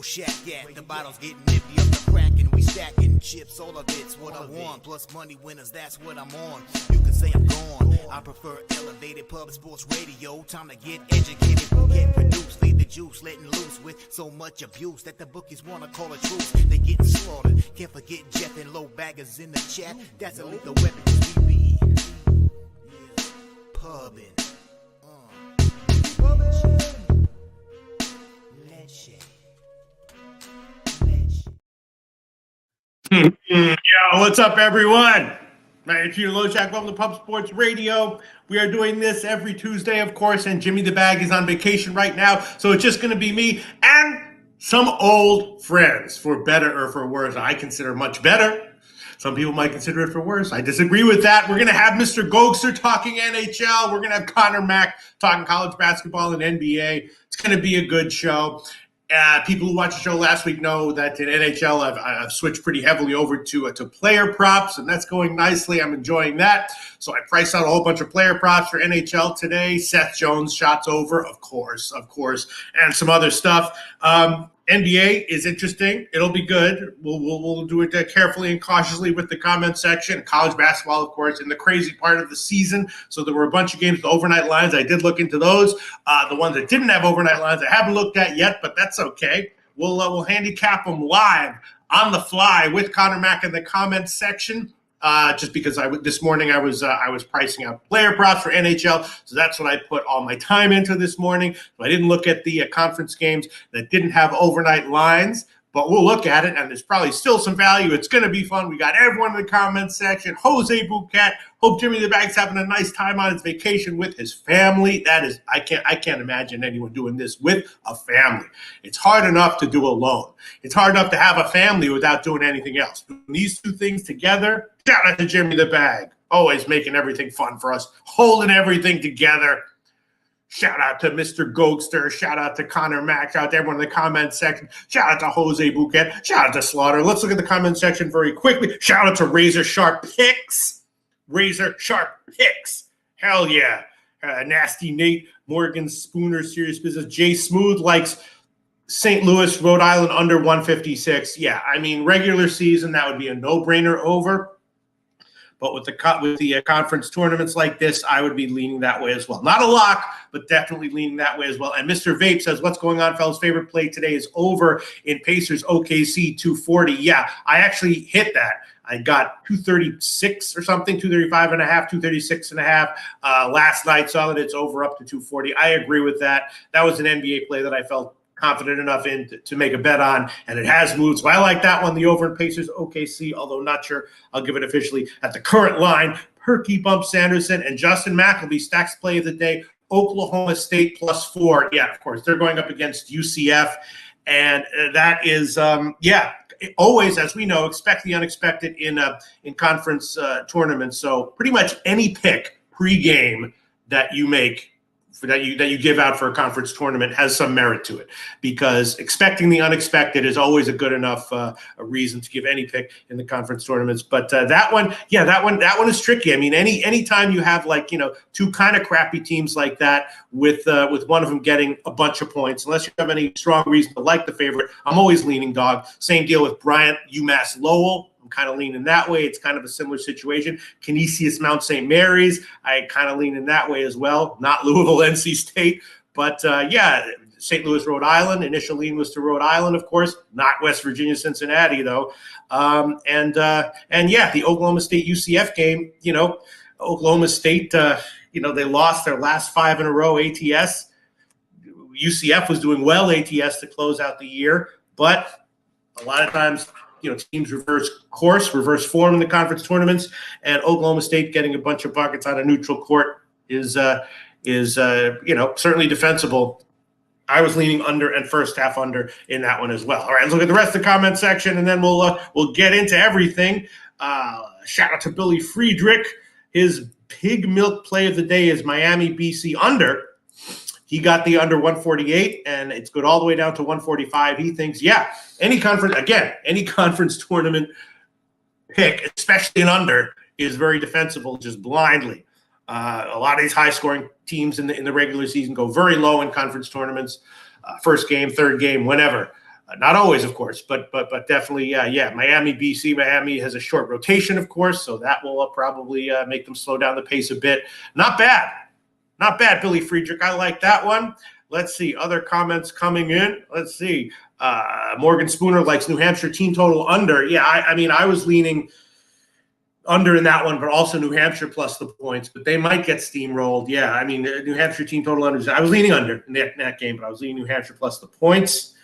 Loshak at. The bottle's getting empty up the crack and we stacking chips. All of it's what I want. Plus money winners, that's what I'm on. You can say I'm gone. I prefer elevated pub sports radio. Time to get educated, get produced. Leave the juice, letting loose with so much abuse that the bookies wanna call a truce. They getting slaughtered. Can't forget Jeff and low baggers in the chat. That's a lethal weapon 'cause we be pubbing. Yo, what's up, everyone? It's Peter Loshak, welcome to Pub Sports Radio. We are doing this every Tuesday, of course, and Jimmy the Bag is on vacation right now, so it's just going to be me and some old friends, for better or for worse. I consider much better. Some people might consider it for worse. I disagree with that. We're going to have Mr. Gogster talking NHL. We're going to have Connor Mack talking college basketball and NBA. It's going to be a good show. People who watched the show last week know that in NHL I've switched pretty heavily over to player props, and that's going nicely. I'm enjoying that. So I priced out a whole bunch of player props for NHL today. Seth Jones shots over, of course, and some other stuff. NBA is interesting. It'll be good. We'll do it carefully and cautiously with the comment section. College basketball, of course, in the crazy part of the season. So there were a bunch of games with overnight lines. I did look into those. The ones that didn't have overnight lines, I haven't looked at yet, but that's okay. We'll handicap them live on the fly with Connor Mack in the comments section. Just because this morning I was pricing out player props for NHL, so that's what I put all my time into this morning. So I didn't look at the conference games that didn't have overnight lines, but we'll look at it, and there's probably still some value. It's going to be fun. We got everyone in the comments section. Jose Bouquet. Hope Jimmy the Bag's having a nice time on his vacation with his family. That is, I can't imagine anyone doing this with a family. It's hard enough to do alone. It's hard enough to have a family without doing anything else. Doing these two things together, shout out to Jimmy the Bag. Always making everything fun for us, holding everything together. Shout out to Mr. Gogster. Shout out to Connor Mack. Shout out to everyone in the comment section. Shout out to Jose Bouquet. Shout out to Slaughter. Let's look at the comment section very quickly. Shout out to Razor Sharp Picks. Razor Sharp Picks. Hell yeah. Nasty Nate. Morgan Spooner. Serious Business. Jay Smooth likes St. Louis, Rhode Island under 156. Yeah, I mean, regular season, that would be a no-brainer over. But with the conference tournaments like this, I would be leaning that way as well. Not a lock, but definitely leaning that way as well. And Mr. Vape says, what's going on, fellas? Favorite play today is over in Pacers OKC 240. Yeah, I actually hit that. I got 236 or something, 235 and a half, 236 and a half. Last night, saw that it's over up to 240. I agree with that. That was an NBA play that I felt confident enough in to make a bet on, and it has moved. So I like that one, the over in Pacers OKC, although not sure I'll give it officially at the current line. Perky Bump Sanderson and Justin Mack Stacks play of the day. Oklahoma State +4. Yeah, of course, they're going up against UCF, and that is, always, as we know, expect the unexpected in conference tournaments. So pretty much any pick pregame that you make, that you give out for a conference tournament has some merit to it, because expecting the unexpected is always a good enough a reason to give any pick in the conference tournaments. But that one is tricky. I mean, any time you have two kind of crappy teams like that with one of them getting a bunch of points, unless you have any strong reason to like the favorite, I'm always leaning dog. Same deal with Bryant, UMass Lowell. I'm kind of leaning that way. It's kind of a similar situation. Canisius Mount St. Mary's, I kind of lean in that way as well. Not Louisville, NC State, but St. Louis, Rhode Island. Initial lean was to Rhode Island, of course. Not West Virginia, Cincinnati, though. The Oklahoma State UCF game. Oklahoma State. They lost their last 5 in a row ATS. UCF was doing well ATS to close out the year, but a lot of times, teams reverse course, reverse form in the conference tournaments, and Oklahoma State getting a bunch of buckets on a neutral court is certainly defensible. I was leaning under and first half under in that one as well. All right, let's look at the rest of the comment section, and then we'll get into everything. Shout out to Billy Friedrich. His pig milk play of the day is Miami BC under. He got the under 148, and it's good all the way down to 145. He thinks, any conference tournament pick, especially an under, is very defensible just blindly. A lot of these high-scoring teams in the regular season go very low in conference tournaments, first game, third game, whenever. Not always, of course, but definitely, yeah. Miami, BC. Miami has a short rotation, of course, so that will probably make them slow down the pace a bit. Not bad. Not bad, Billy Friedrich. I like that one. Let's see. Other comments coming in. Let's see. Morgan Spooner likes New Hampshire team total under. Yeah, I mean, I was leaning under in that one, but also New Hampshire plus the points. But they might get steamrolled. Yeah, I mean, New Hampshire team total under. I was leaning under in that game, but I was leaning New Hampshire plus the points.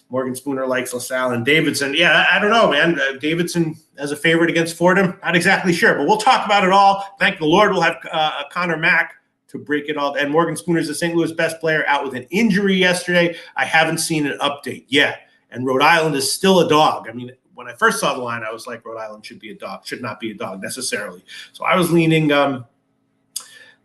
Morgan Spooner likes LaSalle and Davidson. Yeah, I don't know, man. Davidson as a favorite against Fordham, not exactly sure, but we'll talk about it all. Thank the Lord we'll have Connor Mack to break it all. And Morgan Spooner's the St. Louis best player out with an injury yesterday. I haven't seen an update yet. And Rhode Island is still a dog. I mean, when I first saw the line, I was like, Rhode Island should be a dog, should not be a dog necessarily. So I was leaning Rhode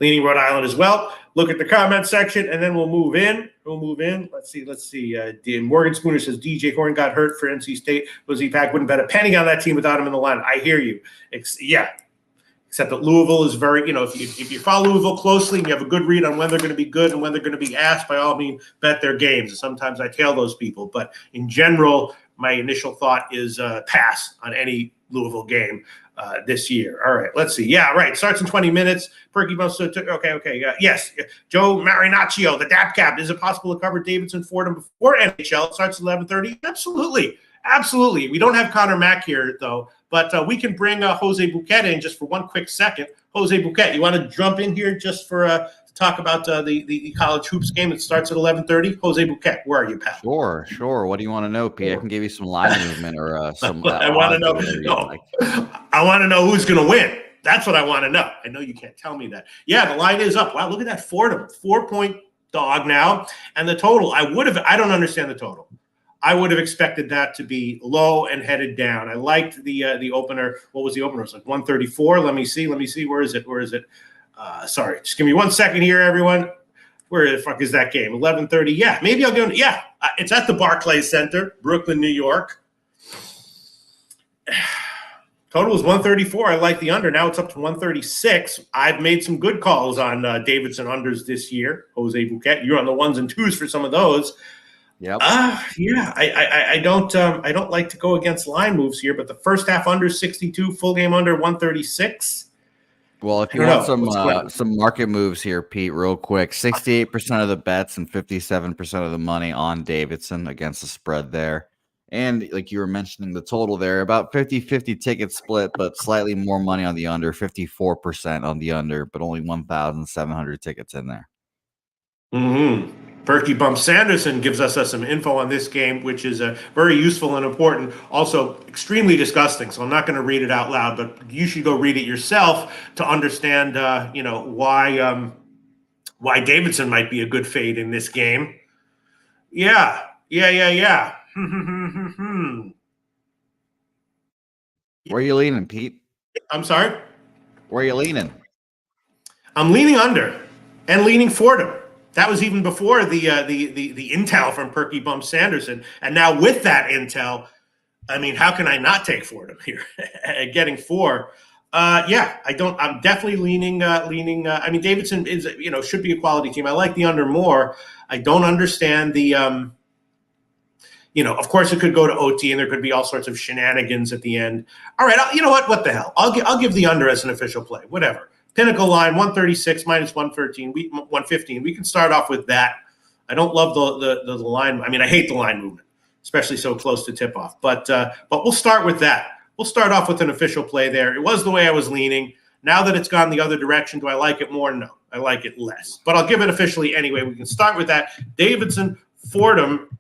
Island as well. Look at the comment section, and then we'll move in. Let's see. Morgan Spooner says DJ Horn got hurt for NC State. Lizzie Pack wouldn't bet a penny on that team without him in the line. I hear you. Except that Louisville is very, if you follow Louisville closely and you have a good read on when they're going to be good and when they're going to be ass, by all means, bet their games. And sometimes I tail those people. But in general, my initial thought is pass on any Louisville game this year. All right, let's see. Yeah, right. Starts in 20 minutes. Perky Bumps. Okay. Yes. Joe Marinaccio, the DAP cap. Is it possible to cover Davidson Fordham before NHL? It starts at 11:30. Absolutely. We don't have Connor Mack here, though. But we can bring Jose Bouquet in just for one quick second. Jose Bouquet, you want to jump in here just for to talk about the college hoops game that starts at 11:30? Jose Bouquet, where are you, Pat? Sure. What do you want to know, P? I can give you some line movement or some. I want to know. I want to know who's going to win. That's what I want to know. I know you can't tell me that. Yeah, the line is up. Wow, look at that Fordham, 4-point dog now, and the total. I don't understand the total. I would have expected that to be low and headed down. I liked the opener. What was the opener? It was like 134. Let me see. Where is it? Sorry. Just give me 1 second here, everyone. Where the fuck is that game? 11:30. Yeah, maybe I'll go. Yeah, it's at the Barclays Center, Brooklyn, New York. Total was 134. I like the under. Now it's up to 136. I've made some good calls on Davidson unders this year. Jose Bouquet, you're on the ones and twos for some of those. Yep. Yeah. I don't like to go against line moves here, but the first half under 62, full game under 136. Well, if you want some market moves here, Pete, real quick, 68% of the bets and 57% of the money on Davidson against the spread there. And like you were mentioning, the total there, about 50-50 ticket split, but slightly more money on the under, 54% on the under, but only 1,700 tickets in there. Mm-hmm. Perky Bump Sanderson gives us some info on this game, which is very useful and important. Also, extremely disgusting. So I'm not going to read it out loud, but you should go read it yourself to understand, why Davidson might be a good fade in this game. Yeah. Where are you leaning, Pete? I'm sorry? Where are you leaning? I'm leaning under and leaning Fordham. That was even before the intel from Perky Bump Sanderson. And now with that intel, I mean, how can I not take Fordham here? Getting 4. I'm definitely leaning. I mean, Davidson is, should be a quality team. I like the under more. I don't understand the, of course it could go to OT and there could be all sorts of shenanigans at the end. All right. You know what? What the hell? I'll give the under as an official play. Whatever. Pinnacle line 136 minus 113, 115. We can start off with that. I don't love the line. I mean, I hate the line movement, especially so close to tip off. But we'll start with that. We'll start off with an official play there. It was the way I was leaning. Now that it's gone the other direction, do I like it more? No, I like it less. But I'll give it officially anyway. We can start with that. Davidson Fordham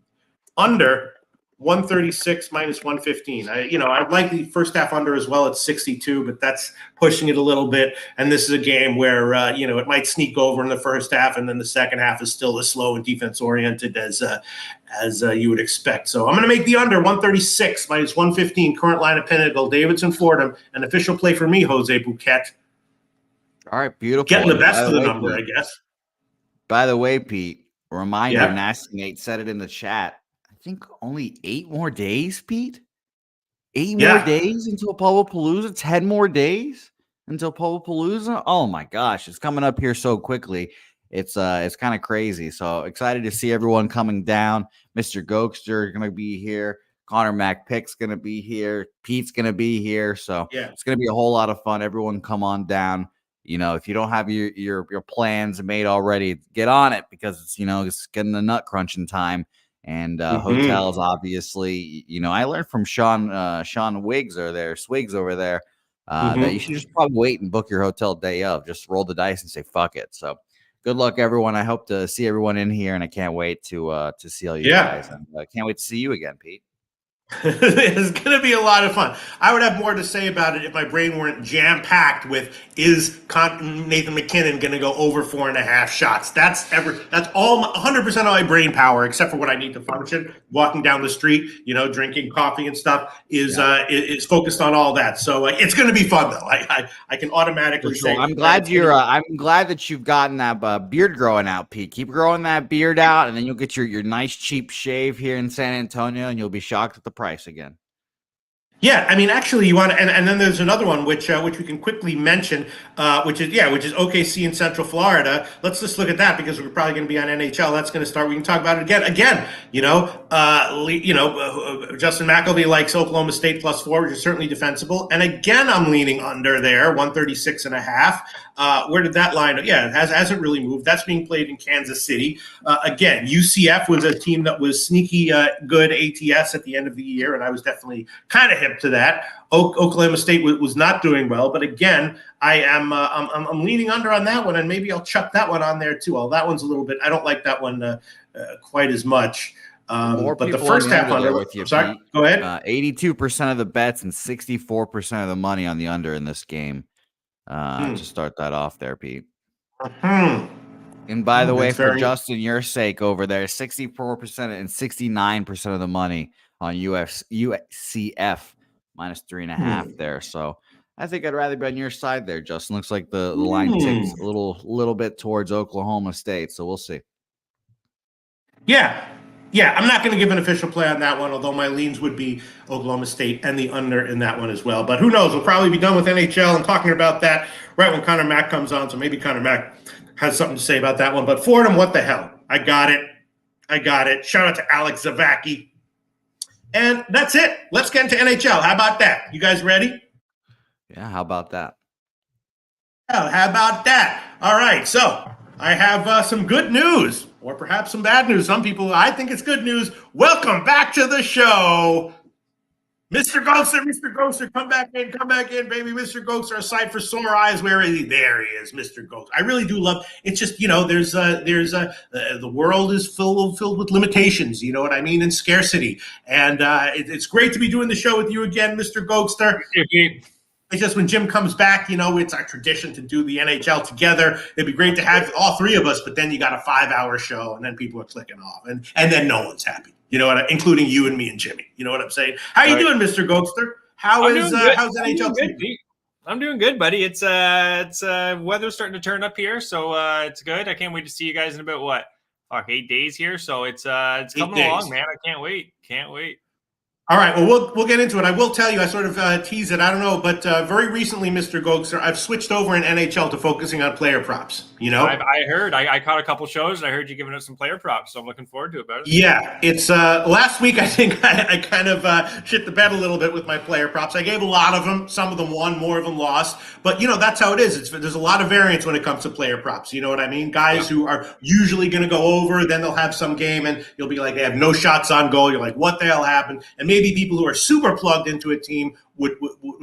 under 136 minus 115. I'd like the first half under as well at 62, but that's pushing it a little bit. And this is a game where, it might sneak over in the first half, and then the second half is still as slow and defense oriented as you would expect. So I'm going to make the under 136 minus 115, current line of Pinnacle, Davidson Fordham, an official play for me, Jose Bouquet. All right, beautiful. Getting the best of the number, I guess. By the way, Pete, reminder, Nasty Nate said it in the chat. I think only 8 more days, Pete. 8 more days until Palooza. 10 more days until Palooza. Oh my gosh, it's coming up here so quickly. It's kind of crazy. So excited to see everyone coming down. Mr. Gokster going to be here. Connor McPick's going to be here. Pete's going to be here. So it's going to be a whole lot of fun. Everyone come on down. If you don't have your plans made already, get on it, because it's getting the nut crunching time. And hotels, obviously, I learned from Sean Wiggs Swigs over there, that you should just probably wait and book your hotel day of. Just roll the dice and say fuck it. So good luck, everyone. I hope to see everyone in here, and I can't wait to see all you guys. And I can't wait to see you again, Pete. It's going to be a lot of fun. I would have more to say about it if my brain weren't jam-packed with, is Nathan McKinnon going to go over 4.5 shots? That's all 100% of my brain power, except for what I need to function. Walking down the street, drinking coffee and stuff is focused on all that. So it's going to be fun, though. I can automatically say. I'm glad I'm glad that you've gotten that beard growing out, Pete. Keep growing that beard out, and then you'll get your nice cheap shave here in San Antonio, and you'll be shocked at the price again. Yeah, I mean, actually, you want, and then there's another one which we can quickly mention, which is OKC in Central Florida. Let's just look at that, because we're probably going to be on NHL. That's going to start. We can talk about it again. Justin McElvey likes Oklahoma State +4, which is certainly defensible. And again, I'm leaning under there, 136.5. Where did that line? Yeah, it hasn't really moved. That's being played in Kansas City. Again, UCF was a team that was sneaky good ATS at the end of the year, and I was definitely kind of hip to that. Oklahoma State was not doing well, but again, I'm leaning under on that one, and maybe I'll chuck that one on there too. Well, that one's a little bit. I don't like that one quite as much. But the first half under with you. Sorry, go ahead. 82% of the bets and 64% of the money on the under in this game. To start that off there, Pete. And by the way, for Justin, your sake over there, 64% and 69% of the money on UCF -3.5 there. So I think I'd rather be on your side there, Justin. Looks like the line ticks a little bit towards Oklahoma State. So we'll see. Yeah, I'm not going to give an official play on that one, although my leans would be Oklahoma State and the under in that one as well. But who knows? We'll probably be done with NHL and talking about that right when Connor Mack comes on. So maybe Connor Mack has something to say about that one. But Fordham, what the hell? I got it. Shout out to Alex Zavacki. And that's it. Let's get into NHL. How about that? You guys ready? Yeah, how about that? How about that? All right, so I have some good news, or perhaps some bad news. Some people, I think it's good news. Welcome back to the show. Mr. Ghoster, come back in, baby. Mr. Ghoster, a sight for sore eyes. Where is he? There he is, Mr. Ghoster. I really do love. It's just the world is filled with limitations. You know what I mean, and scarcity. And it's great to be doing the show with you again, Mr. Ghoster. It's just when Jim comes back, it's our tradition to do the NHL together. It'd be great to have all three of us, but then you got a 5-hour show, and then people are clicking off, and then no one's happy. Including you and me and Jimmy. You know what I'm saying? How you doing, Mr. Gokster? How's NHL? I'm doing good, buddy. It's weather's starting to turn up here, so it's good. I can't wait to see you guys in about 8 days here. So it's coming along, man. I can't wait. All right, well, we'll get into it. I will tell you, I sort of tease it. I don't know, but very recently, Mr. Gokster, I've switched over in NHL to focusing on player props. I heard. I caught a couple shows, and I heard you giving us some player props, so I'm looking forward to it. Yeah, it's last week. I think I kind of shit the bed a little bit with my player props. I gave a lot of them. Some of them won, more of them lost. But that's how it is. There's a lot of variance when it comes to player props. You know what I mean? Guys who are usually going to go over, then they'll have some game, and you'll be like, they have no shots on goal. You're like, what the hell happened? And maybe people who are super plugged into a team would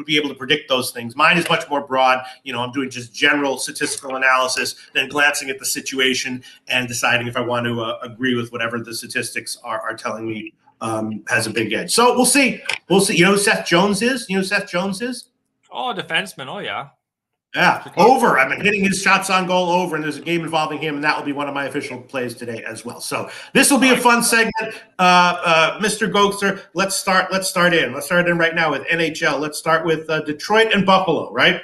be able to predict those things. Mine is much more broad. I'm doing just general statistical analysis, then glancing at the situation and deciding if I want to agree with whatever the statistics are telling me has a big edge. So we'll see. You know who Seth Jones is? Oh, a defenseman. Oh, yeah. Yeah, over. I've been hitting his shots on goal over, and there's a game involving him, and that will be one of my official plays today as well. So this will be a fun segment. Mr. Gokster, let's start in. Let's start in right now with NHL. Let's start with Detroit and Buffalo, right?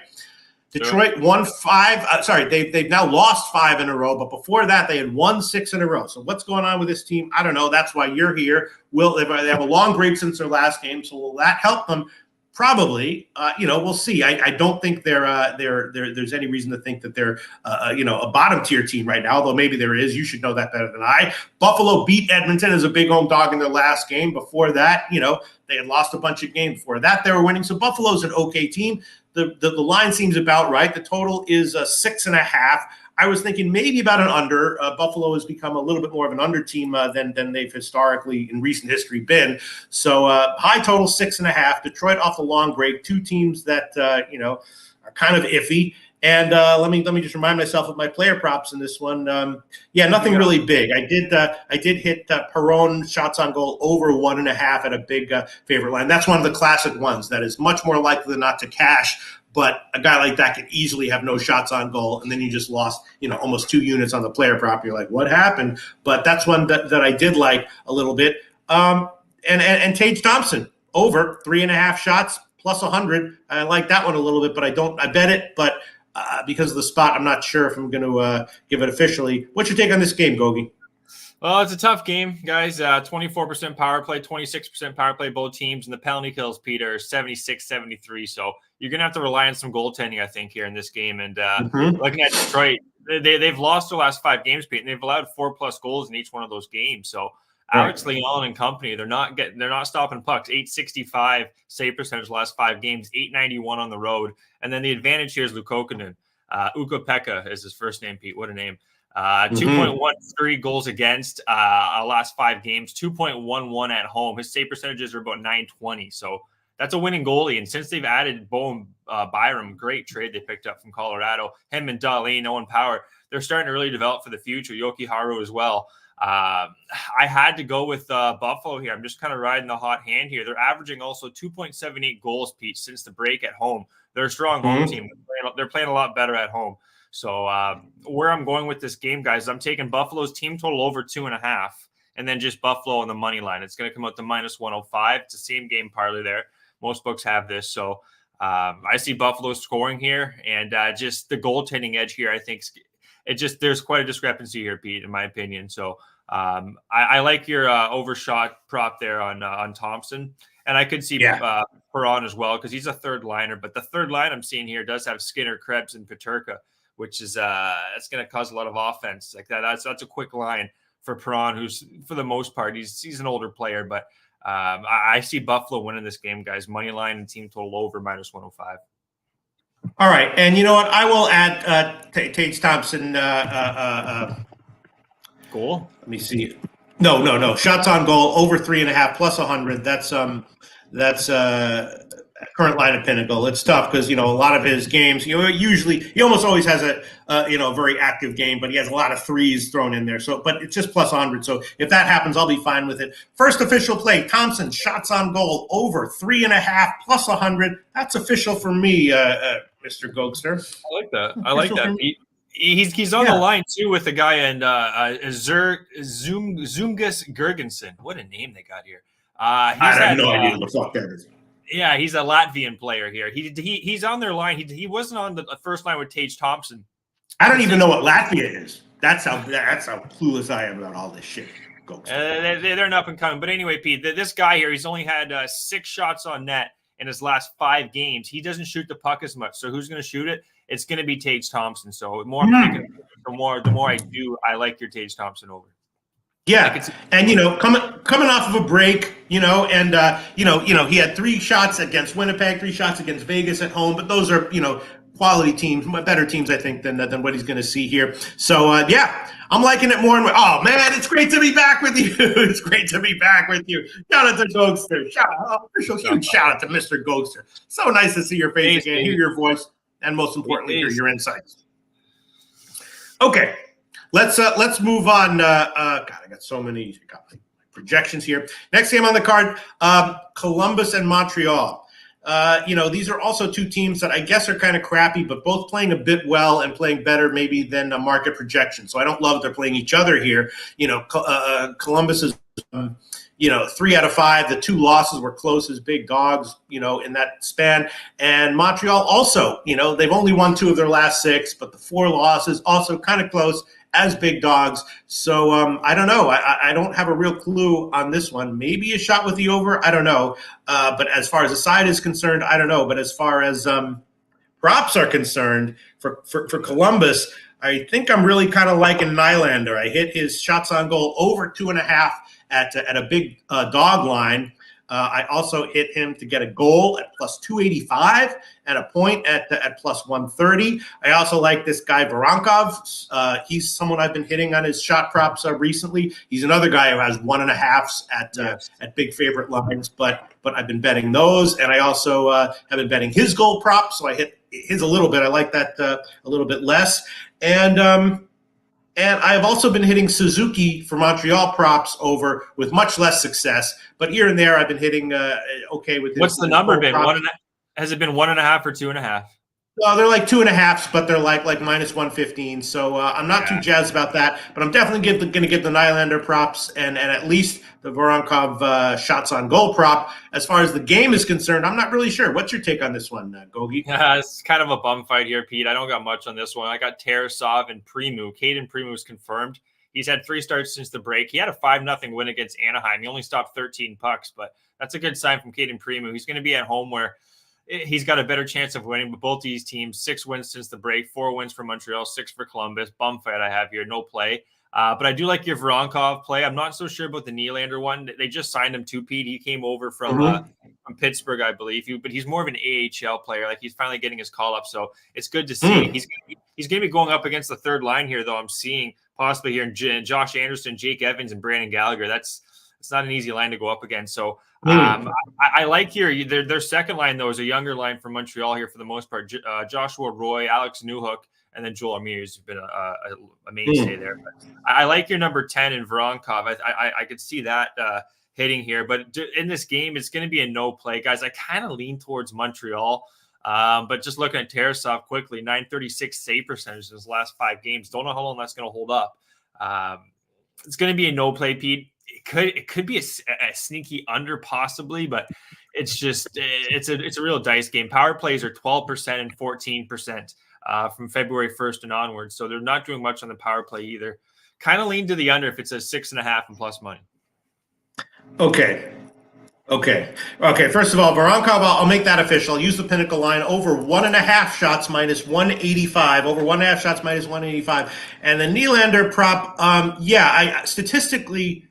Detroit won 5. They've now lost 5 in a row, but before that, they had won 6 in a row. So what's going on with this team? I don't know. That's why you're here. They have a long break since their last game, so will that help them? Probably, we'll see. I don't think there's any reason to think that they're, a bottom tier team right now, although maybe there is. You should know that better than I. Buffalo beat Edmonton as a big home dog in their last game. Before that, they had lost a bunch of games. Before that, they were winning. So Buffalo's an okay team. The line seems about right. The total is 6.5. I was thinking maybe about an under. Buffalo has become a little bit more of an under team than they've historically in recent history been. So high total 6.5. Detroit off the long break. Two teams that are kind of iffy. And let me just remind myself of my player props in this one. Nothing really big. I did hit Perron shots on goal over 1.5 at a big favorite line. That's one of the classic ones that is much more likely than not to cash. But a guy like that can easily have no shots on goal, and then you just lost, almost 2 units on the player prop. You're like, what happened? But that's one that I did like a little bit. And Tage Thompson over 3.5 shots plus 100. I like that one a little bit, but I bet it. But because of the spot, I'm not sure if I'm going to give it officially. What's your take on this game, Gogi? Well, it's a tough game, guys. 24% power play, 26% power play, both teams. And the penalty kills, Peter, 76-73. So you're going to have to rely on some goaltending, I think, here in this game. And looking at Detroit, they've lost their last 5 games, Pete, and they've allowed 4+ goals in each one of those games. So Alex Leon and company, they're not stopping pucks. 865 save percentage last 5 games, 891 on the road. And then the advantage here is Lukokonen. Ukko-Pekka is his first name, Pete. What a name. 2.13 goals against last 5 games, 2.11 at home. His save percentages are about 920. So that's a winning goalie. And since they've added Bowen Byram, great trade they picked up from Colorado, him and Dahlin, Owen Power, they're starting to really develop for the future. Yoki Haru as well. I had to go with Buffalo here. I'm just kind of riding the hot hand here. They're averaging also 2.78 goals, Pete, since the break at home. They're a strong home team. They're playing a lot better at home. So where I'm going with this game, guys, I'm taking Buffalo's team total over 2.5, and then just Buffalo on the money line. It's going to come out to -105. It's the same game parlay there. Most books have this. So I see Buffalo scoring here, and just the goaltending edge here, I think there's quite a discrepancy here, Pete, in my opinion. So I like your overshot prop there on Thompson. And I could see Perron as well because he's a third liner. But the third line I'm seeing here does have Skinner, Krebs, and Peterka, which is it's going to cause a lot of offense like that. That's a quick line for Perron, who's for the most part he's an older player. But I see Buffalo winning this game, guys. Money line and team total over -105. All right, and you know what? I will add Tage Thompson goal. Let me see. No. Shots on goal over 3.5 plus 100. That's current line of Pinnacle. It's tough because a lot of his games. He almost always has a very active game, but he has a lot of threes thrown in there. So, but it's just plus 100. So if that happens, I'll be fine with it. First official play: Thompson shots on goal over 3.5 plus 100. That's official for me, Mr. Gokster. I like that. He's on the line too with the guy and Zungus Gergensen. What a name they got here. I have no idea what the fuck that is. Yeah, he's a Latvian player here. He's on their line. He wasn't on the first line with Tage Thompson. I don't even know what Latvia is. That's how clueless I am about all this shit. They're an up and coming. But anyway, Pete, this guy here, he's only had 6 shots on net in his last 5 games. He doesn't shoot the puck as much. So who's going to shoot it? It's going to be Tage Thompson. So the more I do, I like your Tage Thompson over. Yeah, and coming off of a break, he had 3 shots against Winnipeg, 3 shots against Vegas at home, but those are quality teams, better teams, I think, than what he's going to see here. So I'm liking it more and more. Oh man, it's great to be back with you. It's great to be back with you. Shout out to Gokster. Huge shout out to Mr. Gokster. So nice to see your face again, hear your voice, and most importantly, hear your insights. Okay. Let's move on. God, I got so many projections here. Next game on the card, Columbus and Montreal. These are also 2 teams that I guess are kind of crappy, but both playing a bit well and playing better maybe than a market projection. So I don't love they're playing each other here. Columbus is 3 out of 5. The 2 losses were close as big dogs, in that span. And Montreal also, they've only won 2 of their last 6, but the 4 losses also kind of close. as big dogs. So I don't know. I don't have a real clue on this one. Maybe a shot with the over. I don't know. But as far as the side is concerned, I don't know. But as far as props are concerned for Columbus, I think I'm really kind of liking Nylander. I hit his shots on goal over 2.5 at a big dog line. I also hit him to get a goal at plus 285 and a point at plus 130. I also like this guy Voronkov. He's someone I've been hitting on his shot props recently. He's another guy who has 1.5s at big favorite lines, but I've been betting those, and I also have been betting his goal prop. So I hit his a little bit. I like that a little bit less, and I have also been hitting Suzuki for Montreal props over with much less success. But here and there, I've been hitting okay with. What's the number been? Has it been 1.5 or 2.5? Well, they're like 2.5s, but they're like minus 115. So I'm not too jazzed about that. But I'm definitely going to get the Nylander props and at least the Voronkov shots on goal prop. As far as the game is concerned, I'm not really sure. What's your take on this one, Gogi? Yeah, it's kind of a bum fight here, Pete. I don't got much on this one. I got Tarasov and Primu. Caden Primu is confirmed. He's had 3 starts since the break. He had a 5-0 win against Anaheim. He only stopped 13 pucks, but that's a good sign from Caden Primu. He's going to be at home where he's got a better chance of winning. But both these teams, 6 wins since the break, 4 wins for Montreal, 6 for Columbus. Bum fight I have here, no play. But I do like your Voronkov play. I'm not so sure about the Nylander one. They just signed him to Pete. He came over from Pittsburgh, I believe. But he's more of an AHL player. Like, he's finally getting his call up, so it's good to see. He's going to be going up against the third line here, though. I'm seeing possibly here in Josh Anderson, Jake Evans, and Brandon Gallagher. It's not an easy line to go up against. So I like here their second line, though, is a younger line from Montreal here for the most part. Joshua Roy, Alex Newhook, and then Joel Amir has been a mainstay there. But I like your number 10 in Voronkov. I could see that hitting here. But in this game, it's going to be a no play, guys. I kind of lean towards Montreal. But just looking at Tarasov quickly, 936 save percentage in his last 5 games. Don't know how long that's going to hold up. It's going to be a no play, Pete. It could be a sneaky under possibly, but it's just it's a real dice game. Power plays are 12% and 14% from February 1st and onwards, so they're not doing much on the power play either. Kind of lean to the under if it's a 6.5 and plus money. Okay. First of all, Voronkov, I'll make that official. I'll use the Pinnacle line over 1.5 shots minus 185. Over 1.5 shots minus 185, and the Nylander prop. I statistically.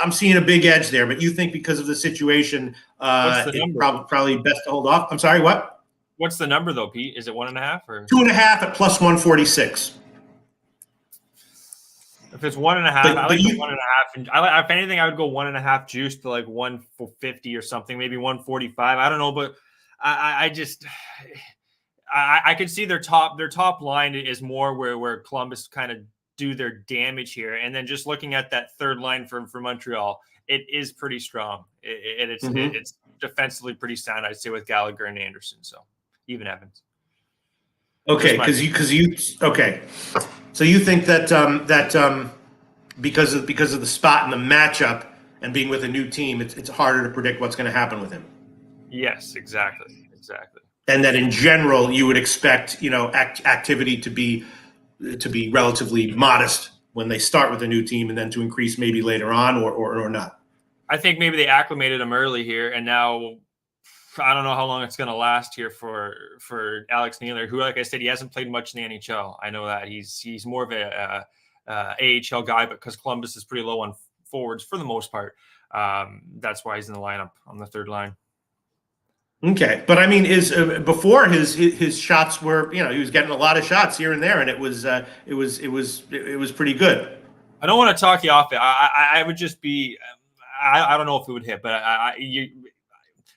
I'm seeing a big edge there, but you think because of the situation, it's probably best to hold off. I'm sorry, what? What's the number though, Pete? Is it 1.5 or 2.5 at plus 146? If it's 1.5, I like the 1.5. And if anything, I would go 1.5 juice to like 150 or something, maybe 145. I don't know, but I could see their top line is more where Columbus kind of do their damage here. And then just looking at that third line for Montreal, it is pretty strong. It's defensively pretty sound, I'd say, with Gallagher and Anderson. So even Evans. Okay, so you think that because of the spot and the matchup and being with a new team, it's harder to predict what's going to happen with him. Yes, exactly. And that in general, you would expect activity to be relatively modest when they start with a new team, and then to increase maybe later on or not. I think maybe they acclimated him early here, and now I don't know how long it's going to last here for Alex Nylander, who, like I said, he hasn't played much in the NHL. I know that he's more of a AHL guy, but because Columbus is pretty low on forwards for the most part, that's why he's in the lineup on the third line. Okay, but I mean, before his shots were, he was getting a lot of shots here and there, and it was pretty good. I don't want to talk you off it. I would just be, I don't know if it would hit, but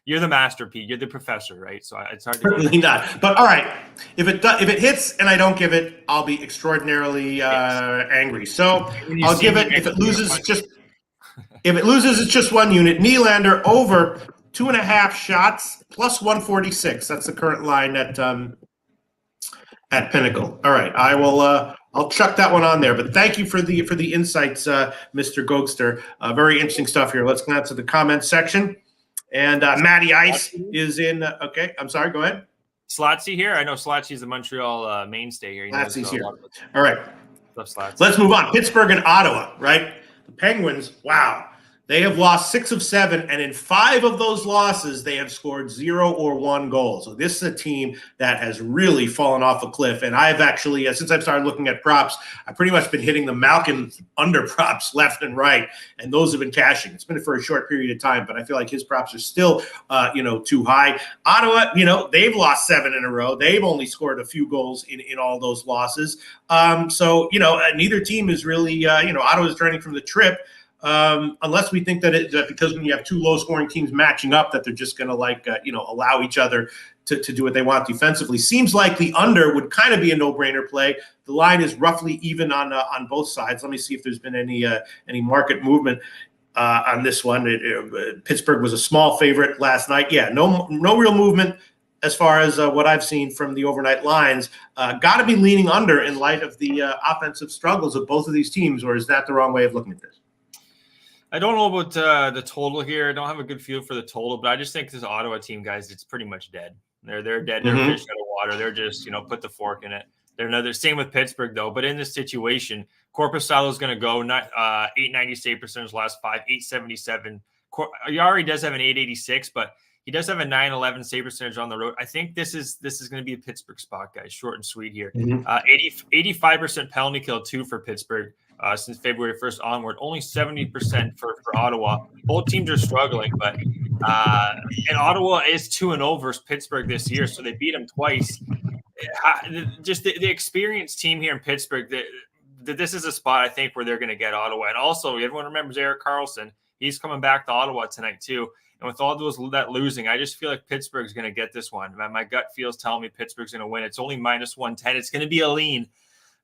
you're the master, Pete. You're the professor, right? So it's hard to certainly not. But all right, if it hits and I don't give it, I'll be extraordinarily angry. So I'll give it. If it loses, it's just 1 unit. Nylander over 2.5 shots plus 146. That's the current line at Pinnacle. All right, I will. I'll chuck that one on there. But thank you for the insights, Mr. Gogster. Very interesting stuff here. Let's go out to the comments section. And Matty Ice is in. Okay, I'm sorry. Go ahead. Slotsy here. I know Slotsy's the Montreal mainstay here. Slotsy's here. All right. Let's move on. Pittsburgh and Ottawa, right? The Penguins, wow. They have lost 6 of 7, and in 5 of those losses, they have scored 0 or 1 goal. So this is a team that has really fallen off a cliff. And I've actually, since I've started looking at props, I've pretty much been hitting the Malkin under props left and right, and those have been cashing. It's been for a short period of time, but I feel like his props are still, too high. Ottawa, they've lost 7 in a row. They've only scored a few goals in all those losses. Neither team is really, Ottawa's turning from the trip. Unless we think that because when you have 2 low-scoring teams matching up, that they're just going to allow each other to do what they want defensively. Seems like the under would kind of be a no-brainer play. The line is roughly even on both sides. Let me see if there's been any market movement on this one. Pittsburgh was a small favorite last night. Yeah, no real movement as far as what I've seen from the overnight lines. Got to be leaning under in light of the offensive struggles of both of these teams, or is that the wrong way of looking at this? I don't know about the total here. I don't have a good feel for the total, but I just think this Ottawa team, guys, it's pretty much dead. They're dead. They're fish out of water. They're just, put the fork in it. They're same with Pittsburgh, though. But in this situation, Korpisalo is going to go, not 890 save percentage last 5, 877. Yari does have an 886, but he does have a 911 save percentage on the road. I think this is going to be a Pittsburgh spot, guys. Short and sweet here. 85% penalty kill, too, for Pittsburgh. Since February 1st onward, only 70% for Ottawa. Both teams are struggling, but and Ottawa is 2-0 versus Pittsburgh this year, so they beat them twice. Just the experienced team here in Pittsburgh, this is a spot I think where they're going to get Ottawa. And also, everyone remembers Erik Karlsson. He's coming back to Ottawa tonight too. And with all that losing, I just feel like Pittsburgh's going to get this one. My gut feels telling me Pittsburgh's going to win. It's only -110. It's going to be a lean.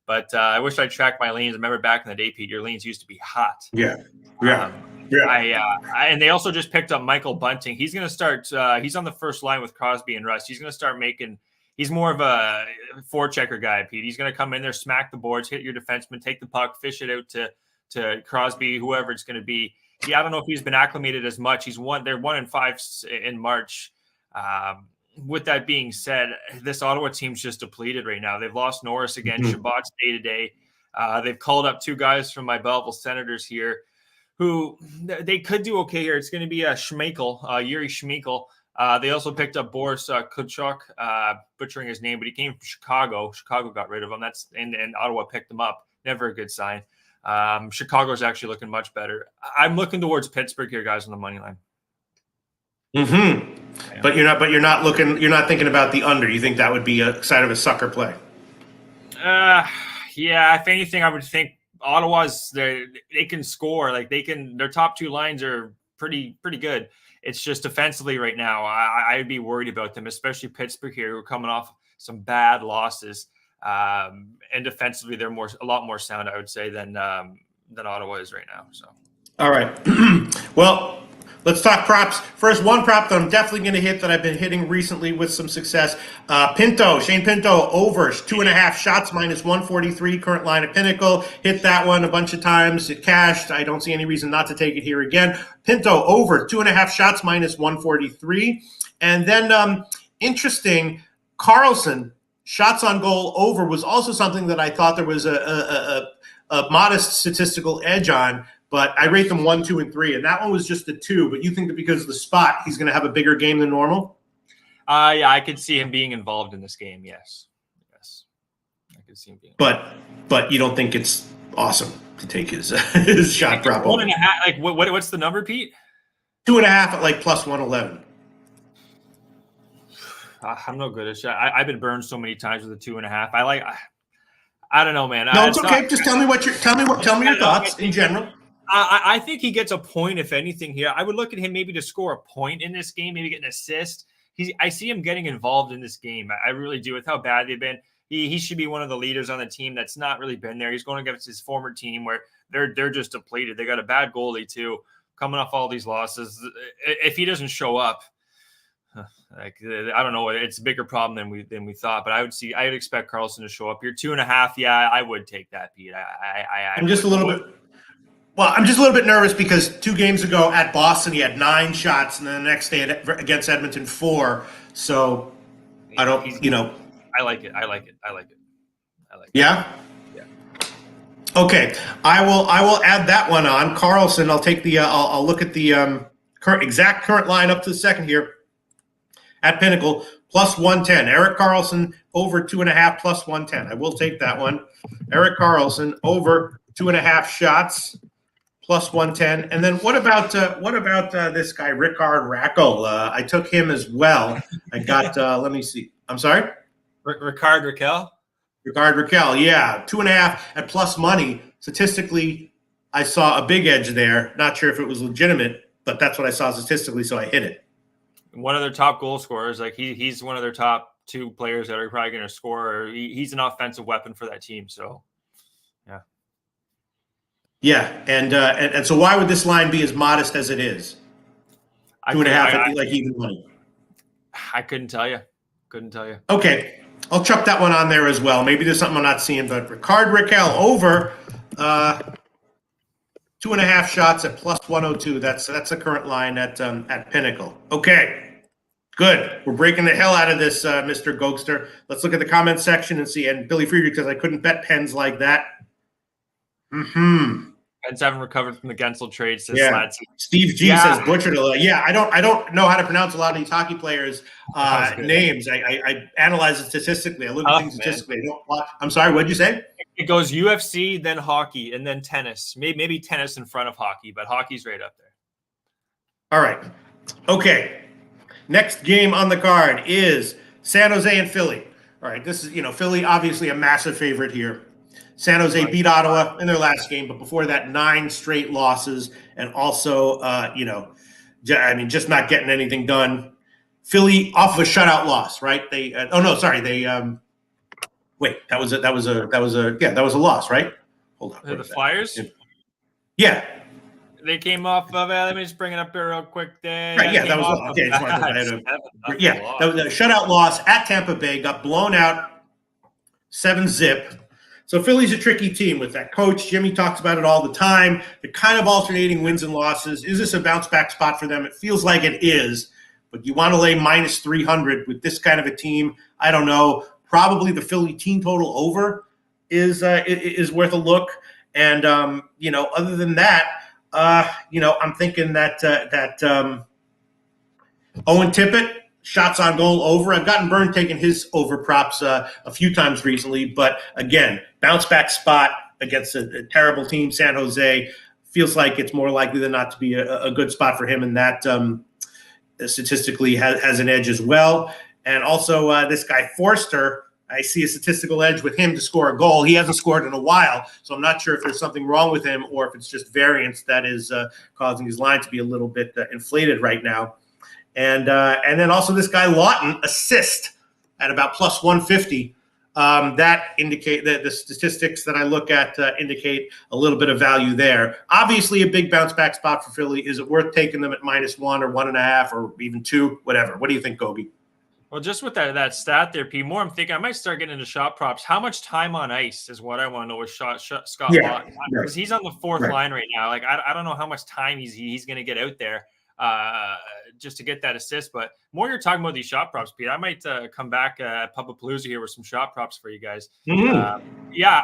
But I wish I'd tracked my leans. I remember back in the day, Pete, your leans used to be hot. Yeah. And they also just picked up Michael Bunting. He's going to start. He's on the first line with Crosby and Rust. He's going to start making. He's more of a forechecker guy, Pete. He's going to come in there, smack the boards, hit your defenseman, take the puck, fish it out to Crosby, whoever it's going to be. I don't know if he's been acclimated as much. They're 1-5 in March. With that being said, this Ottawa team's just depleted right now. They've lost Norris again, Shabbat's day-to-day. They've called up 2 guys from my Belleville Senators here who they could do okay here. It's going to be Yuri Schmeichel. They also picked up Boris Kutchuk, butchering his name, but he came from Chicago. Chicago got rid of him. And Ottawa picked him up. Never a good sign. Chicago's actually looking much better. I'm looking towards Pittsburgh here, guys, on the money line. But you're not thinking about the under. You think that would be a side of a sucker play? Yeah. If anything, I would think Ottawa's they can score. Like their top 2 lines are pretty good. It's just defensively right now. I'd be worried about them, especially Pittsburgh here, who are coming off some bad losses. And defensively, they're a lot more sound, I would say, than Ottawa is right now. So, all right. Well, let's talk props. First, one prop that I'm definitely going to hit that I've been hitting recently with some success. Shane Pinto, overs, 2.5 shots, -143, current line at Pinnacle. Hit that one a bunch of times. It cashed. I don't see any reason not to take it here again. Pinto, over, 2.5 shots, -143. And then, interesting, Karlsson, shots on goal over was also something that I thought there was a modest statistical edge on. But I rate them 1, 2, and 3, and that one was just a 2. But you think that because of the spot, he's going to have a bigger game than normal? Yeah, I could see him being involved in this game. Yes, I could see him being. But you don't think it's awesome to take his shot prop over? 1.5. Like what's the number, Pete? 2.5 at like +111. I'm no good at shot. I've been burned so many times with a 2.5. I don't know, man. No, it's okay. Just tell me your thoughts in general. I think he gets a point, if anything, here. I would look at him maybe to score a point in this game, maybe get an assist. I see him getting involved in this game. I really do. With how bad they've been, he should be one of the leaders on the team that's not really been there. He's going against his former team where they're just depleted. They got a bad goalie too, coming off all these losses. If he doesn't show up, I don't know. It's a bigger problem than we thought. But I would expect Karlsson to show up here. 2.5. Yeah, I would take that, Pete. I'm just a little bit nervous because 2 games ago at Boston he had 9 shots, and then the next day against Edmonton 4. So I don't, I like it. Yeah. Okay, I will add that one on. Carlson, I'll take the I'll look at the current line up to the second here at Pinnacle plus 110. Erik Karlsson over 2.5 plus 110. I will take that one. Erik Karlsson over 2.5 shots plus 110. And then what about this guy Rickard Rakell? I took him as well. I got let me see. I'm sorry. Rickard Rakell. Rickard Rakell, yeah, 2.5 at plus money. Statistically, I saw a big edge there. Not sure if it was legitimate, but that's what I saw statistically, so I hit it. One of their top goal scorers, like he's one of their top 2 players that are probably going to score. He's an offensive weapon for that team. So, yeah, and so why would this line be as modest as it is? 2.5 like even money. I couldn't tell you. Okay. I'll chuck that one on there as well. Maybe there's something I'm not seeing, but Rickard Rakell over 2.5 shots at plus 102. That's the current line at Pinnacle. Okay, good. We're breaking the hell out of this, Mr. Gokster. Let's look at the comment section and see. And Billy Friedrich says I couldn't bet Pens like that. Pens haven't recovered from the Gensel trade since yeah. Steve G says butchered a lot. Yeah, I don't know how to pronounce a lot of these hockey players' names. I analyze it statistically. I look at things statistically. I'm sorry, what did you say? It goes UFC, then hockey, and then tennis. Maybe tennis in front of hockey, but hockey's right up there. All right. Okay. Next game on the card is San Jose and Philly. All right. This is, Philly obviously a massive favorite here. San Jose beat Ottawa in their last game, but before that, 9 straight losses, and also, just not getting anything done. Philly off of a shutout loss, right? They that was a loss, right? Hold on. The Flyers? Yeah. They came off of let me just bring it up here real quick. Right, yeah, that was okay. That was a shutout loss at Tampa Bay, got blown out 7-0. So Philly's a tricky team with that coach. Jimmy talks about it all the time. They're kind of alternating wins and losses. Is this a bounce-back spot for them? It feels like it is, but you want to lay minus 300 with this kind of a team. I don't know. Probably the Philly team total over is worth a look. And, other than that, I'm thinking that Owen Tippett, shots on goal over. I've gotten burned taking his over props a few times recently, but again, bounce back spot against a terrible team, San Jose. Feels like it's more likely than not to be a good spot for him, and that statistically has an edge as well. And also this guy Forster, I see a statistical edge with him to score a goal. He hasn't scored in a while, so I'm not sure if there's something wrong with him or if it's just variance that is causing his line to be a little bit inflated right now. And then also this guy Lawton, assist at about plus 150. That indicate that the statistics that I look at indicate a little bit of value there. Obviously, a big bounce back spot for Philly. Is it worth taking them at -1 or 1.5 or even 2, whatever? What do you think, Gogi? Well, just with that stat there, P, more I'm thinking I might start getting into shot props. How much time on ice is what I want to know with Scott Lawton, because he's on the 4th line right now. Like I don't know how much time he's going to get out there just to get that assist. But more you're talking about these shot props, Pete, I might come back at Pubapalooza here with some shot props for you guys. I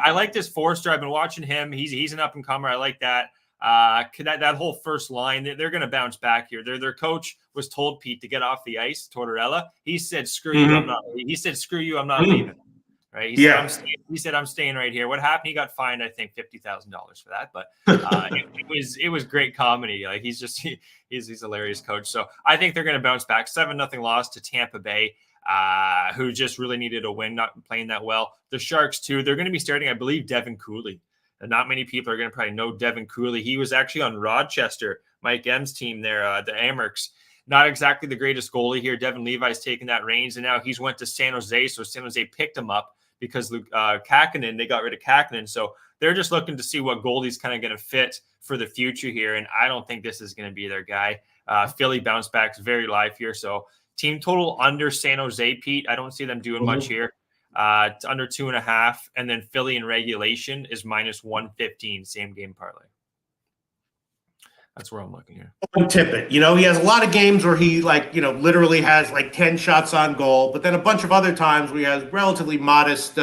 like this Forster. I've been watching him. He's an up and comer. I like that. That whole first line, they're going to bounce back here. Their coach was told, Pete, to get off the ice. Tortorella. He said, "Screw you, I'm not." He said, "Screw you, I'm not leaving." Right? He said, "I'm staying right here." What happened? He got fined, I think, $50,000 for that. But it was great comedy. Like he's a hilarious coach. So I think they're going to bounce back. 7-0 loss to Tampa Bay, who just really needed a win, not playing that well. The Sharks too. They're going to be starting, I believe, Devin Cooley. And not many people are going to probably know Devin Cooley. He was actually on Rochester, Mike M's team there, the Amherst. Not exactly the greatest goalie here. Devin Levi's taken that reins, and now he's went to San Jose. So San Jose picked him up because Kakkonen, they got rid of Kakkonen. So they're just looking to see what goalie's kind of going to fit for the future here. And I don't think this is going to be their guy. Philly bounce back is very live here. So team total under San Jose, Pete. I don't see them doing much here. It's under 2.5, and then Philly in regulation is -115, same game parlay. That's where I'm looking here. Tippett, he has a lot of games where he literally has like 10 shots on goal, but then a bunch of other times where he has relatively modest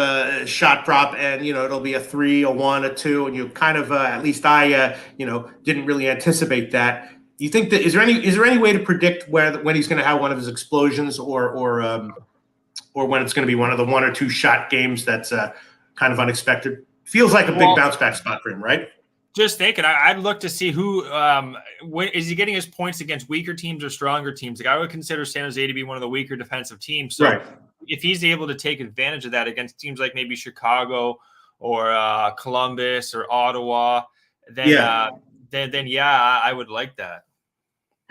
shot prop, and it'll be a 3, a 1, a 2, and you kind of at least I didn't really anticipate that. You think that is there any way to predict when he's going to have one of his explosions, or when it's going to be one of the 1 or 2 shot games that's kind of unexpected? Feels like a big bounce back spot for him, right? Just thinking, I'd look to see who is he getting his points against weaker teams or stronger teams. Like I would consider San Jose to be one of the weaker defensive teams. So if he's able to take advantage of that against teams like maybe Chicago or Columbus or Ottawa, then I would like that.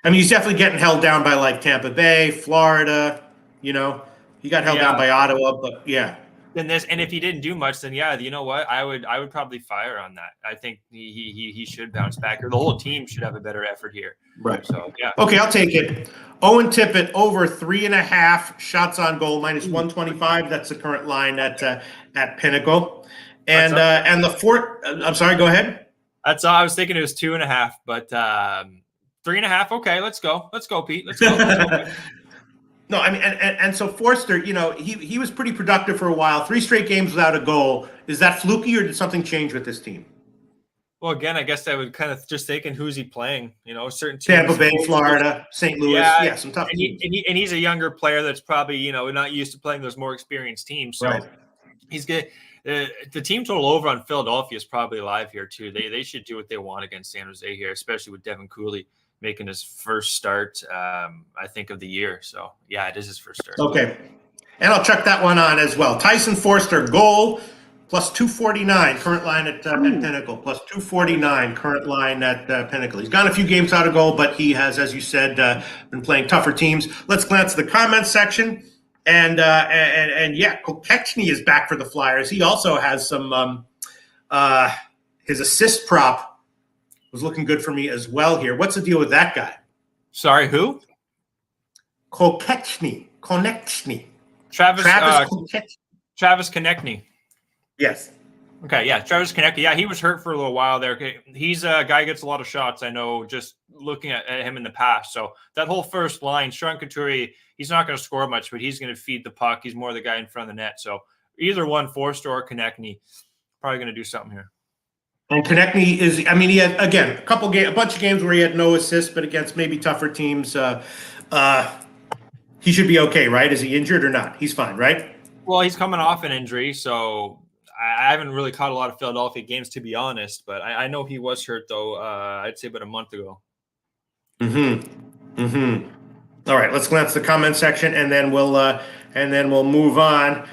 I mean, he's definitely getting held down by like Tampa Bay, Florida. He got held down by Ottawa, but yeah. And if he didn't do much, then you know what? I would probably fire on that. I think he should bounce back, or the whole team should have a better effort here. Right. So yeah. Okay, I'll take it. Owen Tippett over 3.5 shots on goal, minus 125. That's the current line at Pinnacle. And the fourth. I'm sorry. Go ahead. That's all. I was thinking it was 2.5, but 3.5. Okay, let's go, Pete. Let's go. No, I mean, and so Forster, he was pretty productive for a while. 3 straight games without a goal. Is that fluky, or did something change with this team? Well, again, I guess I would kind of just thinking who's he playing. Certain teams. Tampa Bay, Florida, St. Louis. Yeah, some tough teams. And he's a younger player that's probably not used to playing those more experienced teams. So he's good. The team total over on Philadelphia is probably live here too. They should do what they want against San Jose here, especially with Devin Cooley making his first start, I think, of the year. So, yeah, it is his first start. Okay. And I'll check that one on as well. Tyson Forster, goal, plus 249, current line at Pinnacle, plus 249, current line at Pinnacle. He's gone a few games out of goal, but he has, as you said, been playing tougher teams. Let's glance at the comments section. And Kokechny is back for the Flyers. He also has some his assist prop was looking good for me as well here. What's the deal with that guy? Sorry, who? Kokechny. Travis Konechny. Yes. Okay, yeah, Travis Konechny. Yeah, he was hurt for a little while there. Okay, he's a guy who gets a lot of shots, I know, just looking at him in the past. So that whole first line, Sean Couturier, he's not going to score much, but he's going to feed the puck. He's more the guy in front of the net. So either one, Forster or Konechny, probably going to do something here. And Konechny is, I mean, he had, again, a bunch of games where he had no assists, but against maybe tougher teams, he should be okay, right? Is he injured or not? He's fine, right? Well, he's coming off an injury, so I haven't really caught a lot of Philadelphia games, to be honest, but I know he was hurt, though, I'd say about a month ago. All right, let's glance at the comment section, and then we'll move on.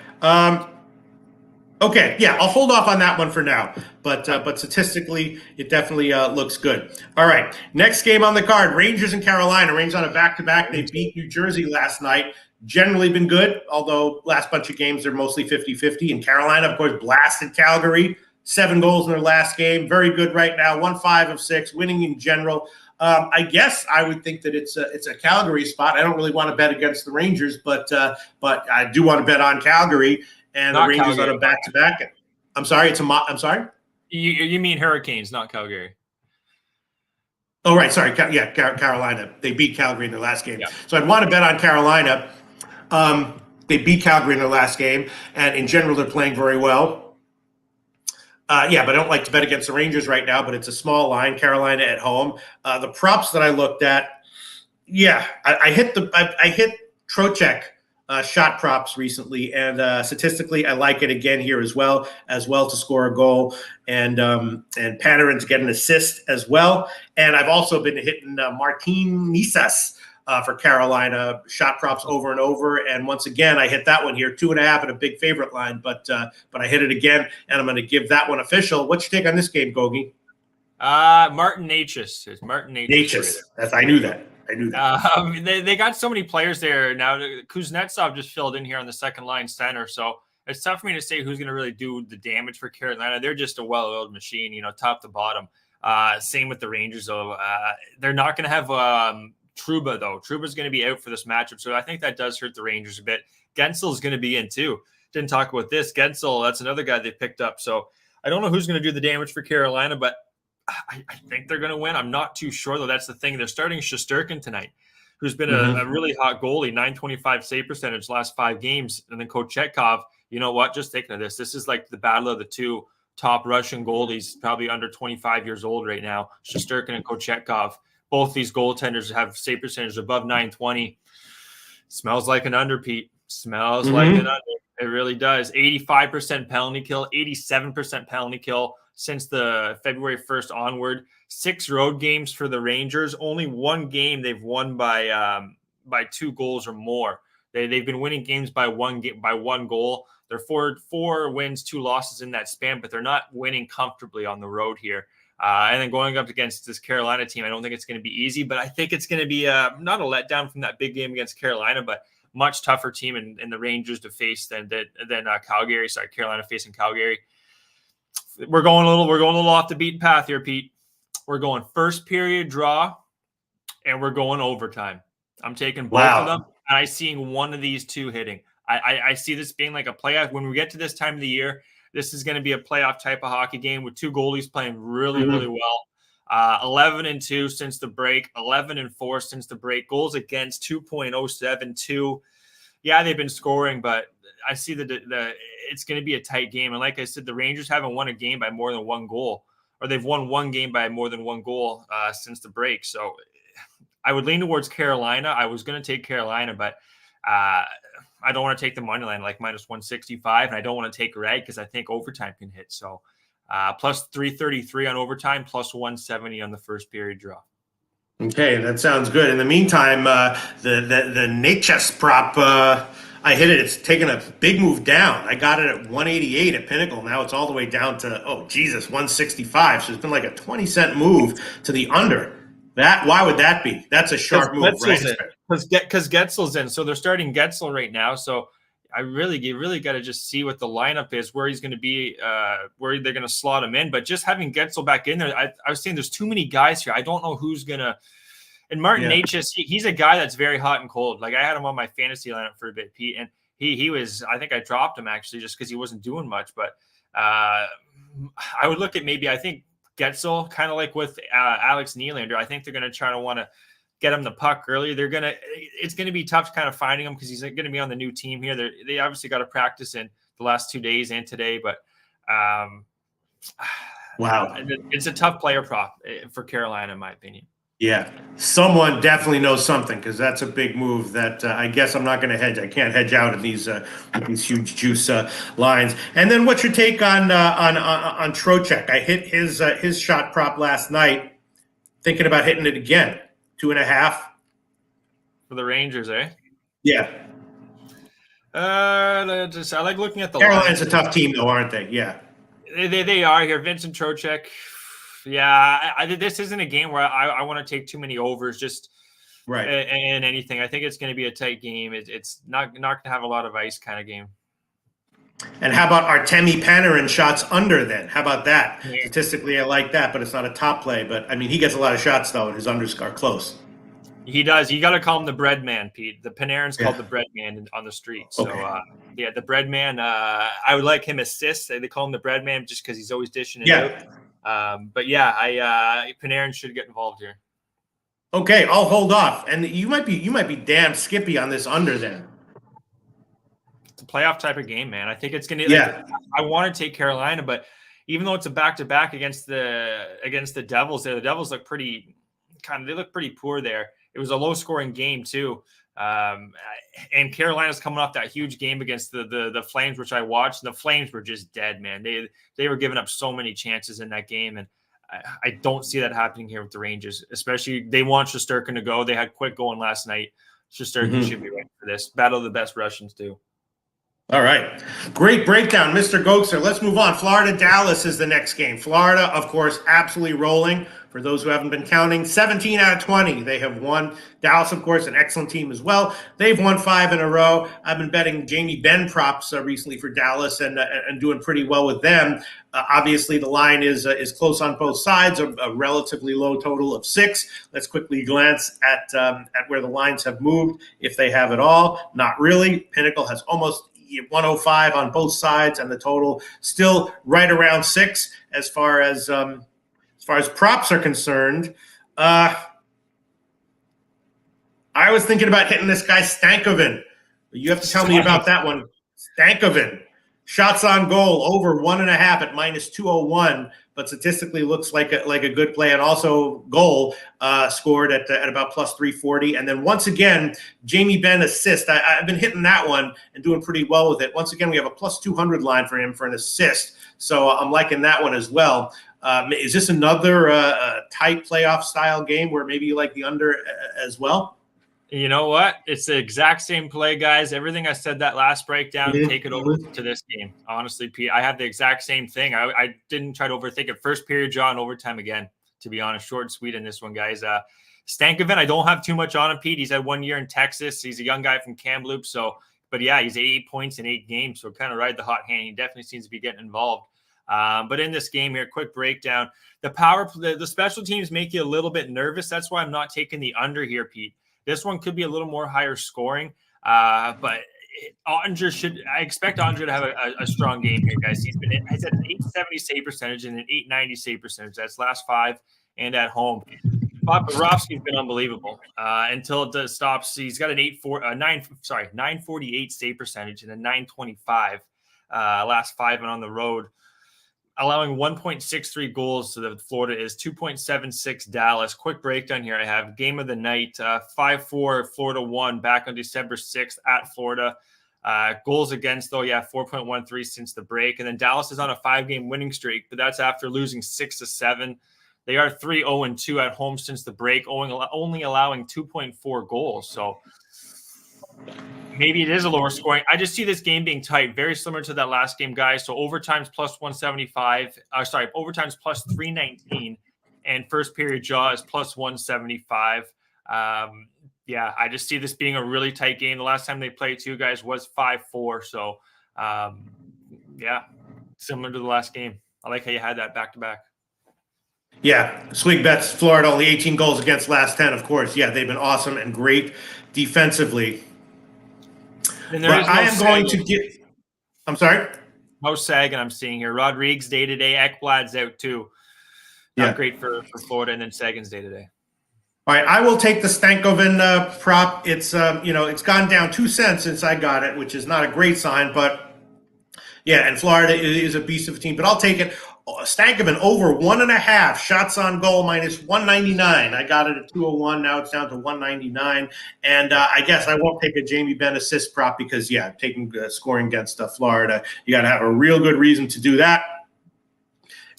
Okay, yeah, I'll hold off on that one for now, but statistically, it definitely looks good. All right, next game on the card, Rangers and Carolina. Rangers on a back-to-back. They beat New Jersey last night. Generally been good, although last bunch of games they're mostly 50-50. And Carolina, of course, blasted Calgary. 7 goals in their last game. Very good right now. 1-5 of 6, winning in general. I guess I would think that it's a Calgary spot. I don't really want to bet against the Rangers, but I do want to bet on Calgary. And not the Rangers Calgary. On a back-to-back. I'm sorry. I'm sorry. You mean Hurricanes, not Calgary. Oh, right. Sorry. Carolina. They beat Calgary in their last game. Yeah. So I'd want to bet on Carolina. They beat Calgary in their last game, and in general, they're playing very well. But I don't like to bet against the Rangers right now, but it's a small line, Carolina at home. The props that I looked at, I hit Trocheck shot props recently, and statistically, I like it again here as well to score a goal, and Panarin to get an assist as well. And I've also been hitting Martin Nisas for Carolina shot props over and over. And once again, I hit that one here, 2.5 at a big favorite line, but I hit it again, and I'm going to give that one official. What's your take on this game, Gogi? Martin Natchez. It's Martin Natchez. I knew that. They got so many players there now. Kuznetsov just filled in here on the second line center, so it's tough for me to say who's going to really do the damage for Carolina. They're just a well-oiled machine, top to bottom. Same with the Rangers, though. They're not going to have Trouba, though. Trouba's going to be out for this matchup, so I think that does hurt the Rangers a bit. Gensel's going to be in, too. Didn't talk about this. Gensel, that's another guy they picked up, so I don't know who's going to do the damage for Carolina, but I think they're going to win. I'm not too sure, though. That's the thing. They're starting Shesterkin tonight, who's been a really hot goalie, 925 save percentage last 5 games. And then Kochetkov, you know what? Just thinking of this. This is like the battle of the two top Russian goalies, probably under 25 years old right now, Shesterkin and Kochetkov. Both these goaltenders have save percentage above 920. Smells like an under, Pete. Smells like an under. It really does. 85% penalty kill, 87% penalty kill since the February 1st onward. 6 road games for the Rangers. Only 1 game they've won by 2 goals or more. They've been winning games by 1 goal. They're 4 wins, 2 losses in that span, but they're not winning comfortably on the road here. And then going up against this Carolina team, I don't think it's going to be easy, but I think it's going to be not a letdown from that big game against Carolina, but much tougher team in the Rangers to face than Calgary. Sorry, Carolina facing Calgary. We're going a little off the beaten path here, Pete. We're going first period draw, and we're going overtime. I'm taking both of them, and I seeing one of these two hitting. I see this being like a playoff. When we get to this time of the year, this is going to be a playoff type of hockey game with 2 goalies playing really, really well. 11-2 since the break, 11-4 since the break. Goals against 2.072. Yeah, they've been scoring, but I see it's going to be a tight game. And like I said, the Rangers haven't won a game by more than 1 goal, or they've won 1 game by more than 1 goal since the break. So I would lean towards Carolina. I was going to take Carolina, but I don't want to take the money line like minus 165, and I don't want to take red because I think overtime can hit. So plus 333 on overtime, plus 170 on the first period draw. Okay, that sounds good. In the meantime, the Natchez prop, I hit it. It's taken a big move down. I got it at 188 at Pinnacle. Now it's all the way down to 165. So it's been like a 20-cent move to the under. Why would that be? That's a sharp move, right? Because Getzel's in, so they're starting Getzel right now. So you really got to just see what the lineup is, where he's going to be, where they're going to slot him in. But just having Getzel back in there, I was saying there's too many guys here. I don't know who's going to. And Martin Natchez, he's a guy that's very hot and cold. Like I had him on my fantasy lineup for a bit, Pete, and he was. I think I dropped him actually just because he wasn't doing much. But I would look at maybe I think Getzel, kind of like with Alex Nylander. I think they're going to try to want to get him the puck early. It's going to be tough kind of finding him because he's going to be on the new team here. They obviously got to practice in the last 2 days and today, but wow, it's a tough player prop for Carolina, in my opinion. Yeah, someone definitely knows something because that's a big move that I guess I'm not going to hedge. I can't hedge out of these huge juice lines. And then what's your take on Trocheck? I hit his shot prop last night, thinking about hitting it again. 2.5 for the Rangers, eh? Yeah. I like looking at the Carolina's a tough team, though, aren't they? Yeah. They are here. Vincent Trocheck. Yeah, this isn't a game where I want to take too many overs, just right. And anything. I think it's going to be a tight game. It's not going to have a lot of ice kind of game. And how about Artemi Panarin shots under then? How about that? Yeah. Statistically, I like that, but it's not a top play. But, I mean, he gets a lot of shots, though, and his unders are close. He does. You got to call him the bread man, Pete. The Panarin's called the bread man on the street. So, the bread man, I would like him assist. They call him the bread man just because he's always dishing it out. But, Panarin should get involved here. Okay, I'll hold off. And you might be damn skippy on this under then. It's a playoff type of game, man. I think it's going to I want to take Carolina, but even though it's a back-to-back against the Devils, the Devils look pretty poor there. It was a low-scoring game too. And Carolina's coming off that huge game against the Flames, which I watched, and the Flames were just dead, man. They were giving up so many chances in that game, and I don't see that happening here with the Rangers, especially they want Shesterkin to go. They had Quick going last night. Shesterkin should be ready for this. Battle of the best Russians too. All right. Great breakdown, Mr. Goetzer. Let's move on. Florida-Dallas is the next game. Florida, of course, absolutely rolling. For those who haven't been counting, 17 out of 20 they have won. Dallas, of course, an excellent team as well. They've won 5 in a row. I've been betting Jamie Benn props recently for Dallas and doing pretty well with them. Obviously, the line is close on both sides, a relatively low total of 6. Let's quickly glance at where the lines have moved, if they have at all. Not really. Pinnacle has almost 105 on both sides, and the total still right around 6 as far as far as props are concerned, I was thinking about hitting this guy Stankoven. You have to tell me about that one. Stankoven. Shots on goal over 1.5 at -201, but statistically looks like a good play, and also goal scored at about +340. And then once again, Jamie Benn assist. I've been hitting that one and doing pretty well with it. Once again, we have a +200 line for him for an assist, so I'm liking that one as well. Is this another tight playoff style game where maybe you like the under as well? You know what? It's the exact same play, guys. Everything I said that last breakdown, take it over to this game. Honestly, Pete, I have the exact same thing. I didn't try to overthink it. First period draw and overtime again, to be honest. Short and sweet in this one, guys. Stankoven, I don't have too much on him, Pete. He's had 1 year in Texas. He's a young guy from Kamloops. But yeah, he's 8 points in 8 games. So kind of ride the hot hand. He definitely seems to be getting involved. But in this game here, quick breakdown. The special teams make you a little bit nervous. That's why I'm not taking the under here, Pete. This one could be a little more higher scoring, but Ottinger I expect Ottinger to have a strong game here, guys. He's had an .870 save percentage and an .890 save percentage. That's last 5 and at home. Bob Bobrovsky's been unbelievable until it does stops. He's got an 948 save percentage and a 925 last 5 and on the road. Allowing 1.63 goals to the Florida is 2.76 Dallas. Quick breakdown here. I have game of the night, 5-4 Florida won back on December 6th at Florida. Goals against, though, 4.13 since the break. And then Dallas is on a 5-game winning streak, but that's after losing 6-7. They are 3-0-2 at home since the break, only allowing 2.4 goals. So maybe it is a lower scoring. I just see this game being tight, very similar to that last game, guys. So overtime's +175. Overtime's +319, and first period draw is +175. I just see this being a really tight game. The last time they played two guys was 5-4. So similar to the last game. I like how you had that back to back. Yeah, Swig bets Florida only 18 goals against last 10. Of course, they've been awesome and great defensively. And I am going to get. I'm sorry. No Sagan I'm seeing here. Rodriguez day to day. Ekblad's out too. Not great for Florida, and then Sagan's day to day. All right, I will take the Stankoven prop. It's it's gone down 2 cents since I got it, which is not a great sign, but and Florida is a beast of a team. But I'll take it. Stankoven over 1.5 shots on goal -199. I got it at 201. Now it's down to 199. And I guess I won't take a Jamie Benn assist prop because, taking scoring against Florida, you got to have a real good reason to do that.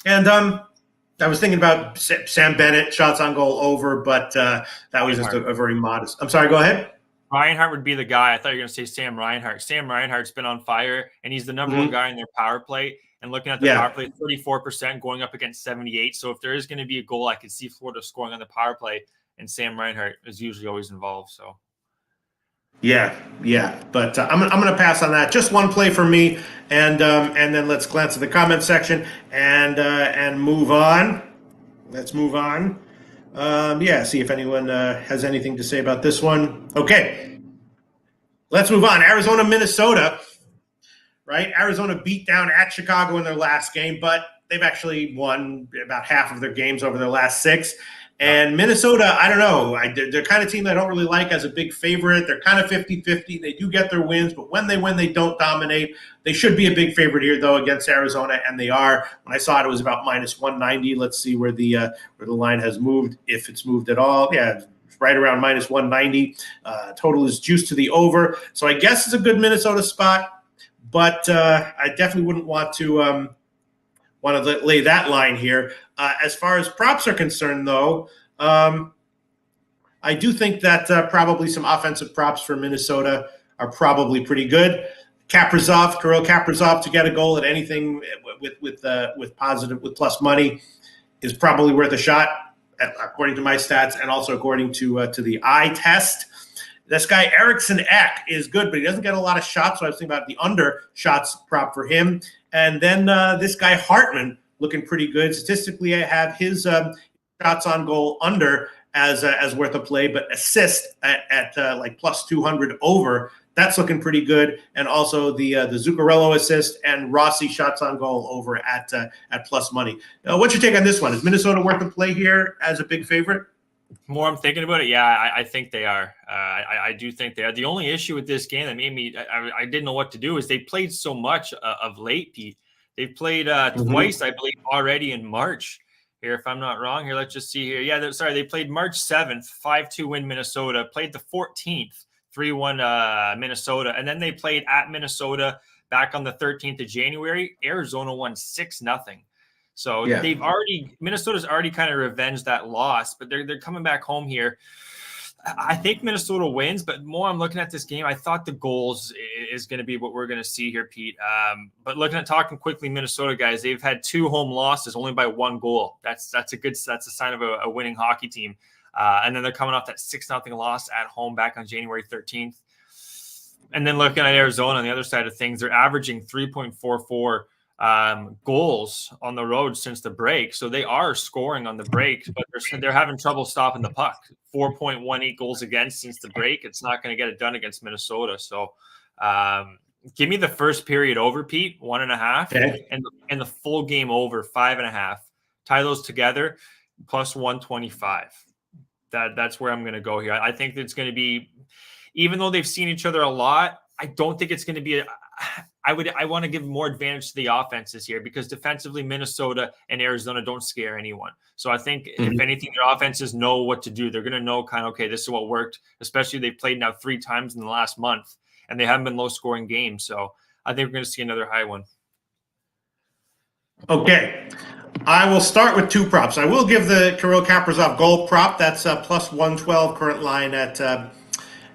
And I was thinking about Sam Bennett shots on goal over, but that was just a very modest. I'm sorry. Go ahead. Reinhart would be the guy. I thought you were going to say Sam Reinhart. Sam Reinhart's been on fire, and he's the number one guy in their power play. And looking at the power play, 34% going up against 78. So if there is going to be a goal, I could see Florida scoring on the power play, and Sam Reinhart is usually always involved. So, but I'm going to pass on that. Just one play for me, and then let's glance at the comment section and move on. Let's move on. See if anyone has anything to say about this one. Okay, let's move on. Arizona, Minnesota. Right, Arizona beat down at Chicago in their last game, but they've actually won about half of their games over their last 6. And Minnesota, I don't know. They're kind of team I don't really like as a big favorite. They're kind of 50-50. They do get their wins, but when they win, they don't dominate. They should be a big favorite here, though, against Arizona, and they are. When I saw it, it was about -190. Let's see where the line has moved, if it's moved at all. Yeah, right around -190. Total is juiced to the over. So I guess it's a good Minnesota spot. But I definitely wouldn't want to lay that line here. As far as props are concerned, though, I do think that probably some offensive props for Minnesota are probably pretty good. Kirill Kaprizov to get a goal at anything with plus money is probably worth a shot, according to my stats, and also according to the eye test. This guy, Eriksson Ek, is good, but he doesn't get a lot of shots, so I was thinking about the under shots prop for him. And then this guy, Hartman, looking pretty good. Statistically, I have his shots on goal under as worth a play, but assist at like +200 over. that's looking pretty good. And also the Zuccarello assist and Rossi shots on goal over at plus money. What's your take on this one? Is Minnesota worth the play here as a big favorite? More I'm thinking about it, yeah, I think they are. I do think they are. The only issue with this game that made me I didn't know what to do is they played so much of late, Pete. They've played twice, I believe, already in March. Here, if I'm not wrong, here, let's just see here. Yeah, they played March 7th, 5-2 win Minnesota. Played the 14th, 3-1 Minnesota, and then they played at Minnesota back on the 13th of January. Arizona won 6-0. So Minnesota's already kind of revenged that loss, but they're coming back home here. I think Minnesota wins, but more I'm looking at this game, I thought the goals is going to be what we're going to see here, Pete. But talking quickly, Minnesota guys, they've had 2 home losses only by 1 goal. That's a sign of a winning hockey team. And then they're coming off that 6-0 loss at home back on January 13th. And then looking at Arizona on the other side of things, they're averaging 3.44 goals on the road since the break. So they are scoring on the break, but they're having trouble stopping the puck. 4.18 goals against since the break. It's not going to get it done against Minnesota. So give me the first period over, Pete, 1.5, okay, and the full game over 5.5. Tie those together, plus 125. That's where I'm going to go here. I think it's going to be, even though they've seen each other a lot, I don't think it's going to be I want to give more advantage to the offenses here because defensively, Minnesota and Arizona don't scare anyone. So I think if anything, their offenses know what to do. They're going to know kind of, okay, this is what worked, especially they've played now 3 times in the last month and they haven't been low scoring games. So I think we're going to see another high one. Okay. I will start with 2 props. I will give the Kirill Kaprizov goal prop. That's plus 112 current line at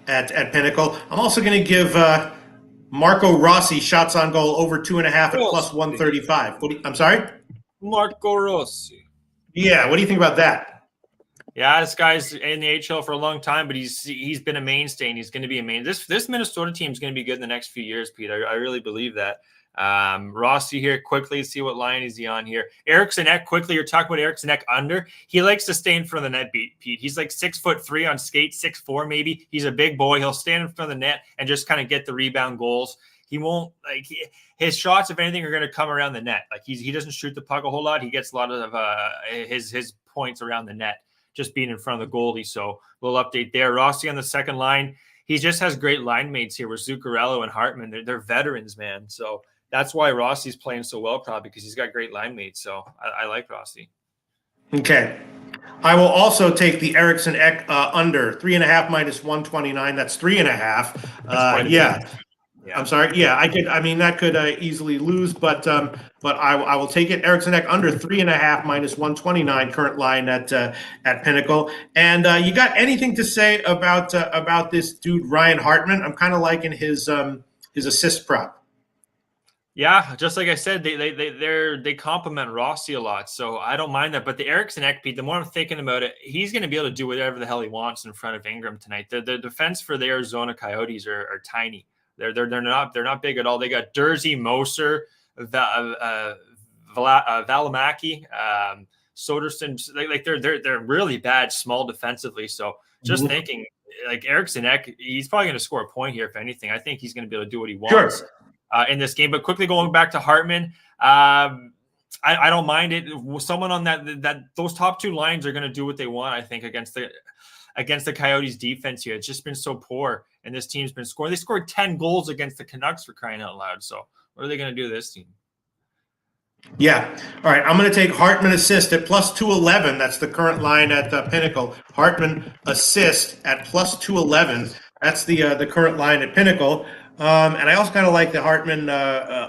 Pinnacle. I'm also going to give Marco Rossi shots on goal over 2.5 at plus 135. I'm sorry? Marco Rossi. Yeah, what do you think about that? Yeah, this guy's in the AHL for a long time, but he's been a mainstay and he's going to be a main. This Minnesota team is going to be good in the next few years, Pete. I really believe that. Rossi here quickly, see what line is he on here. Eriksson Ek quickly. You're talking about Eriksson Ek under. He likes to stay in front of the net, Pete. He's like 6'3" on skates, 6'4" maybe. He's a big boy. He'll stand in front of the net and just kind of get the rebound goals. He won't his shots, if anything, are going to come around the net. Like he doesn't shoot the puck a whole lot. He gets a lot of his points around the net, just being in front of the goalie. So a little update there. Rossi on the second line. He just has great line mates here with Zuccarello and Hartman. They're veterans, man. So that's why Rossi's playing so well, probably because he's got great line mates. So I like Rossi. Okay. I will also take the Eriksson Ek under 3.5 minus 129. That's 3.5. Yeah. I'm sorry. Yeah, I could. I mean, that could easily lose, but I will take it. Eriksson Ek under 3.5 minus 129 current line at Pinnacle. And you got anything to say about this dude Ryan Hartman? I'm kind of liking his assist prop. Yeah, just like I said, they compliment Rossi a lot, so I don't mind that. But the Eriksson Ek, Pete, the more I'm thinking about it, he's going to be able to do whatever the hell he wants in front of Ingram tonight. The defense for the Arizona Coyotes are tiny. They're not big at all. They got Dursey, Moser, Valimaki, Soderson. They're really bad small defensively. So just thinking, like Eriksson Ek, he's probably going to score a point here. If anything, I think he's going to be able to do what he wants. Sure. In this game. But quickly going back to Hartman, I don't mind it. Someone on that those top 2 lines are going to do what they want, I think, against the Coyotes defense here. It's just been so poor, and this team's been scoring. They scored 10 goals against the Canucks, for crying out loud. So what are they going to do to this team? Yeah. All right. I'm going to take Hartman assist at plus 211. That's the current line at Pinnacle. Hartman assist at plus 211. That's the current line at Pinnacle. And I also kind of like the Hartman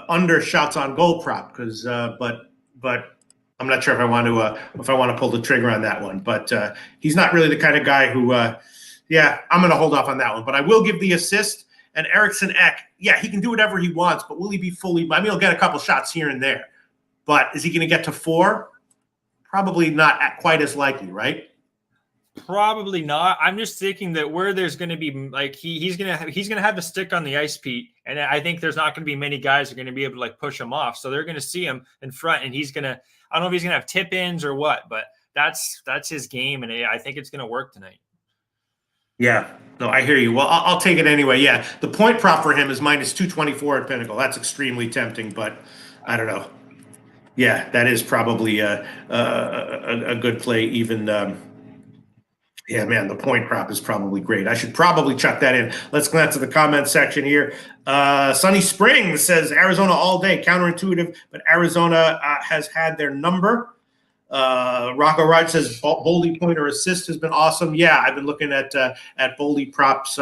under shots on goal prop because, but I'm not sure if I want to pull the trigger on that one. But he's not really the kind of guy who, I'm going to hold off on that one. But I will give the assist. And Eriksson Ek, he can do whatever he wants, but will he be fully? I mean, he'll get a couple shots here and there, but is he going to get to 4? Probably not quite as likely, right? Probably not. I'm just thinking that where there's going to be like he's going to have to stick on the ice, Pete, and I think there's not going to be many guys who are going to be able to like push him off. So they're going to see him in front, and he's going to. I don't know if he's going to have tip ins or what, but that's his game, and I think it's going to work tonight. Yeah. No, I hear you. Well, I'll take it anyway. Yeah, the point prop for him is minus 224 at Pinnacle. That's extremely tempting, but I don't know. Yeah, that is probably a good play. Even yeah, man, the point prop is probably great. I should probably chuck that in. Let's glance at the comment section here. Sunny Springs says Arizona all day. Counterintuitive, but Arizona has had their number. Rocco Raj says Boldy point or assist has been awesome. Yeah, I've been looking at Boldy props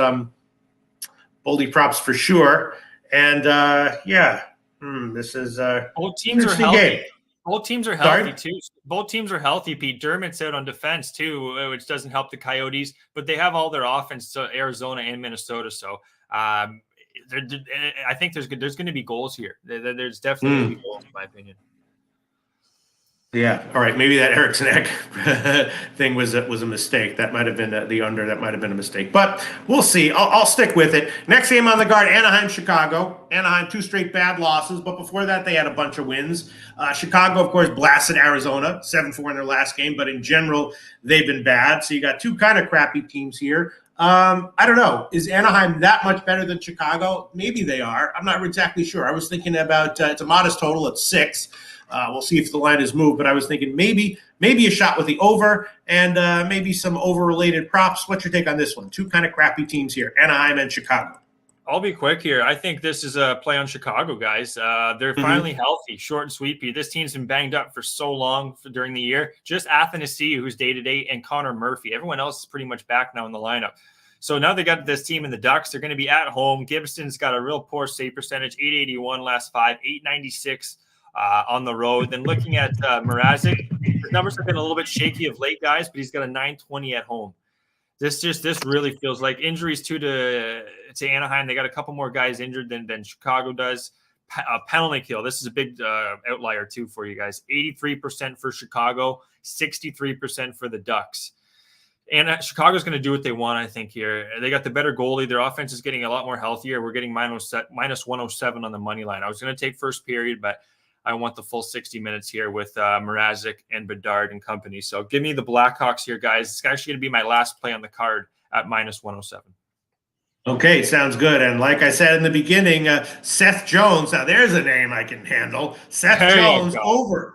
for sure. And this is both teams are healthy. Game. Both teams are healthy too. Both teams are healthy. Pete Dermott's out on defense too, which doesn't help the Coyotes. But they have all their offense to Arizona and Minnesota. So I think there's going to be goals here. There's definitely going to be goals, in my opinion. Yeah. All right. Maybe that Eriksson Ek thing was a mistake. That might have been the under. That might have been a mistake. But we'll see. I'll stick with it. Next game on the card, Anaheim, Chicago. Anaheim, 2 straight bad losses. But before that, they had a bunch of wins. Chicago, of course, blasted Arizona, 7-4 in their last game. But in general, they've been bad. So you got 2 kind of crappy teams here. I don't know. Is Anaheim that much better than Chicago? Maybe they are. I'm not exactly sure. I was thinking about it's a modest total at 6. We'll see if the line is moved, but I was thinking maybe a shot with the over and maybe some over-related props. What's your take on this one? 2 kind of crappy teams here, Anaheim and Chicago. I'll be quick here. I think this is a play on Chicago, guys. They're finally healthy, short and sweepy. This team's been banged up for so long during the year. Just Athanasiou, who's day-to-day, and Connor Murphy. Everyone else is pretty much back now in the lineup. So now they got this team in the Ducks. They're going to be at home. Gibson's got a real poor save percentage, .881 last 5, .896. On the road. Then looking at Mrazek, his numbers have been a little bit shaky of late, guys, but he's got a .920 at home. This really feels like injuries to Anaheim. They got a couple more guys injured than Chicago does. Penalty kill. This is a big outlier too for you guys. 83% for Chicago, 63% for the Ducks. And Chicago's going to do what they want, I think, here. They got the better goalie. Their offense is getting a lot more healthier. We're getting minus 107 on the money line. I was going to take first period, but I want the full 60 minutes here with Mrazek and Bedard and company. So give me the Blackhawks here, guys. It's actually going to be my last play on the card at minus 107. Okay, sounds good. And like I said in the beginning, Seth Jones. Now there's a name I can handle. Seth Jones over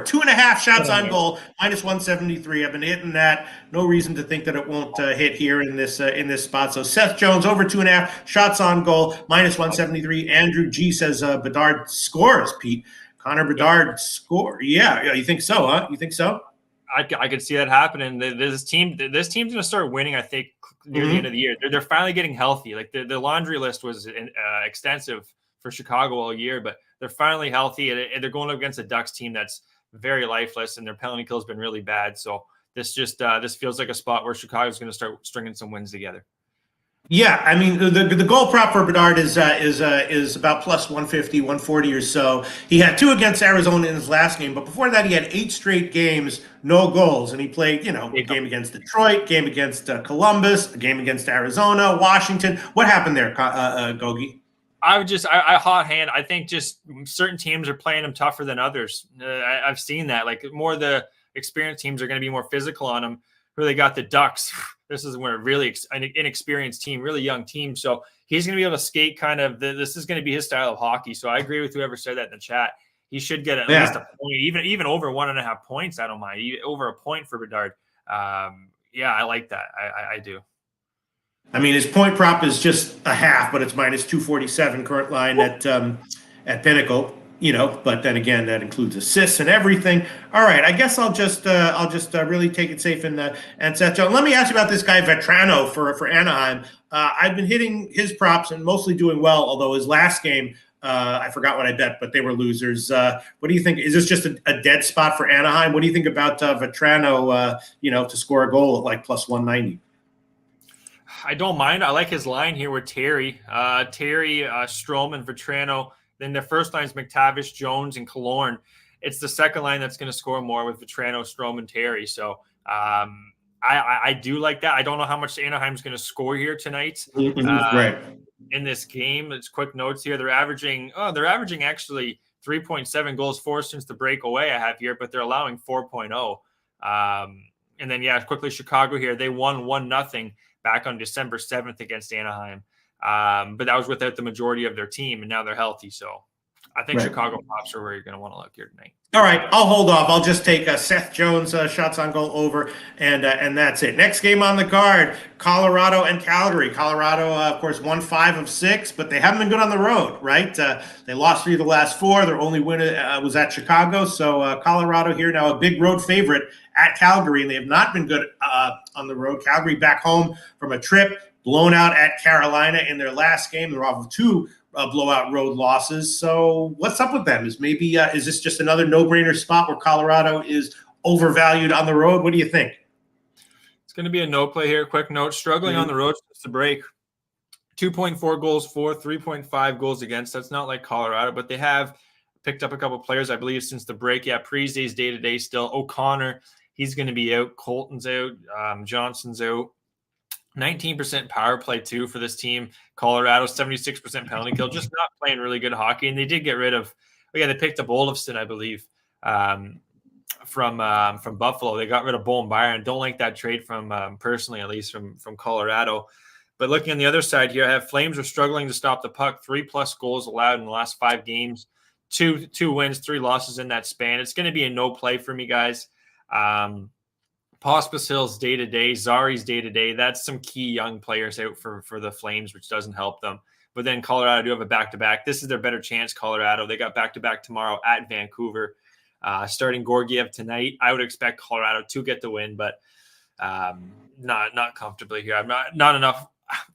2.5 shots on goal, minus 173. I've been hitting that. No reason to think that it won't hit here in this spot. So Seth Jones over 2.5 shots on goal, minus 173. Andrew G says Bedard scores. Pete, Connor Bedard score. Yeah, you think so? Huh? You think so? I could see that happening. This team's going to start winning, I think, near the end of the year. They're finally getting healthy. Like the laundry list was extensive for Chicago all year, but they're finally healthy, and they're going up against a Ducks team that's very lifeless, and their penalty kill has been really bad. So this feels like a spot where Chicago's going to start stringing some wins together. Yeah, I mean the goal prop for Bedard is about plus 150, 140 or so. He had 2 against Arizona in his last game, but before that he had 8 straight games, no goals, and he played a game against Detroit, game against Columbus, a game against Arizona, Washington. What happened there, Gogi? I hot hand. I think just certain teams are playing them tougher than others. I've seen that. Like more of the experienced teams are going to be more physical on them. Where they got the Ducks. This is where really an inexperienced team, really young team. So he's going to be able to skate kind of. This is going to be his style of hockey. So I agree with whoever said that in the chat. He should get at least a point, even over 1.5 points. I don't mind. Over a point for Bedard. Yeah, I like that. I do. I mean, his point prop is just a half, but it's minus 247 current line at Pinnacle. But then again, that includes assists and everything. All right, I guess I'll just really take it safe and Seth Jones. Let me ask you about this guy Vetrano for Anaheim. I've been hitting his props and mostly doing well, although his last game I forgot what I bet, but they were losers. What do you think? Is this just a dead spot for Anaheim? What do you think about Vetrano? To score a goal at like plus 190. I don't mind. I like his line here with Terry, Strome, and Vetrano. Then the first line is McTavish, Jones, and Killorn. It's the second line that's going to score more with Vetrano, Strome, and Terry. So I do like that. I don't know how much Anaheim's going to score here tonight. Right. In this game. It's quick notes here. They're averaging actually 3.7 goals for since the breakaway I have here, but they're allowing 4.0. And then quickly Chicago here. They won 1-0 back on December 7th against Anaheim. But that was without the majority of their team, and now they're healthy. So I think Chicago props are where you're going to want to look here tonight. All right, I'll hold off. I'll just take Seth Jones shots on goal over, and that's it. Next game on the card, Colorado and Calgary. Colorado, of course, won 5 of 6, but they haven't been good on the road, right? They lost 3 of the last 4. Their only win was at Chicago. So Colorado here now a big road favorite at Calgary, and they have not been good on the road. Calgary back home from a trip, blown out at Carolina in their last game. They're off of 2 blowout road losses. So what's up with them? Is this just another no-brainer spot where Colorado is overvalued on the road? What do you think? It's going to be a no play here. Quick note, struggling on the road since the break. 2.4 goals for, 3.5 goals against. That's not like Colorado, but they have picked up a couple players, I believe, since the break. Yeah, Preze's day-to-day still. O'Connor, he's going to be out. Colton's out. Johnson's out. 19% power play too for this team. Colorado 76% penalty kill, just not playing really good hockey. And they did get rid of, they picked up Olofsson, I believe, from Buffalo. They got rid of Bowen Byron. Don't like that trade from personally, at least from Colorado. But looking on the other side here, I have Flames are struggling to stop the puck. 3+ goals allowed in the last 5 games. Two wins, 3 losses in that span. It's going to be a no play for me, guys. Pospisil's day-to-day, Zari's day-to-day. That's some key young players out for the Flames, which doesn't help them. But then Colorado do have a back-to-back. This is their better chance, Colorado. They got back-to-back tomorrow at Vancouver. Starting Georgiev tonight. I would expect Colorado to get the win, but not comfortably here. I'm not enough.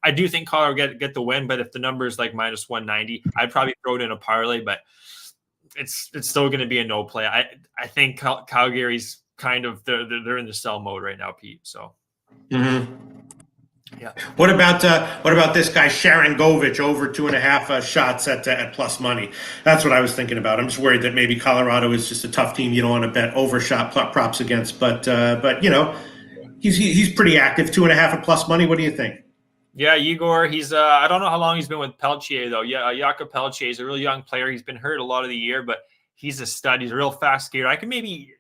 I do think Colorado get the win, but if the number is like minus 190, I'd probably throw it in a parlay, but it's still going to be a no play. I think Calgary's kind of they're in the sell mode right now, Pete. So, yeah. What about this guy Sharon Govich over 2.5 shots at plus money? That's what I was thinking about. I'm just worried that maybe Colorado is just a tough team you don't want to bet overshot props against. But you know, he's pretty active. 2.5 at plus money. What do you think? Yeah, Igor. He's I don't know how long he's been with Peltier though. Yeah, Jakob Peltier is a really young player. He's been hurt a lot of the year, but he's a stud. He's a real fast skater. I can maybe,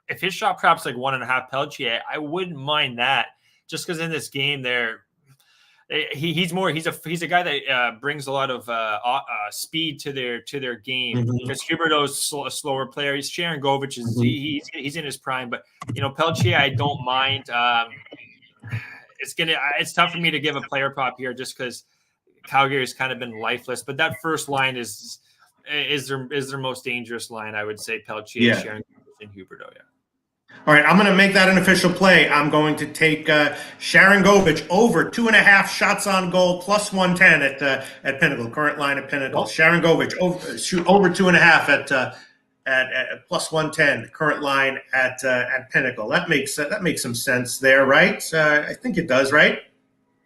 if his shot props like 1.5 Peltier, I wouldn't mind that. Just because in this game, he's a guy that brings a lot of speed to their game. Because Huberdeau's a slower player. He's Sharon Govich is he's in his prime, but you know Peltier I don't mind. It's tough for me to give a player prop here just because Calgary's kind of been lifeless. But that first line is their most dangerous line, I would say. Peltier, Sharon Govich, and Huberdeau. Yeah. All right, I'm going to make that an official play. I'm going to take Sharon Govich over 2.5 shots on goal plus 110 at Pinnacle. Current line at Pinnacle. Sharon Govich over 2.5 at plus 110. Current line at Pinnacle. That makes some sense there, right? I think it does, right?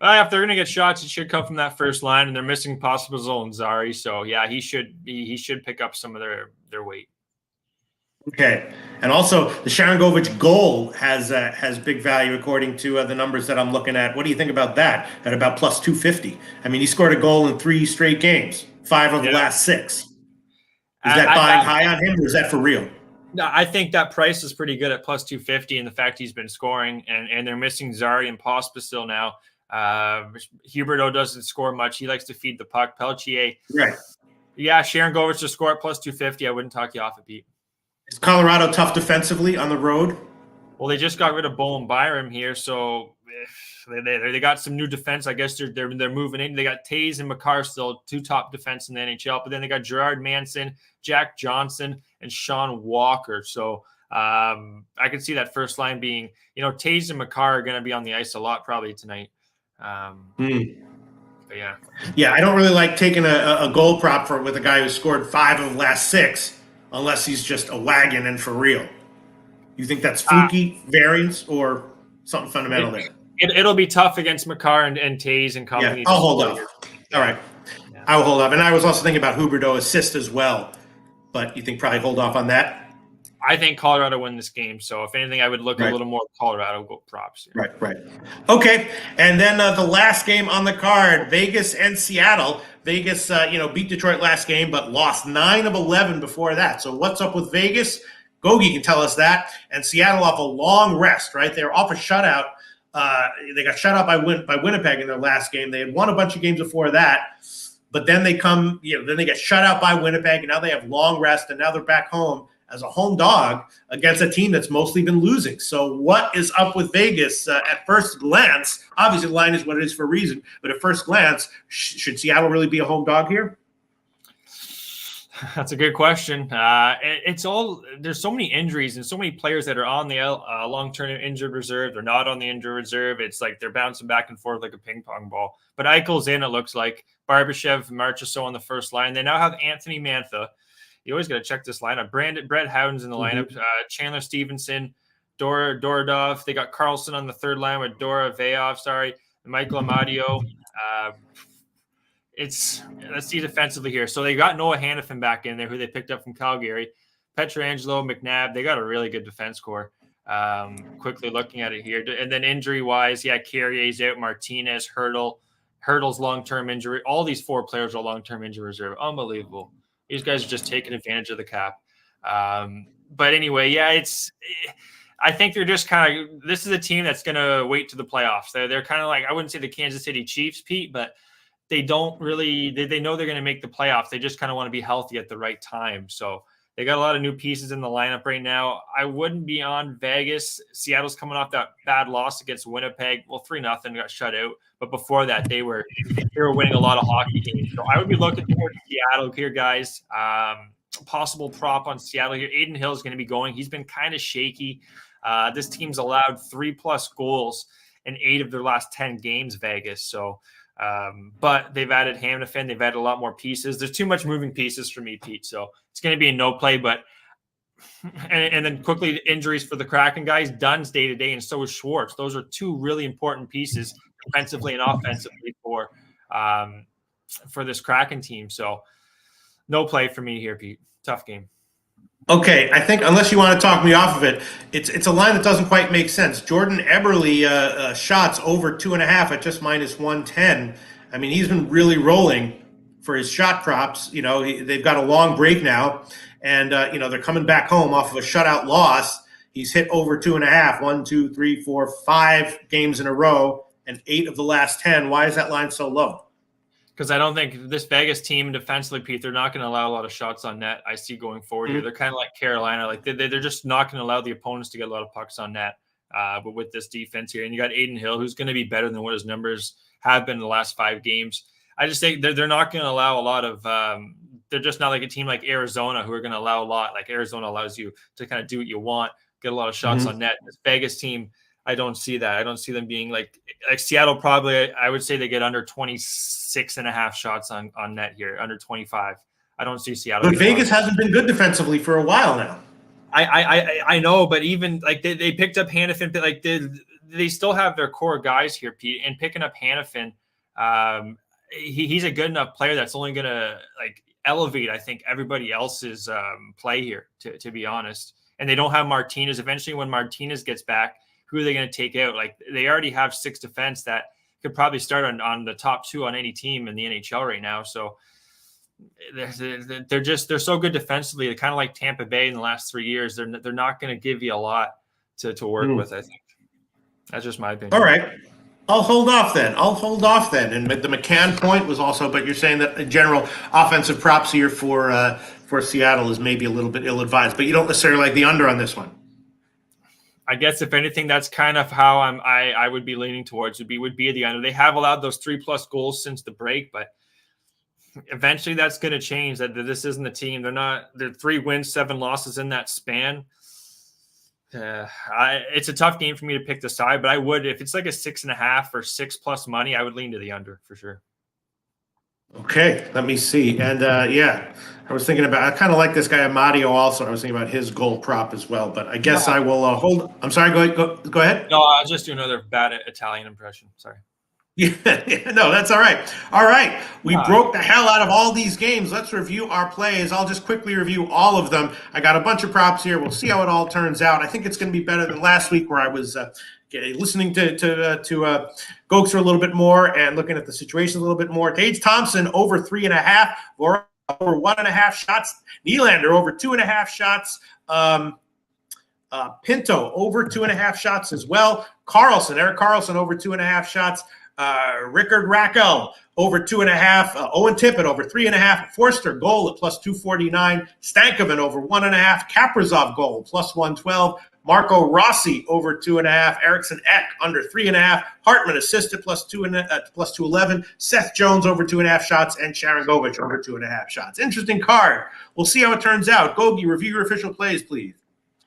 If they're going to get shots, it should come from that first line, and they're missing Pospisil and Zari. So yeah, he should pick up some of their weight. Okay, and also the Sharon Govich goal has big value according to the numbers that I'm looking at. What do you think about that? At about plus 250. I mean, he scored a goal in 3 straight games, 5 of the last 6. Is that buying high on him, or is that for real? No, I think that price is pretty good at plus 250, and the fact he's been scoring, and they're missing Zari and Pospisil now. Huberdeau doesn't score much. He likes to feed the puck. Peltier, right? Yeah, Sharon Govich to score at plus 250. I wouldn't talk you off it, Pete. Is Colorado tough defensively on the road? Well, they just got rid of Bowen Byram here, so they got some new defense. I guess they're moving in. They got Taze and McCarr still 2 top defense in the NHL, but then they got Gerard Manson, Jack Johnson, and Sean Walker. So I can see that first line being, Taze and McCarr are going to be on the ice a lot probably tonight. But yeah, I don't really like taking a goal prop with a guy who scored 5 of the last 6. Unless he's just a wagon and for real. You think that's fluky variance or something fundamental there? It'll be tough against McCarr and Taze and company. Yeah, I'll hold off. All right. Yeah. I'll hold off. And I was also thinking about Huberdeau assist as well. But you think probably hold off on that? I think Colorado win this game. So if anything, I would look a little more Colorado go props. Right. Okay. And then the last game on the card, Vegas and Seattle. Vegas, beat Detroit last game, but lost 9 of 11 before that. So what's up with Vegas? Gogi can tell us that. And Seattle off a long rest, right? They're off a shutout They got shut out by Winnipeg in their last game. They had won a bunch of games before that, but then they get shut out by Winnipeg, and now they have long rest, and now they're back home as a home dog against a team that's mostly been losing. So what is up with Vegas at first glance? Obviously, the line is what it is for a reason, but at first glance, should Seattle really be a home dog here? That's a good question. There's so many injuries and so many players that are on the long-term injured reserve. They're not on the injured reserve. It's like they're bouncing back and forth like a ping pong ball. But Eichel's in, it looks like. Barbashev, Marchessault on the first line. They now have Anthony Mantha. You always got to check this lineup. Brett Howden's in the lineup. Chandler Stevenson, Doradov. They got Carlson on the third line with Veov, Michael Amadio. Let's see defensively here. So they got Noah Hannafin back in there, who they picked up from Calgary. Pietrangelo, McNabb. They got a really good defense core. Quickly looking at it here. And then injury-wise, Carrier's out. Martinez, Hurdle's long-term injury. All these 4 players are long-term injury reserve. Unbelievable. These guys are just taking advantage of the cap. But anyway, I think they're just kind of – this is a team that's going to wait to the playoffs. They're kind of like – I wouldn't say the Kansas City Chiefs, Pete, but they don't really – they know they're going to make the playoffs. They just kind of want to be healthy at the right time. So they got a lot of new pieces in the lineup right now. I wouldn't be on Vegas. Seattle's coming off that bad loss against Winnipeg. Well, 3-0, got shut out. But before that, they were winning a lot of hockey games. So I would be looking towards Seattle here, guys. Possible prop on Seattle here. Aiden Hill is going to be going. He's been kind of shaky. This team's allowed 3+ goals in 8 of their last 10 games, Vegas. So, but they've added Hannafin. They've added a lot more pieces. There's too much moving pieces for me, Pete. So it's going to be a no play. But and then quickly injuries for the Kraken guys. Dunn's day to day, and so is Schwartz. Those are 2 really important pieces defensively and offensively for this Kraken team. So no play for me here, Pete. Tough game. Okay, I think unless you want to talk me off of it, it's a line that doesn't quite make sense. Jordan Eberle shots over 2.5 at just -110. I mean, he's been really rolling for his shot props. They've got a long break now, and they're coming back home off of a shutout loss. He's hit over 2.5, 1, 2, 3, 4, 5 games in a row, and 8 of the last 10. Why is that line so low? Because I don't think this Vegas team defensively, Pete, they're not going to allow a lot of shots on net. I see going forward here. They're kind of like Carolina. Like they're just not going to allow the opponents to get a lot of pucks on net. But with this defense here, and you got Aiden Hill, who's going to be better than what his numbers have been in the last 5 games. I just think they're not going to allow a lot of they're just not like a team like Arizona who are going to allow a lot. Like Arizona allows you to kind of do what you want, get a lot of shots on net. This Vegas team, I don't see that. I don't see them being like Seattle. Probably, I would say they get under 26.5 shots on net here, under 25. I don't see Seattle. But Vegas hasn't been good defensively for a while now. I know, but even like they picked up Hannafin, but like they still have their core guys here, Pete. And picking up Hannafin, he's a good enough player that's only gonna like elevate, I think, everybody else's play here. To be honest, and they don't have Martinez. Eventually, when Martinez gets back, who are they going to take out? Like they already have 6 defense that could probably start on the top 2 on any team in the NHL right now. So they're so good defensively. They're kind of like Tampa Bay in the last 3 years. They're not going to give you a lot to work with. I think that's just my opinion. All right, I'll hold off then. And the McCann point was also, but you're saying that in general offensive props here for Seattle is maybe a little bit ill-advised, but you don't necessarily like the under on this one. I guess if anything, that's kind of how I would be leaning towards would be the under. They have allowed those 3+ goals since the break, but eventually that's going to change. That this isn't the team. They're 3 wins, 7 losses in that span. It's a tough game for me to pick the side, but I would, if it's like a 6.5 or 6+ money, I would lean to the under for sure. Okay, let me see. And I was thinking about, I kind of like this guy Amadio also. I was thinking about his goal prop as well, but I guess I will hold. I'm sorry, go ahead. No, I'll just do another bad Italian impression. Sorry. Yeah, no, that's all right. All right, we broke the hell out of all these games. Let's review our plays. I'll just quickly review all of them. I got a bunch of props here. We'll see how it all turns out. I think it's going to be better than last week where I was listening to Gokes a little bit more and looking at the situation a little bit more. Tage Thompson over 3.5 or over 1.5 shots. Nylander over 2.5 shots. Pinto over 2.5 shots as well. Eric Carlson over 2.5 shots. Rickard Raquel over 2.5. Owen Tippett over 3.5. Forster goal at plus 249. Stankoven over 1.5. Kaprizov goal plus 112. Marco Rossi over 2.5. Eriksson Ek under 3.5. Hartman assist at plus 211. Seth Jones over 2.5 shots, and Sharon Govich over 2.5 shots. Interesting card. We'll see how it turns out. Gogi, review your official plays, please.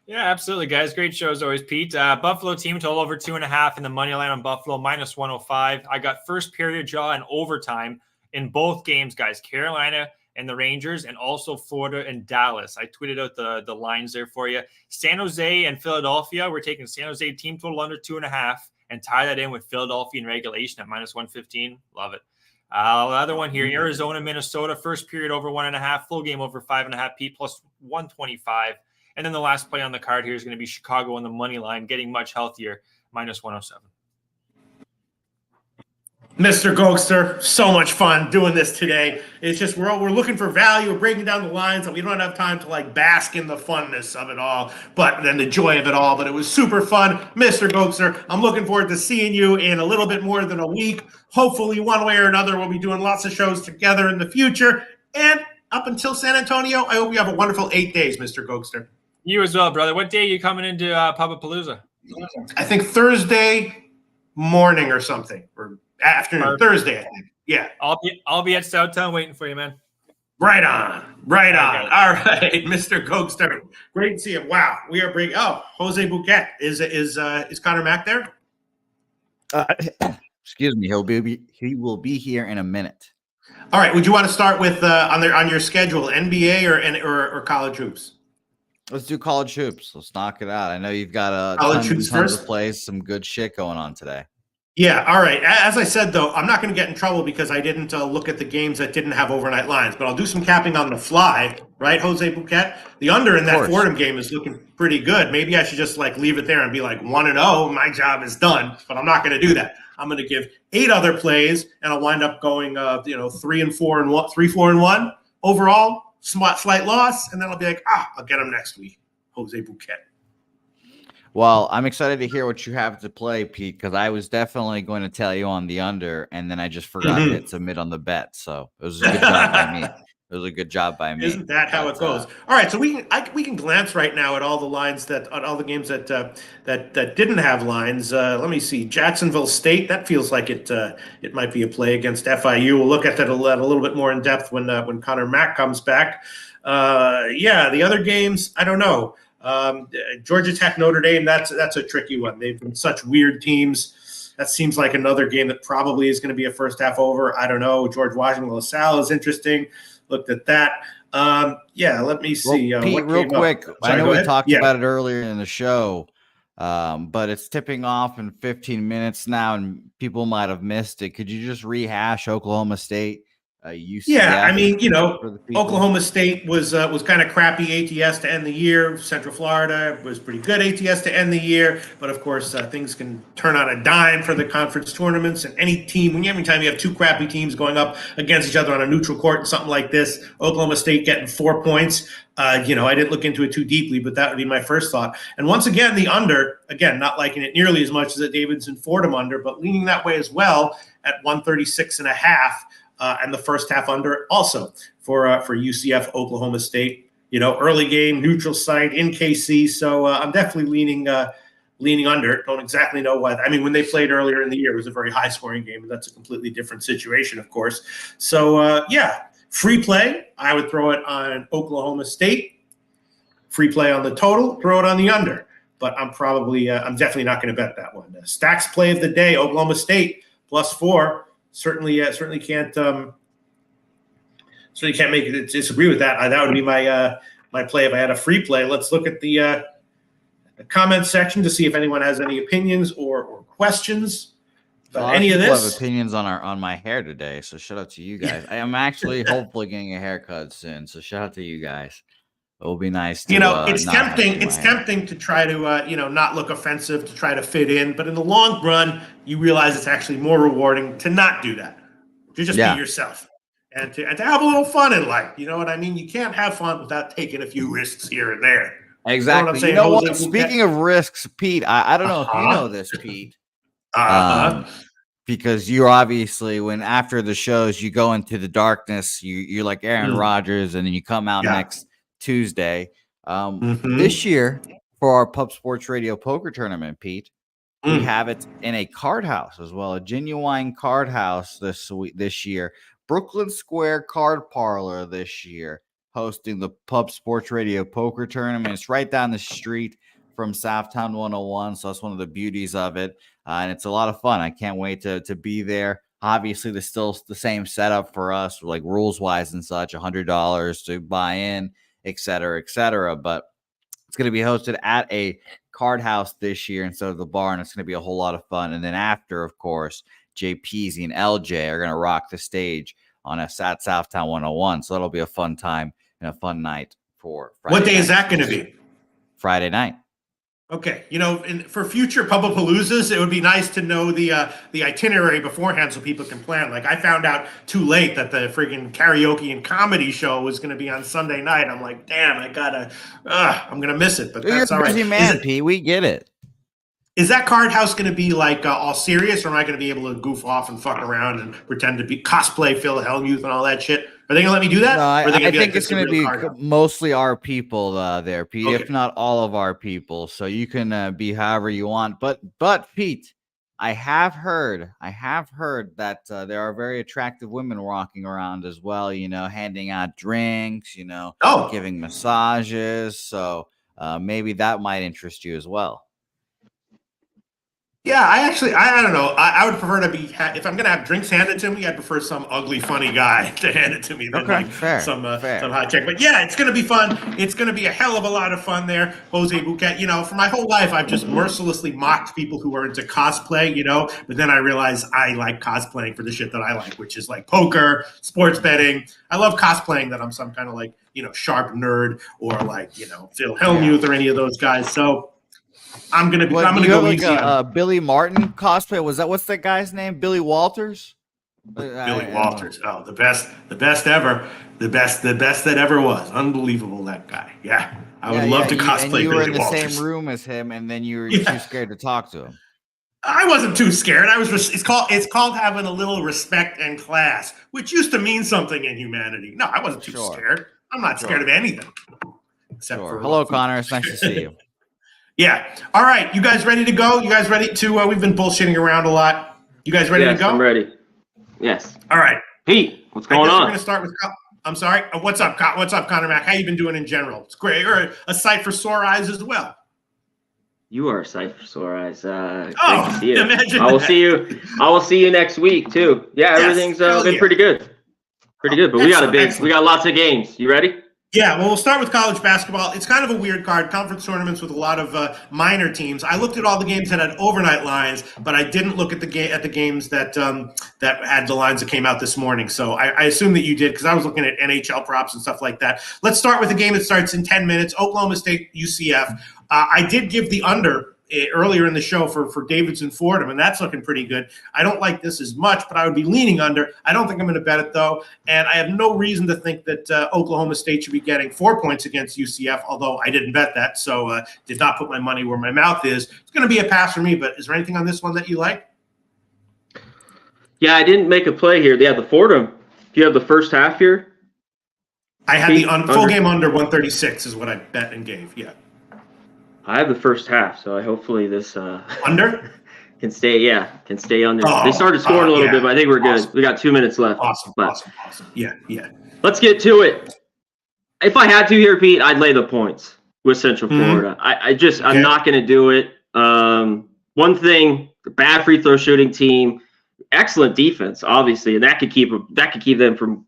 Yeah, absolutely, guys. Great show as always, Pete. Buffalo team total over 2.5 in the money line on Buffalo, minus 105. I got first period draw and overtime in both games, guys. Carolina and the Rangers, and also Florida and Dallas. I tweeted out the lines there for you. San Jose and Philadelphia. We're taking San Jose team total under 2.5 and tie that in with Philadelphia in regulation at minus 115. Love it. The other one here, Arizona, Minnesota, first period over 1.5, full game over 5.5, Pete plus 125. And then the last play on the card here is going to be Chicago on the money line, getting much healthier, minus 107. Mr. Gokster, so much fun doing this today. It's just we're looking for value. We're breaking down the lines, and we don't have time to bask in the funness of it all, but then the joy of it all. But it was super fun, Mr. Gokster. I'm looking forward to seeing you in a little bit more than a week. Hopefully, one way or another, we'll be doing lots of shows together in the future. And up until San Antonio, I hope you have a wonderful 8 days, Mr. Gokster. You as well, brother. What day are you coming into Papa-Palooza? I think Thursday morning or something, or afternoon. Thursday, I think. Yeah. I'll be at Southtown waiting for you, man. Right on. All right, Mr. Gokster. Great to see you. Wow, we are bringing. Oh, Jose Bouquet is Connor Mack there? Excuse me. He will be here in a minute. All right. Would you want to start with on your schedule, NBA or college hoops? Let's do college hoops. Let's knock it out. I know you've got a tons of plays, some good shit going on today. Yeah, all right. As I said, though, I'm not going to get in trouble because I didn't look at the games that didn't have overnight lines, but I'll do some capping on the fly, right, Jose Bouquet? The under in that Fordham game is looking pretty good. Maybe I should just leave it there and be 1-0. My job is done, but I'm not going to do that. I'm going to give 8 other plays, and I'll wind up going 3-4-1 overall. Slight loss, and then I'll be I'll get him next week. Jose Bouquet. Well, I'm excited to hear what you have to play, Pete, because I was definitely going to tell you on the under, and then I just forgot to hit submit on the bet. So it was a good job by me. It was a good job by me. Isn't that how it goes? All right, so we can glance right now at all the lines at all the games that didn't have lines. Let me see. Jacksonville State, that feels like it might be a play against FIU. We'll look at that a little bit more in depth when Connor Mack comes back. The other games, I don't know. Georgia Tech, Notre Dame, that's a tricky one. They've been such weird teams. That seems like another game that probably is going to be a first half over. I don't know. George Washington LaSalle is interesting. Looked at that. Let me see. Well, Pete, real quick, I know we talked about it earlier in the show, but it's tipping off in 15 minutes now, and people might have missed it. Could you just rehash Oklahoma State? UCF? Yeah, I mean, Oklahoma State was kind of crappy ATS to end the year. Central Florida was pretty good ATS to end the year, but of course things can turn on a dime for the conference tournaments. And any team, anytime you have 2 crappy teams going up against each other on a neutral court and something like this, Oklahoma State getting 4 points. I didn't look into it too deeply, but that would be my first thought. And once again, the under, again, not liking it nearly as much as the Davidson Fordham under, but leaning that way as well at 136.5. And the first half under also for UCF Oklahoma State. Early game, neutral site in KC. So I'm definitely leaning under. Don't exactly know why. I mean, when they played earlier in the year, it was a very high scoring game, and that's a completely different situation, of course. So free play. I would throw it on Oklahoma State. Free play on the total. Throw it on the under. But I'm definitely not going to bet that one. Stacks play of the day: Oklahoma State +4. Certainly can't make it disagree with that. That would be my play if I had a free play. Let's look at the comment section to see if anyone has any opinions or questions about any of this. Have opinions on my hair today, so shout out to you guys. I am actually hopefully getting a haircut soon, so shout out to you guys. It will be nice to, it's tempting. It's tempting to try to, not look offensive, to try to fit in. But in the long run, you realize it's actually more rewarding to not do that, to just be yourself and to have a little fun in life. You know what I mean? You can't have fun without taking a few risks here and there. Exactly. You know what? Speaking of risks, Pete, I don't know if you know this, Pete. Because you're obviously, when after the shows you go into the darkness, you're like Aaron Rodgers, and then you come out next Tuesday. This year for our Pub Sports Radio Poker Tournament, Pete, we have it in a card house as well, a genuine card house this year. Brooklyn Square Card Parlor this year hosting the Pub Sports Radio Poker Tournament. It's right down the street from Southtown 101, so that's one of the beauties of it. And it's a lot of fun. I can't wait to be there. Obviously, there's still the same setup for us, like rules-wise and such, $100 to buy in, et cetera, but it's going to be hosted at a card house this year instead of the bar, and it's going to be a whole lot of fun. And then after, of course, Jay Peasy and LJ are going to rock the stage on us at Southtown 101, so that'll be a fun time and a fun night for Friday. What day is that going to be? Friday night. Okay, for future Pubapaloozas, it would be nice to know the itinerary beforehand so people can plan. Like, I found out too late that the freaking karaoke and comedy show was going to be on Sunday night. I'm like, damn, I'm going to miss it, but that's all right. You're a busy man, Pete. We get it. Is that card house going to be like all serious, or am I going to be able to goof off and fuck around and pretend to be cosplay Phil Hellmuth and all that shit? Are they going to let me do that? No, I think it's going to be mostly our people there, Pete, okay. If not all of our people. So you can be however you want. But Pete, I have heard that there are very attractive women walking around as well, handing out drinks, giving massages. So maybe that might interest you as well. Yeah, I don't know. I would prefer to be, if I'm going to have drinks handed to me, I'd prefer some ugly, funny guy to hand it to me than fair. some hot chick. But yeah, it's going to be fun. It's going to be a hell of a lot of fun there. Jose Bouquet, for my whole life, I've just mercilessly mocked people who are into cosplay, but then I realized I like cosplaying for the shit that I like, which is like poker, sports betting. I love cosplaying that I'm some kind of like, sharp nerd or like, Phil Hellmuth or any of those guys. So I'm gonna go easy on Billy Martin cosplay. What's that guy's name? Billy Walters. Billy Walters. Oh, the best ever. The best that ever was. Unbelievable, that guy. Yeah, I would love to cosplay. And you were in the Walters. same room as him, and then you were too scared to talk to him. I wasn't too scared. It's called having a little respect and class, which used to mean something in humanity. No, I wasn't too scared. I'm not scared of anything. Except for hello, Connor. It's nice to see you. Yeah. All right. You guys ready to go? You guys ready to? We've been bullshitting around a lot. You guys ready to go? I'm ready. Yes. All right. Pete, what's going on? We're going to start with. I'm sorry. What's up, Connor Mack? How you been doing in general? It's great. You're a sight for sore eyes as well. You are a sight for sore eyes. Great to see you. Imagine I will that. see you. I will see you next week too. Yeah, everything's been pretty good. Pretty good. But we got lots of games. You ready? Yeah, well, we'll start with college basketball. It's kind of a weird card, conference tournaments with a lot of minor teams. I looked at all the games that had overnight lines, but I didn't look at the games that had the lines that came out this morning. So I assume that you did, because I was looking at NHL props and stuff like that. Let's start with a game that starts in 10 minutes, Oklahoma State, UCF. I did give the under earlier in the show for Davidson Fordham, and that's looking pretty good. I don't like this as much, but I would be leaning under. I don't think I'm going to bet it, though, and I have no reason to think that Oklahoma State should be getting 4 points against UCF, although I didn't bet that, so did not put my money where my mouth is. It's going to be a pass for me, but is there anything on this one that you like? Yeah, I didn't make a play here. Yeah, the Fordham. Do you have the first half here? I had the full game under 136 is what I bet and gave, yeah. I have the first half, so hopefully this under can stay under. They started scoring a little bit, but I think we're good. Awesome. We got 2 minutes left. Awesome. Yeah. Let's get to it. If I had to here, Pete, I'd lay the points with Central Florida. I'm not going to do it. One thing, the bad free throw shooting team, excellent defense, obviously, and that could keep them from,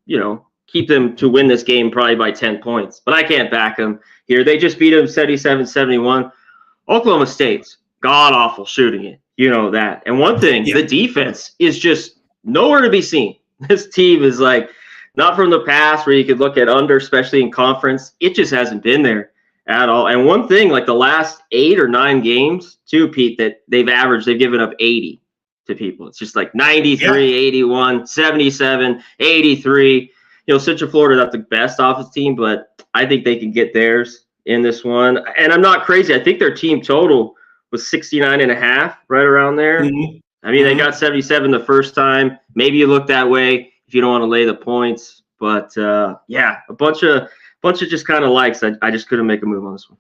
keep them to win this game probably by 10 points. But I can't back them here. They just beat them 77-71. Oklahoma State's god-awful shooting it. You know that. And one thing, the defense is just nowhere to be seen. This team is like not from the past where you could look at under, especially in conference. It just hasn't been there at all. And one thing, like the last 8 or 9 games, too, Pete, that they've given up 80 to people. It's just like 93, 81, 77, 83. Central Florida, not the best offense team, but I think they can get theirs. in this one. And I'm not crazy. I think their team total was 69.5, right around there. Mm-hmm. I mean, they got 77 the first time. Maybe you look that way if you don't want to lay the points. But, yeah, a bunch of just kind of likes. I just couldn't make a move on this one.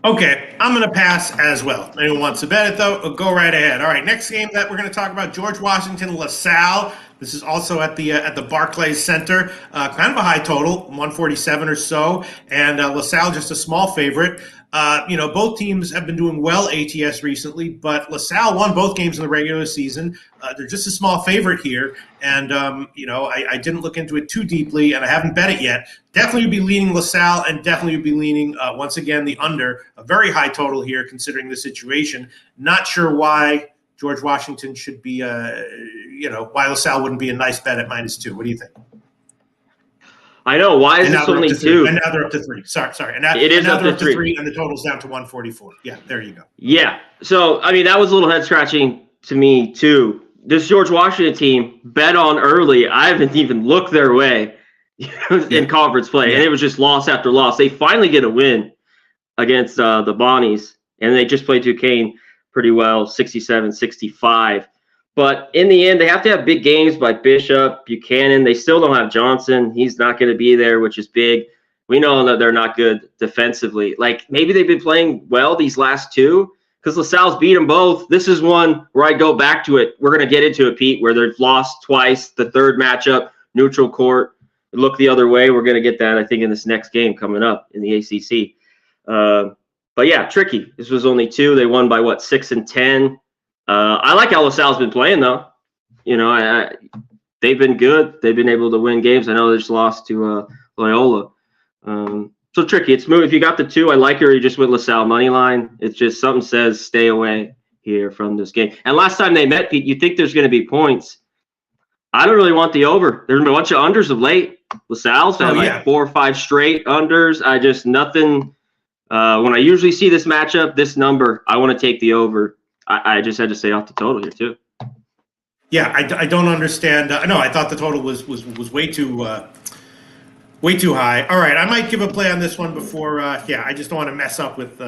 Okay, I'm going to pass as well. Anyone wants to bet it, though, go right ahead. All right, next game that we're going to talk about, George Washington, LaSalle. This is also at the Barclays Center. Kind of a high total, 147 or so. And LaSalle just a small favorite. Both teams have been doing well ATS recently, but LaSalle won both games in the regular season. They're just a small favorite here. And, I didn't look into it too deeply, and I haven't bet it yet. Definitely would be leaning LaSalle, and definitely would be leaning, once again, the under. A very high total here considering the situation. Not sure why George Washington should be, why LaSalle wouldn't be a nice bet at -2. What do you think? I know. Why is this only 2? And now they're up to 3. Sorry. And now, it is now up they're to 3. And the total's down to 144. Yeah, there you go. Yeah. So, I mean, that was a little head-scratching to me, too. This George Washington team bet on early. I haven't even looked their way in conference play, and it was just loss after loss. They finally get a win against the Bonnies, and they just played Duquesne pretty well, 67-65. But in the end, they have to have big games by Bishop, Buchanan. They still don't have Johnson. He's not going to be there, which is big. We know that they're not good defensively. Like, maybe they've been playing well these last 2 because LaSalle's beat them both. This is one where I go back to it. We're going to get into it, Pete, where they've lost twice. The third matchup, neutral court. Look the other way. We're going to get that, I think, in this next game coming up in the ACC. But, yeah, tricky. This was only 2. They won by, 6 and 10. I like how LaSalle's been playing, though. They've been good. They've been able to win games. I know they just lost to Loyola. So tricky. It's move. If you got the 2, I like it, or you just went LaSalle money line. It's just something says stay away here from this game. And last time they met, Pete, you think there's going to be points. I don't really want the over. There's been a bunch of unders of late. LaSalle's had 4 or 5 straight unders. Nothing. When I usually see this matchup, this number, I want to take the over. I just had to stay off the total here too. Yeah, I don't understand. No, I thought the total was way too high. All right, I might give a play on this one before. I just don't want to mess up with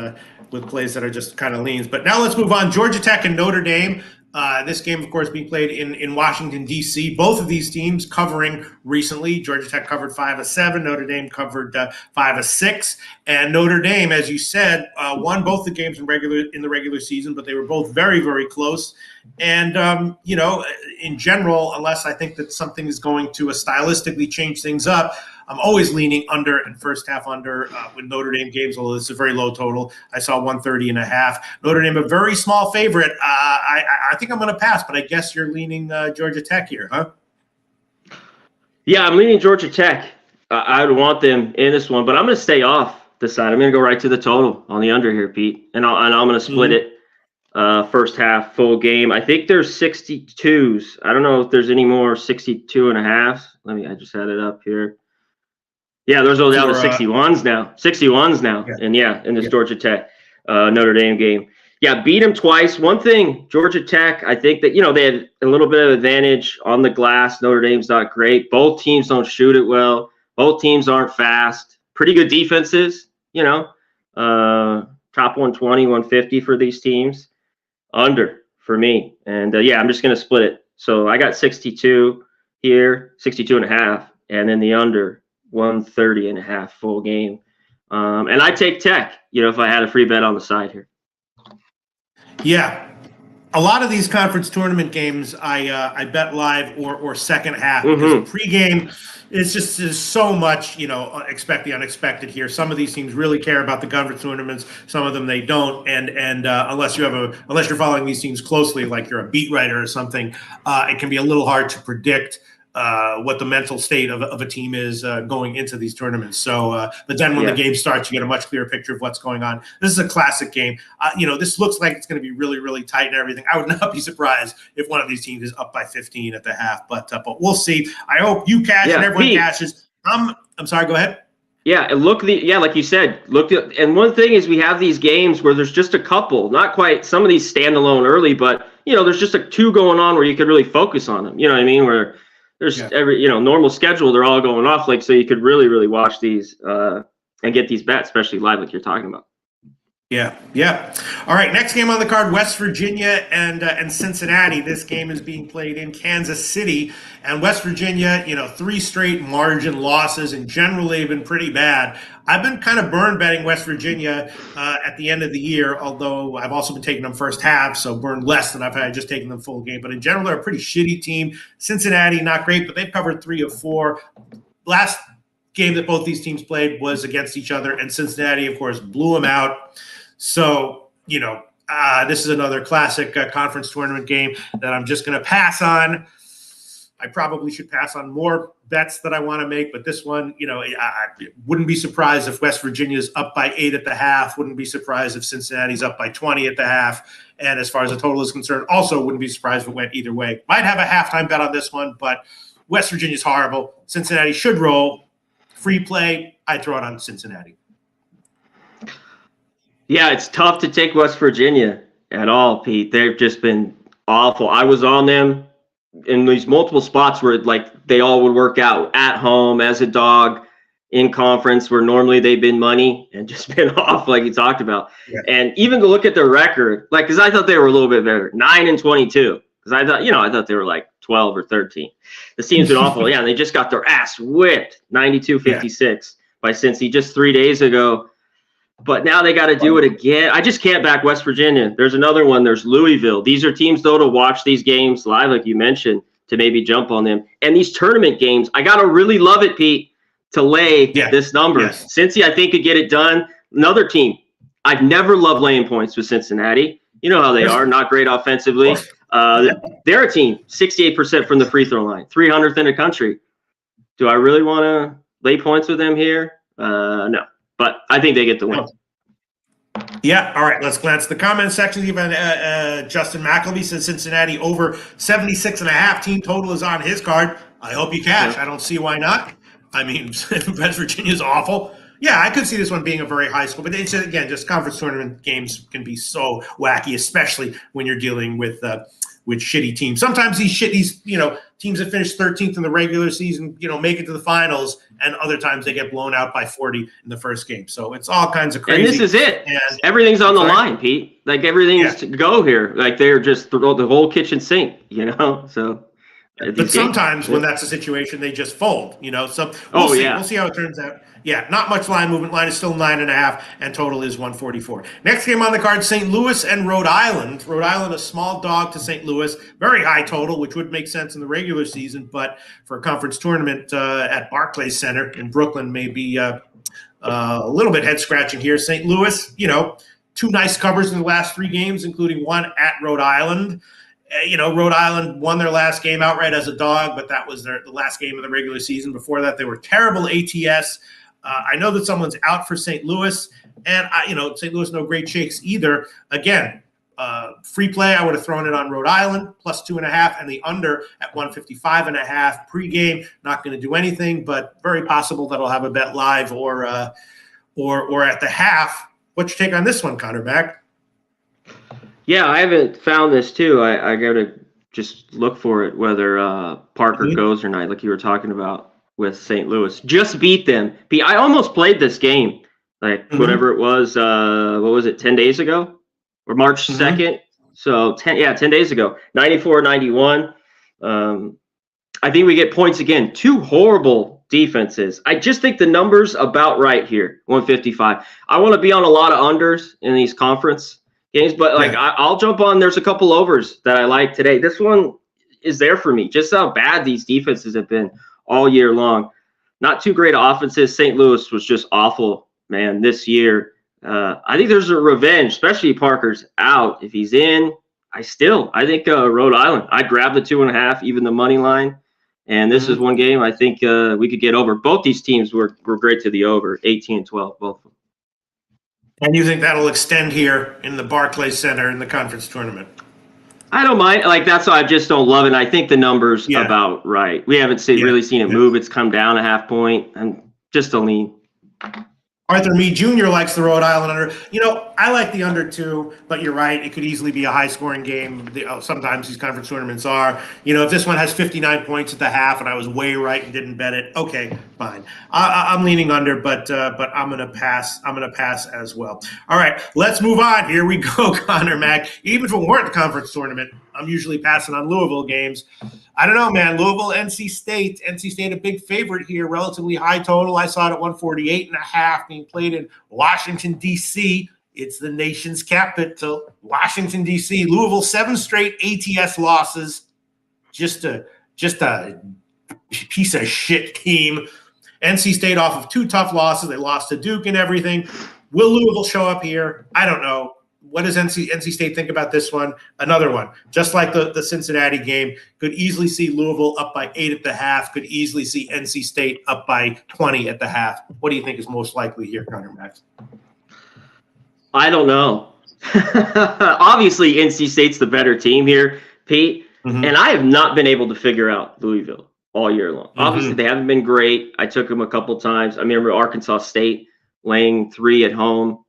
plays that are just kind of leans. But now let's move on. Georgia Tech and Notre Dame. This game, of course, being played in Washington, D.C. Both of these teams covering recently. Georgia Tech covered 5 of 7. Notre Dame covered 5 of 6. And Notre Dame, as you said, won both the games in the regular season, but they were both very, very close. And, in general, unless I think that something is going to stylistically change things up, I'm always leaning under and first half under with Notre Dame games, although it's a very low total. I saw 130.5. Notre Dame, a very small favorite. I think I'm going to pass, but I guess you're leaning Georgia Tech here, huh? Yeah, I'm leaning Georgia Tech. I would want them in this one, but I'm going to stay off this side. I'm going to go right to the total on the under here, Pete, and I'm going to split it first half, full game. I think there's 62s. I don't know if there's any more 62.5. I just had it up here. Yeah, those are down to 61s now. 61s now. Yeah. And in this Georgia Tech Notre Dame game. Yeah, beat them twice. One thing, Georgia Tech, I think that, they had a little bit of advantage on the glass. Notre Dame's not great. Both teams don't shoot it well. Both teams aren't fast. Pretty good defenses, top 120, 150 for these teams. Under for me. And, I'm just going to split it. So I got 62 here, 62.5, and then the under 130.5 full game. And I take Tech, if I had a free bet on the side here. Yeah. A lot of these conference tournament games, I bet live or second half because pregame is just so much, expect the unexpected here. Some of these teams really care about the conference tournaments. Some of them they don't. And unless you're following these teams closely, like you're a beat writer or something, it can be a little hard to predict what the mental state of a team is going into these tournaments. So, but then when the game starts, you get a much clearer picture of what's going on. This is a classic game. This looks like it's going to be really, really tight and everything. I would not be surprised if one of these teams is up by 15 at the half, but we'll see. I hope you cash and everyone cashes. I'm sorry, go ahead. Yeah, and like you said, and one thing is we have these games where there's just a couple, not quite some of these standalone early, but there's just 2 going on where you could really focus on them. You know what I mean? Where there's every normal schedule, they're all going off, so you could really, really watch these and get these bets, especially live like you're talking about. Yeah. All right, next game on the card, West Virginia and Cincinnati. This game is being played in Kansas City, and West Virginia, 3 straight margin losses, and generally have been pretty bad. I've been kind of burned betting West Virginia at the end of the year, although I've also been taking them first half, so burned less than I've had just taking them full game. But in general, they're a pretty shitty team. Cincinnati, not great, but they've covered 3 of 4. Last game that both these teams played was against each other, and Cincinnati, of course, blew them out. So, this is another classic conference tournament game that I'm just going to pass on. I probably should pass on more bets that I want to make, but this one, I wouldn't be surprised if West Virginia's up by 8 at the half. Wouldn't be surprised if Cincinnati's up by 20 at the half. And as far as the total is concerned, also wouldn't be surprised if it went either way. Might have a halftime bet on this one, but West Virginia's horrible. Cincinnati should roll. Free play, I'd throw it on Cincinnati. Yeah, it's tough to take West Virginia at all, Pete. They've just been awful. I was on them in these multiple spots where they all would work out at home, as a dog, in conference, where normally they've been money, and just been off like you talked about. Yeah. And even to look at their record, because I thought they were a little bit better, 9-22. Because I thought they were 12 or 13. The team's been awful. Yeah, they just got their ass whipped, 92-56 by Cincy just 3 days ago. But now they got to do it again. I just can't back West Virginia. There's another one. There's Louisville. These are teams, though, to watch these games live, like you mentioned, to maybe jump on them. And these tournament games, I got to really love it, Pete, to lay this number. Yes. Cincy, I think, could get it done. Another team, I've never loved laying points with Cincinnati. You know how they are, not great offensively. They're a team, 68% from the free throw line, 300th in the country. Do I really want to lay points with them here? No. But I think they get the win. Yeah. All right. Let's glance at the comment section. Even Justin McElvey says Cincinnati over 76.5 team total is on his card. I hope you cash. I don't see why not. I mean, West Virginia's awful. Yeah, I could see this one being a very high score. But again, just conference tournament games can be so wacky, especially when you're dealing with shitty teams. Sometimes these teams that finish 13th in the regular season, make it to the finals, and other times they get blown out by 40 in the first game. So it's all kinds of crazy. And this is it. And everything's on the line, Pete. Everything's to go here. They're just the whole kitchen sink, So. But sometimes when that's the situation, they just fold. We'll see. We'll see how it turns out. Yeah, not much line movement. Line is still 9.5, and total is 144. Next game on the card, St. Louis and Rhode Island. Rhode Island, a small dog to St. Louis. Very high total, which would make sense in the regular season, but for a conference tournament at Barclays Center in Brooklyn may be a little bit head-scratching here. St. Louis, 2 nice covers in the last 3 games, including one at Rhode Island. Rhode Island won their last game outright as a dog, but that was the last game of the regular season. Before that, they were terrible ATS. I know that someone's out for St. Louis, and St. Louis no great shakes either. Again, free play, I would have thrown it on Rhode Island plus 2.5, and the under at 155.5 pregame. Not going to do anything, but very possible that I'll have a bet live or at the half. What's your take on this one, Connor Mack? Yeah, I haven't found this too. I got to just look for it, whether Parker goes or not, like you were talking about with St. Louis. Just beat them. I almost played this game, whatever it was, what was it, 10 days ago? Or March 2nd? So 10 days ago. 94-91. I think we get points again. 2 horrible defenses. I just think the number's about right here, 155. I want to be on a lot of unders in these conference games, but I'll jump on. There's a couple overs that I like today. This one is there for me. Just how bad these defenses have been all year long. Not too great offenses. St. Louis was just awful, man, this year. I think there's a revenge, especially Parker's out. If he's in, I think Rhode Island. I'd grab the 2.5, even the money line. And this is one game I think we could get over. Both these teams were great to the over, 18-12, both of them. And you think that'll extend here in the Barclays Center in the conference tournament? I don't mind. That's why I just don't love it. And I think the number's about right. We haven't really seen it move. It's come down a half point. And just a lean. Arthur Meade Jr. likes the Rhode Island under. I like the under too, but you're right. It could easily be a high-scoring game. Sometimes these conference tournaments are. If this one has 59 points at the half and I was way right and didn't bet it, okay, fine. I'm leaning under, but I'm going to pass. I'm going to pass as well. All right, let's move on. Here we go, Connor Mack. Even if it weren't the conference tournament, I'm usually passing on Louisville games. I don't know, man. Louisville, NC State. NC State a big favorite here, relatively high total. I saw it at 148.5 being played in Washington, D.C. It's the nation's capital, Washington, D.C. Louisville, 7 straight ATS losses. Just a piece of shit team. NC State off of 2 tough losses. They lost to Duke and everything. Will Louisville show up here? I don't know. What does NC State think about this one? Another one, just like the Cincinnati game, could easily see Louisville up by 8 at the half, could easily see NC State up by 20 at the half. What do you think is most likely here, Connor Max? I don't know. Obviously, NC State's the better team here, Pete, and I have not been able to figure out Louisville all year long. Obviously, they haven't been great. I took them a couple times. I remember Arkansas State laying 3 at home.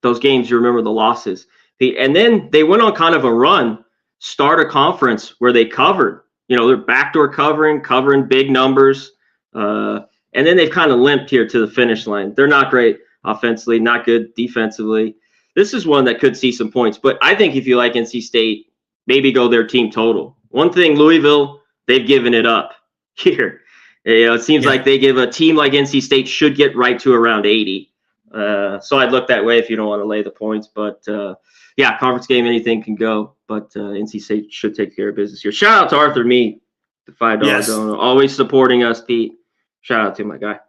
Those games, you remember the losses. And then they went on kind of a run, start a conference where they covered. They're backdoor covering big numbers. And then they've kind of limped here to the finish line. They're not great offensively, not good defensively. This is one that could see some points. But I think if you like NC State, maybe go their team total. One thing, Louisville, they've given it up here. It seems like they give a team like NC State should get right to around 80. So I'd look that way if you don't want to lay the points. But, conference game, anything can go. But NC State should take care of business here. Shout out to Arthur Meade, the $5 donor. Always supporting us, Pete. Shout out to my guy.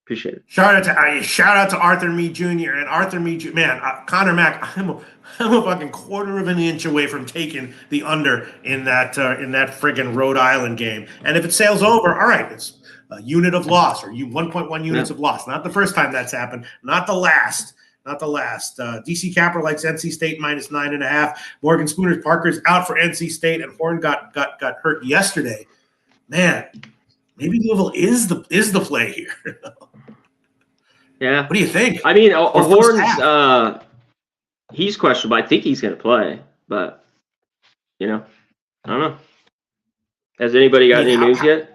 Appreciate it. Shout out to Arthur Meade Jr. And Arthur Meade, man, Connor Mack, I'm a fucking quarter of an inch away from taking the under in that friggin' Rhode Island game. And if it sails over, all right, it's a unit of loss or 1.1 units of loss. Not the first time that's happened. Not the last. DC Capital likes NC State minus 9.5. Morgan Spooner's Parker's out for NC State, and Horn got hurt yesterday. Man, maybe Louisville is the play here. Yeah. What do you think? I mean, Horn's he's questionable. I think he's going to play, but I don't know. Has anybody got any news yet?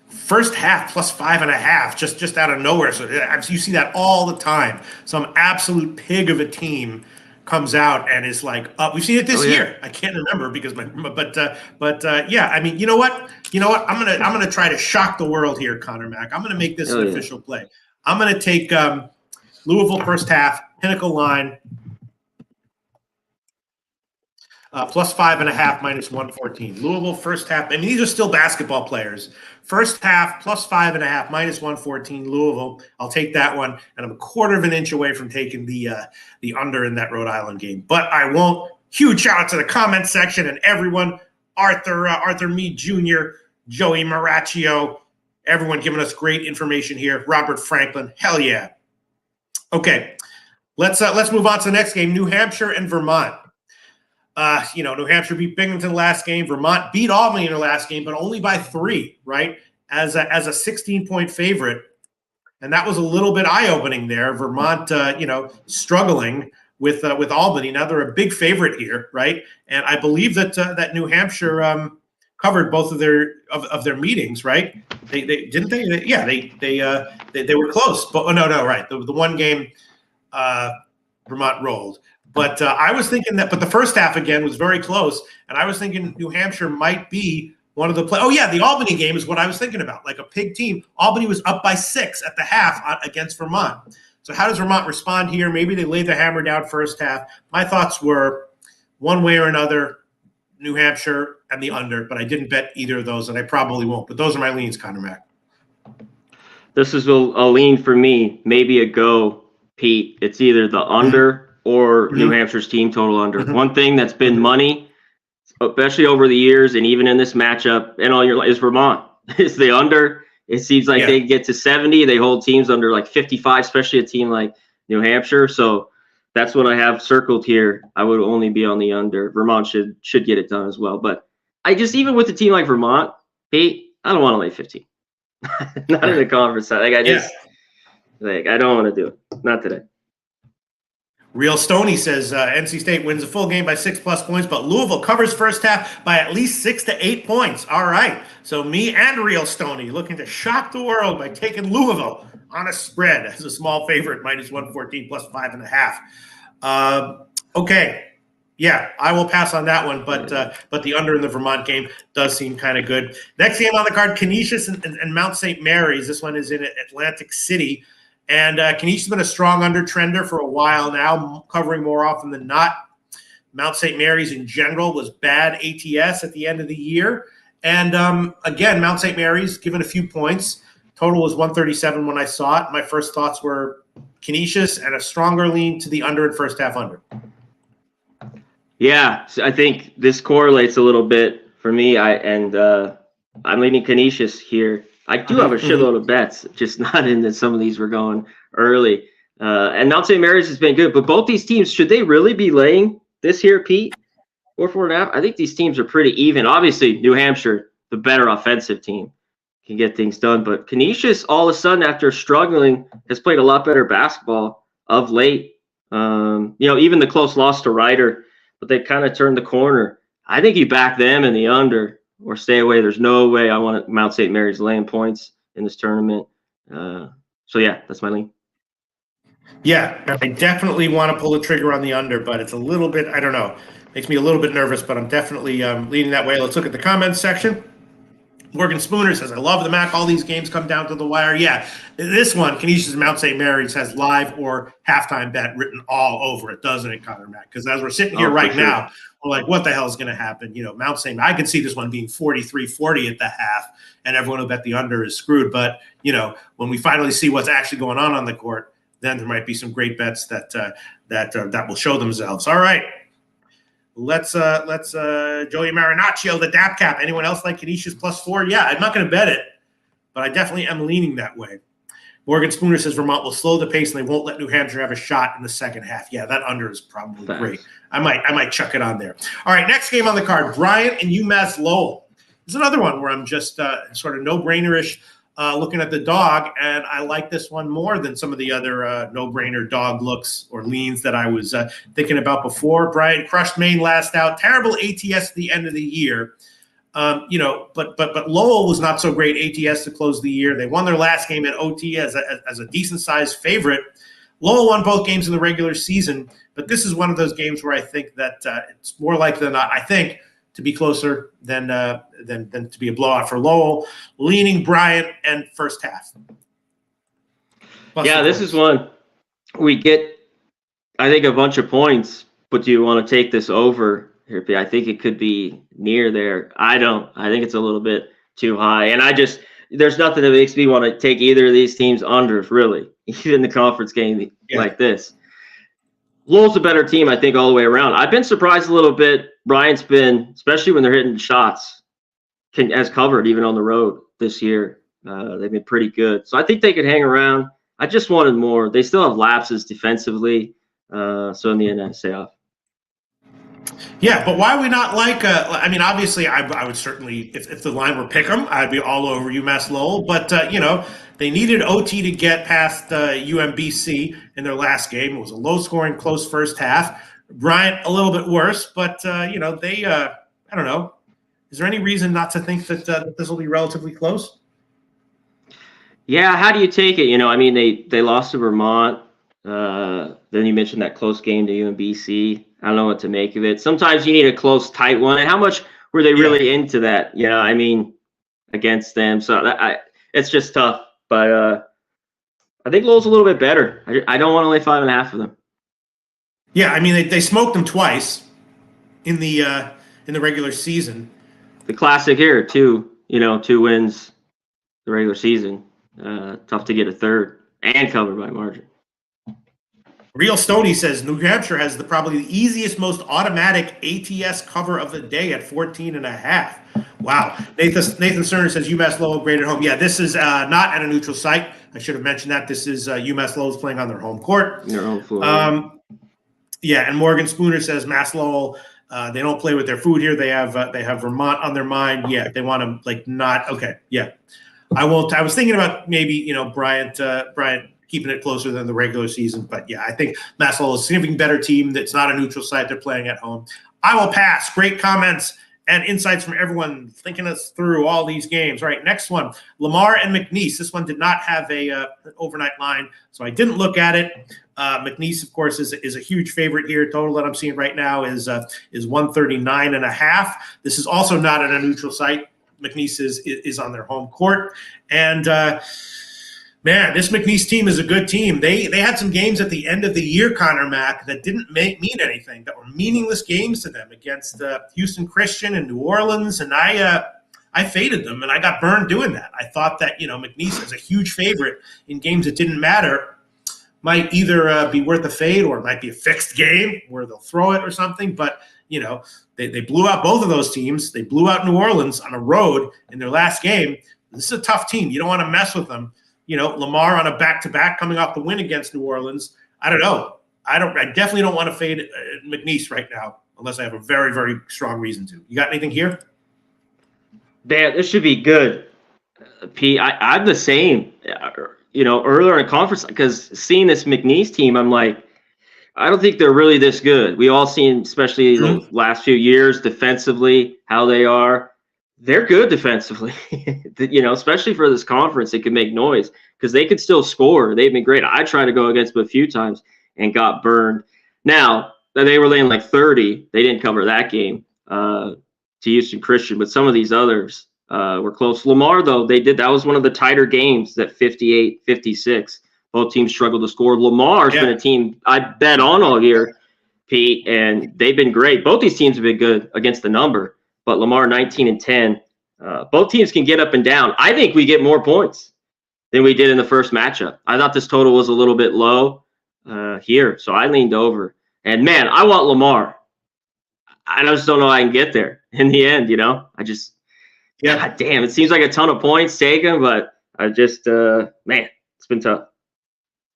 First half plus 5.5, just out of nowhere. So you see that all the time. Some absolute pig of a team comes out and is like, we've seen it this year. I can't remember because yeah. I mean, you know what? I'm gonna try to shock the world here, Connor Mack. I'm gonna make this an official play. I'm gonna take Louisville first half Pinnacle line. Plus 5.5 minus 114. Louisville first half. I mean, these are still basketball players. First half plus 5.5 minus 114. Louisville. I'll take that one, and I'm a quarter of an inch away from taking the under in that Rhode Island game. But I won't. Huge shout out to the comment section and everyone. Arthur Meade Jr., Joey Maracchio, everyone giving us great information here. Robert Franklin. Hell yeah. Okay, let's move on to the next game. New Hampshire and Vermont. New Hampshire beat Binghamton last game. Vermont beat Albany in their last game, but only by 3, right? As a 16-point favorite. And that was a little bit eye-opening there. Vermont, struggling with Albany. Now they're a big favorite here, right? And I believe that New Hampshire covered both of their meetings, right? They didn't they? They were close. But no, right. The one game Vermont rolled. But I was thinking but the first half again was very close, and I was thinking New Hampshire might be one of the play. Oh yeah, the Albany game is what I was thinking about. Like a pig team. Albany was up by 6 at the half against Vermont. So how does Vermont respond here? Maybe they lay the hammer down first half. My thoughts were one way or another, New Hampshire and the under, but I didn't bet either of those, and I probably won't. But those are my leans, Connor Mack. This is a lean for me, maybe a go, Pete. It's either the under or New Hampshire's team total under. One thing that's been money, especially over the years and even in this matchup and all your life, is Vermont. It's the under. It seems like they get to 70. They hold teams under like 55, especially a team like New Hampshire. So that's what I have circled here. I would only be on the under. Vermont should get it done as well. But even with a team like Vermont, Pete, I don't want to lay 15. Not in the conference. Like, I don't want to do it. Not today. Real Stoney says NC State wins a full game by 6+ points, but Louisville covers first half by at least 6 to 8 points. All right. So me and Real Stoney looking to shock the world by taking Louisville on a spread as a small favorite, -114 plus 5.5. Okay. Yeah, I will pass on that one, but the under in the Vermont game does seem kind of good. Next game on the card, Canisius and Mount St. Mary's. This one is in Atlantic City. And Canisius has been a strong under trender for a while now, covering more often than not. Mount St. Mary's in general was bad ATS at the end of the year. And again, Mount St. Mary's given a few points. Total was 137 when I saw it. My first thoughts were Canisius and a stronger lean to the under and first half under. Yeah, so I think this correlates a little bit for me. I'm leaning Canisius here. I do have a shitload of bets, just not in that some of these were going early. And Mount St. Mary's has been good, but both these teams, should they really be laying this year, Pete? 4.5? I think these teams are pretty even. Obviously, New Hampshire, the better offensive team, can get things done. But Canisius, all of a sudden, after struggling, has played a lot better basketball of late. Even the close loss to Ryder, but they kind of turned the corner. I think you back them in the under or stay away. There's no way I want Mount St. Mary's laying points in this tournament. That's my lean. Yeah, I definitely want to pull the trigger on the under, but it's a little bit, I don't know, makes me a little bit nervous, but I'm definitely leaning that way. Let's look at the comments section. Morgan Spooner says, I love the MAC. All these games come down to the wire. Yeah, this one, Canisius and Mount St. Mary's, has live or halftime bet written all over it, doesn't it, Connor Mac? Because as we're sitting here right now, we're like, what the hell is going to happen? Mount St. I could see this one being 43-40 at the half, and everyone who bet the under is screwed. But, when we finally see what's actually going on the court, then there might be some great bets that will show themselves. All right. Let's Joey Marinaccio, the DAP cap. Anyone else like Canisius +4? Yeah, I'm not going to bet it, but I definitely am leaning that way. Morgan Spooner says Vermont will slow the pace and they won't let New Hampshire have a shot in the second half. Yeah, that under is probably great. I might chuck it on there. All right, next game on the card, Bryant and UMass Lowell. This is another one where I'm just sort of no-brainer-ish looking at the dog, and I like this one more than some of the other no-brainer dog looks or leans that I was thinking about before. Bryant crushed Maine last out. Terrible ATS at the end of the year. But Lowell was not so great ATS to close the year. They won their last game at OT as a decent-sized favorite. Lowell won both games in the regular season, but this is one of those games where I think that it's more likely than not, I think, to be closer than to be a blowout for Lowell. Leaning Bryant and first half. This is one we get, I think, a bunch of points, but do you want to take this over here? I think it could be near there. I don't. I think it's a little bit too high. And there's nothing that makes me want to take either of these teams unders, really, even the conference game like this. Lowell's a better team, I think, all the way around. I've been surprised a little bit. Bryant's been, especially when they're hitting shots, has covered even on the road this year. They've been pretty good. So I think they could hang around. I just wanted more. They still have lapses defensively. So in the end, I say off. Yeah, but why are we not like obviously I would certainly, if the line were pick'em, I'd be all over UMass Lowell. But, they needed OT to get past UMBC in their last game. It was a low-scoring, close first half. Bryant a little bit worse, but, I don't know. Is there any reason not to think that this will be relatively close? Yeah, how do you take it? They lost to Vermont. Then you mentioned that close game to UMBC. I don't know what to make of it. Sometimes you need a close, tight one. And how much were they really into that? Against them. So it's just tough. But I think Lowell's a little bit better. I don't want to lay 5.5 for them. Yeah, they smoked them twice in the regular season. The classic here, 2 wins the regular season. Tough to get a third and covered by margin. Real Stoney says New Hampshire has probably the easiest, most automatic ATS cover of the day at 14.5. Wow. Nathan Cerner says UMass Lowell great at home. Yeah, this is not at a neutral site. I should have mentioned that. This is UMass Lowell's playing on their home court. Their home floor. And Morgan Spooner says Mass Lowell, they don't play with their food here. They have Vermont on their mind. Yeah, they want to not. Okay, yeah. I won't. I was thinking about maybe Bryant keeping it closer than the regular season. But yeah, I think Mass Lowell is a significantly better team. That's not a neutral site. They're playing at home. I will pass. Great comments and insights from everyone thinking us through all these games. All right, next one, Lamar and McNeese. This one did not have an overnight line, so I didn't look at it. McNeese, of course, is a huge favorite here. Total that I'm seeing right now is 139.5. This is also not at a neutral site. McNeese is on their home court. And, man, this McNeese team is a good team. They had some games at the end of the year, Connor Mack, that didn't mean anything, that were meaningless games to them against Houston Christian and New Orleans. And I faded them, and I got burned doing that. I thought that, McNeese is a huge favorite in games that didn't matter. Might either be worth a fade or it might be a fixed game where they'll throw it or something. But, they blew out both of those teams. They blew out New Orleans on a road in their last game. This is a tough team. You don't want to mess with them. Lamar on a back-to-back coming off the win against New Orleans. I don't know. I definitely don't want to fade McNeese right now unless I have a very, very strong reason to. You got anything here? Dan, this should be good. Pete, I'm the same. Earlier in conference, because seeing this McNeese team, I'm like, I don't think they're really this good. We all seen, especially the last few years, defensively, how they are. They're good defensively, especially for this conference. They can make noise because they could still score. They've been great. I tried to go against them a few times and got burned. Now, they were laying like 30. They didn't cover that game to Houston Christian, but some of these others were close. Lamar, though, that was one of the tighter games, that 58-56. Both teams struggled to score. Lamar's been a team I bet on all year, Pete, and they've been great. Both these teams have been good against the number. But Lamar 19-10. Both teams can get up and down. I think we get more points than we did in the first matchup. I thought this total was a little bit low here, so I leaned over. And, man, I want Lamar. I just don't know how I can get there in the end, God damn, it seems like a ton of points taken, but I just, man, it's been tough.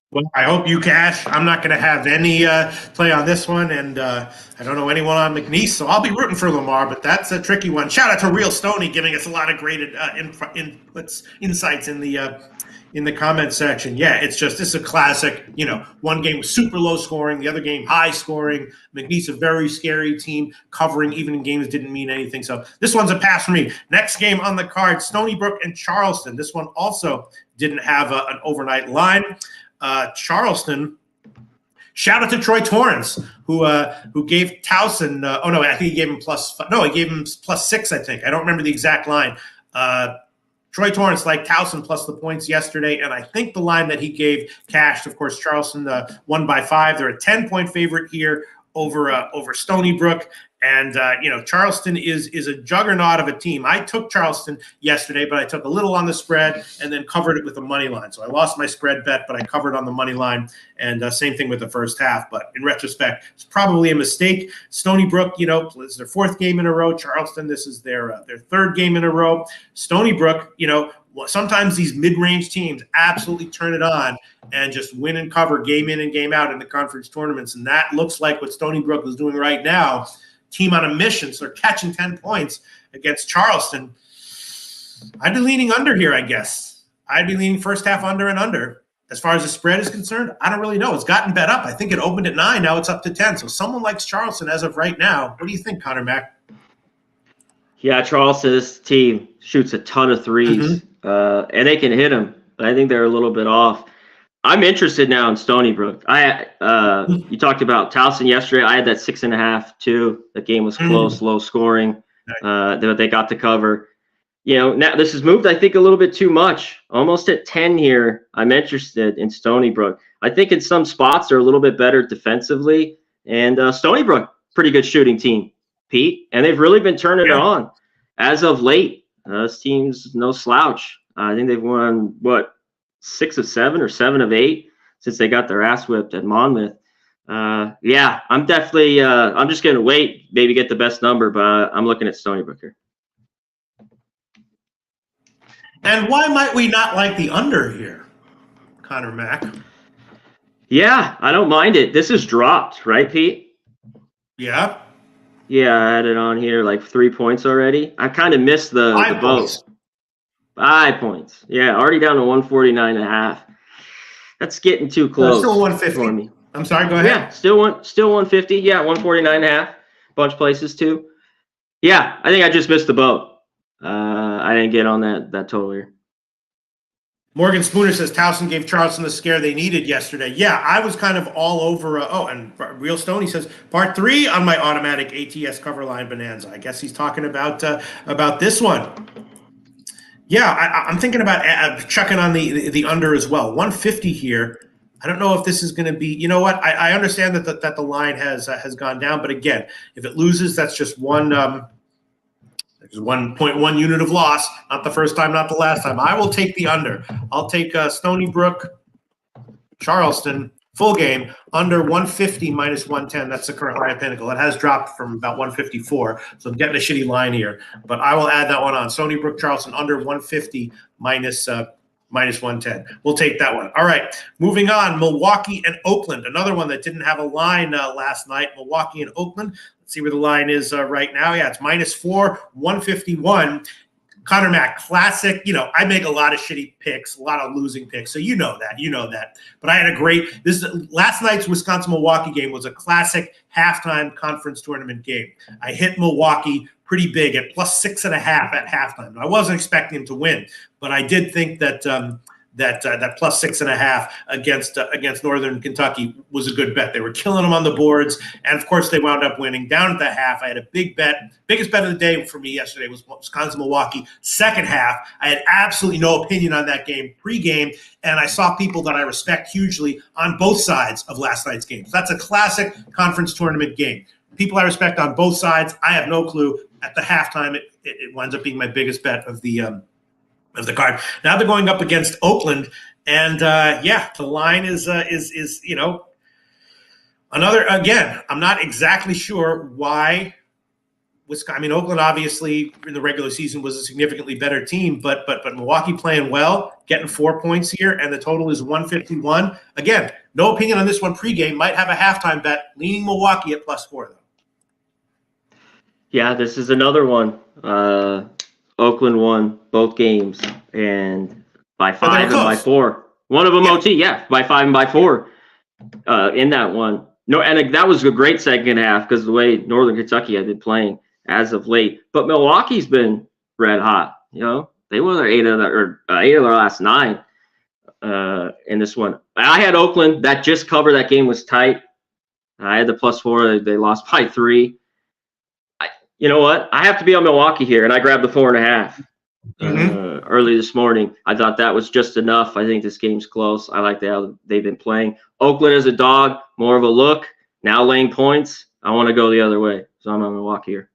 Well, I hope you cash. I'm not going to have any play on this one, and I don't know anyone on McNeese, so I'll be rooting for Lamar, but that's a tricky one. Shout out to Real Stoney giving us a lot of great insights in the comment section. Yeah, this is a classic. One game was super low scoring, the other game high scoring. McNeese, a very scary team, covering even in games didn't mean anything. So this one's a pass for me. Next game on the card, Stony Brook and Charleston. This one also didn't have an overnight line. Charleston, shout out to Troy Torrance, who gave Towson. I think he gave him he gave him +6. I think I don't remember the exact line. Troy Torrance liked Towson plus the points yesterday, and I think the line that he gave cashed. Of course, Charleston won by 5. They're a 10-point favorite here over Stony Brook. And, Charleston is a juggernaut of a team. I took Charleston yesterday, but I took a little on the spread and then covered it with the money line. So I lost my spread bet, but I covered on the money line. And same thing with the first half. But in retrospect, it's probably a mistake. Stony Brook, it's their 4th game in a row. Charleston, this is their 3rd game in a row. Stony Brook, sometimes these mid-range teams absolutely turn it on and just win and cover game in and game out in the conference tournaments. And that looks like what Stony Brook is doing right now. Team on a mission, so they're catching 10 points against Charleston. I'd be leaning under here, I guess. I'd be leaning first half under and under. As far as the spread is concerned, I don't really know. It's gotten bet up. I think it opened at 9. Now it's up to 10. So someone likes Charleston as of right now. What do you think, Connor Mack? Yeah, Charleston, this team shoots a ton of threes, and they can hit them. But I think they're a little bit off. I'm interested now in Stony Brook. You talked about Towson yesterday. I had that 6.5 too. The game was close, low scoring. They got to cover. Now this has moved, I think, a little bit too much. Almost at 10 here. I'm interested in Stony Brook. I think in some spots they're a little bit better defensively. And Stony Brook, pretty good shooting team, Pete. And they've really been turning it on as of late. This team's no slouch. I think they've won, 6 of 7 or 7 of 8 since they got their ass whipped at Monmouth. I'm definitely I'm just going to wait, maybe get the best number, but I'm looking at Stony Brook here. And why might we not like the under here, Connor Mack? Yeah, I don't mind it. This is dropped, right, Pete? Yeah. Yeah, I had it on here like 3 points already. I kind of missed the vote. 5 points. Yeah, already down to 149.5. That's getting too close. Still 150. For me. I'm sorry, go ahead. Yeah, still 150. Yeah, 149.5. Bunch of places too. Yeah, I think I just missed the boat. I didn't get on that total here. Morgan Spooner says Towson gave Charleston the scare they needed yesterday. Yeah, I was kind of all over. And Real Stoney says part 3 on my automatic ATS cover line bonanza. I guess he's talking about this one. Yeah, I'm thinking about chucking on the under as well. 150 here. I don't know if this is going to be. You know what? I understand that the line has gone down, but again, if it loses, that's just one. There's 1.1 unit of loss. Not the first time, not the last time. I will take the under. I'll take Stony Brook, Charleston, full game, under 150 minus 110. That's the current line at Pinnacle. It has dropped from about 154, so I'm getting a shitty line here. But I will add that one on. Stony Brook, Charleston, under 150 minus 110. We'll take that one. All right, moving on. Milwaukee and Oakland, another one that didn't have a line last night. Milwaukee and Oakland. Let's see where the line is right now. Yeah, it's -4, 151. Connor Mack, classic. I make a lot of shitty picks, a lot of losing picks, so you know that. But I had a great. Last night's Wisconsin-Milwaukee game was a classic halftime conference tournament game. I hit Milwaukee pretty big at +6.5 at halftime. I wasn't expecting him to win, but I did think that that +6.5 against Northern Kentucky was a good bet. They were killing them on the boards, and of course they wound up winning. Down at the half, I had a big bet. Biggest bet of the day for me yesterday was Wisconsin-Milwaukee. Second half, I had absolutely no opinion on that game pre-game, and I saw people that I respect hugely on both sides of last night's game. So that's a classic conference tournament game. People I respect on both sides. I have no clue. At the halftime, it winds up being my biggest bet of the card. Now they're going up against Oakland, and the line is another. Again, I'm not exactly sure why. Oakland obviously in the regular season was a significantly better team, but Milwaukee playing well, getting 4 points here, and the total is 151. Again, no opinion on this one pregame. Might have a halftime bet leaning Milwaukee at +4 though. Yeah, this is another one. Oakland won both games, and by 5 and by 4. One of them OT, by 5 and by 4 in that one. No, and that was a great second half because the way Northern Kentucky had been playing as of late. But Milwaukee's been red hot. They won 8 of their last 9 in this one. I had Oakland that just covered. That game was tight. I had the +4. They lost by 3. You know what? I have to be on Milwaukee here, and I grabbed the 4.5 early this morning. I thought that was just enough. I think this game's close. I like how they've been playing. Oakland as a dog, more of a look. Now laying points. I want to go the other way, so I'm on Milwaukee here.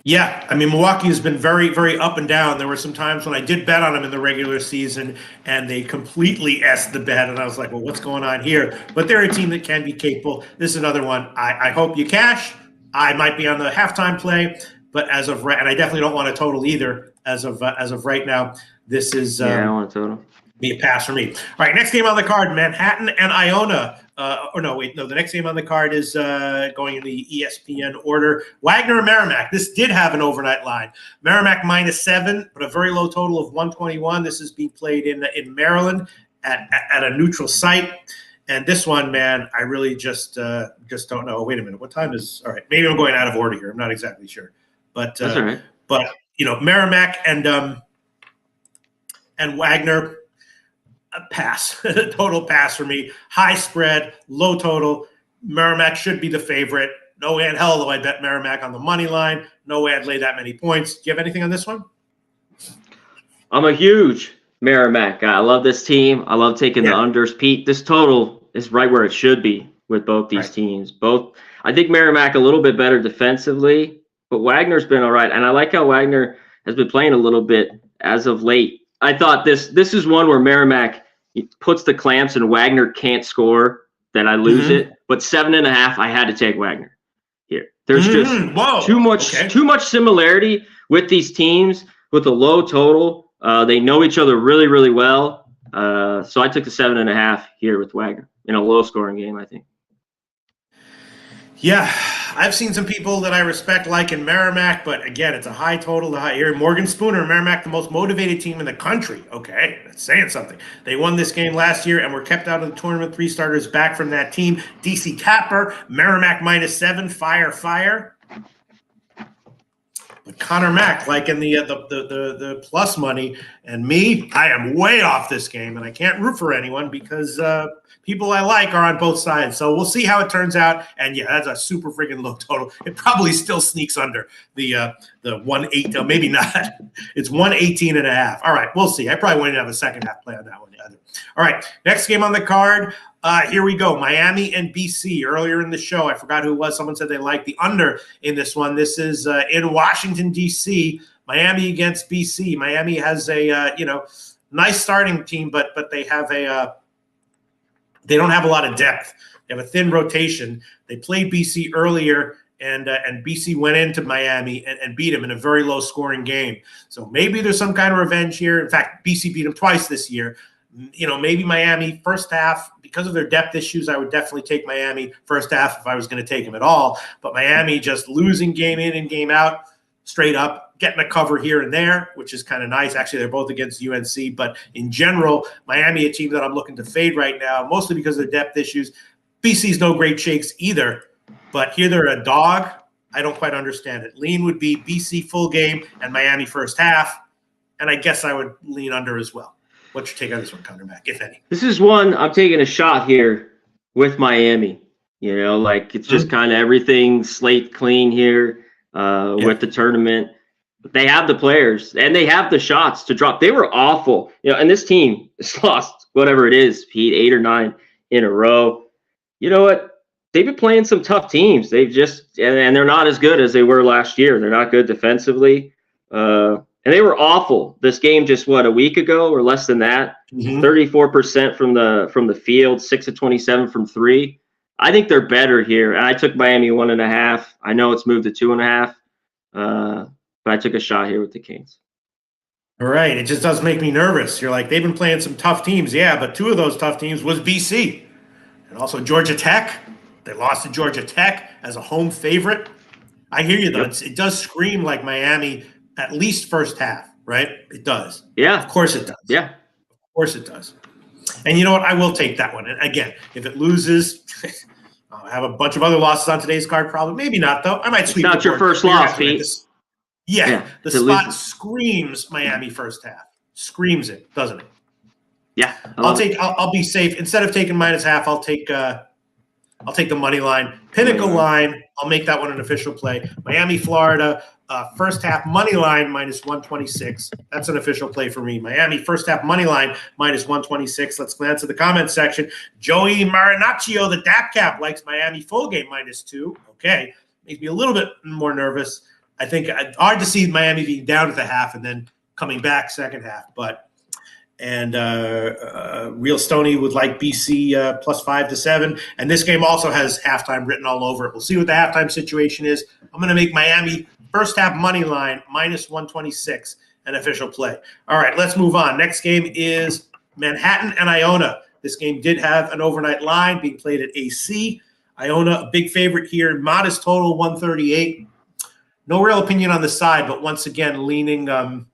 Yeah, Milwaukee has been very, very up and down. There were some times when I did bet on them in the regular season, and they completely S-ed the bet, and I was like, well, what's going on here? But they're a team that can be capable. This is another one. I hope you cash. I might be on the halftime play, but as of right, and I definitely don't want a total either. As of right now, this is I don't want a total. Be a pass for me. All right, next game on the card: Manhattan and Iona. The next game on the card is going in the ESPN order. Wagner and Merrimack. This did have an overnight line. Merrimack -7, but a very low total of 121. This is being played in Maryland at a neutral site. And this one, man, I really just don't know. Wait a minute, what time is? All right, maybe I'm going out of order here. I'm not exactly sure, but that's all right. But Merrimack and Wagner, a pass, total pass for me. High spread, low total. Merrimack should be the favorite. No way in hell do I bet Merrimack on the money line. No way I'd lay that many points. Do you have anything on this one? I'm a huge Merrimack guy. I love this team. I love taking the unders. Pete, this total is right where it should be with both these teams. I think Merrimack a little bit better defensively, but Wagner's been all right. And I like how Wagner has been playing a little bit as of late. I thought this is one where Merrimack puts the clamps and Wagner can't score, then I lose it. But 7.5, I had to take Wagner here. There's just too much similarity with these teams with a low total. They know each other really, really well. So I took the 7.5 here with Wagner in a low-scoring game, I think. Yeah, I've seen some people that I respect like in Merrimack, but again, it's a high total. Here, Morgan Spooner, Merrimack, the most motivated team in the country. Okay, that's saying something. They won this game last year and were kept out of the tournament. 3 starters back from that team. DC Capper, Merrimack -7, fire. But Connor Mack, like in the plus money, and me, I am way off this game, and I can't root for anyone because people I like are on both sides. So we'll see how it turns out. And yeah, that's a super freaking low total. It probably still sneaks under the 1-8. Maybe not. It's 118.5. All right, we'll see. I probably wouldn't have a second half play on that one either. All right, next game on the card. Here we go. Miami and BC. Earlier in the show, I forgot who it was. Someone said they liked the under in this one. This is in Washington, D.C. Miami against BC. Miami has a nice starting team, but they have they don't have a lot of depth. They have a thin rotation. They played BC earlier, and BC went into Miami and beat them in a very low-scoring game. So maybe there's some kind of revenge here. In fact, BC beat them twice this year. Maybe Miami first half, because of their depth issues, I would definitely take Miami first half if I was going to take them at all. But Miami just losing game in and game out, straight up, getting a cover here and there, which is kind of nice. Actually, they're both against UNC. But in general, Miami, a team that I'm looking to fade right now, mostly because of their depth issues. BC's no great shakes either. But here they're a dog. I don't quite understand it. Lean would be BC full game and Miami first half. And I guess I would lean under as well. What's your take on this one, Connor Mack, if any? This is one I'm taking a shot here with Miami. It's just kind of everything slate clean here with the tournament. But they have the players and they have the shots to drop. They were awful. And this team has lost whatever it is, Pete, 8 or 9 in a row. You know what? They've been playing some tough teams. They've just and they're not as good as they were last year. They're not good defensively. And they were awful. This game just a week ago or less than that. 34% from the field, 6 of 27 from 3. I think they're better here. And I took Miami 1.5. I know it's moved to 2.5. But I took a shot here with the Kings. All right. It just does make me nervous. You're like, they've been playing some tough teams. Yeah, but 2 of those tough teams was BC. And also Georgia Tech. They lost to Georgia Tech as a home favorite. I hear you, though. Yep. It does scream like Miami at least first half, right? It does. Yeah. Of course it does. Yeah. Of course it does. And you know what? I will take that one. And again, if it loses, I'll have a bunch of other losses on today's card probably. Maybe not, though. I might sweep it. It's not your first loss, Pete. Yeah. The spot screams Miami first half. Screams it, doesn't it? Yeah. I'll be safe. Instead of taking -half, I'll take the money line. Pinnacle line, I'll make that one an official play. Miami, Florida, first half money line -126. That's an official play for me. Miami, first half money line -126. Let's glance at the comments section. Joey Marinaccio, the DAP cap, likes Miami full game -2. Okay. Makes me a little bit more nervous. I think it's hard to see Miami being down at the half and then coming back second half. And Real Stoney would like BC +5 to 7. And this game also has halftime written all over it. We'll see what the halftime situation is. I'm going to make Miami first half money line -126 an official play. All right, let's move on. Next game is Manhattan and Iona. This game did have an overnight line being played at AC. Iona, a big favorite here. Modest total, 138. No real opinion on the side, but once again, leaning Iona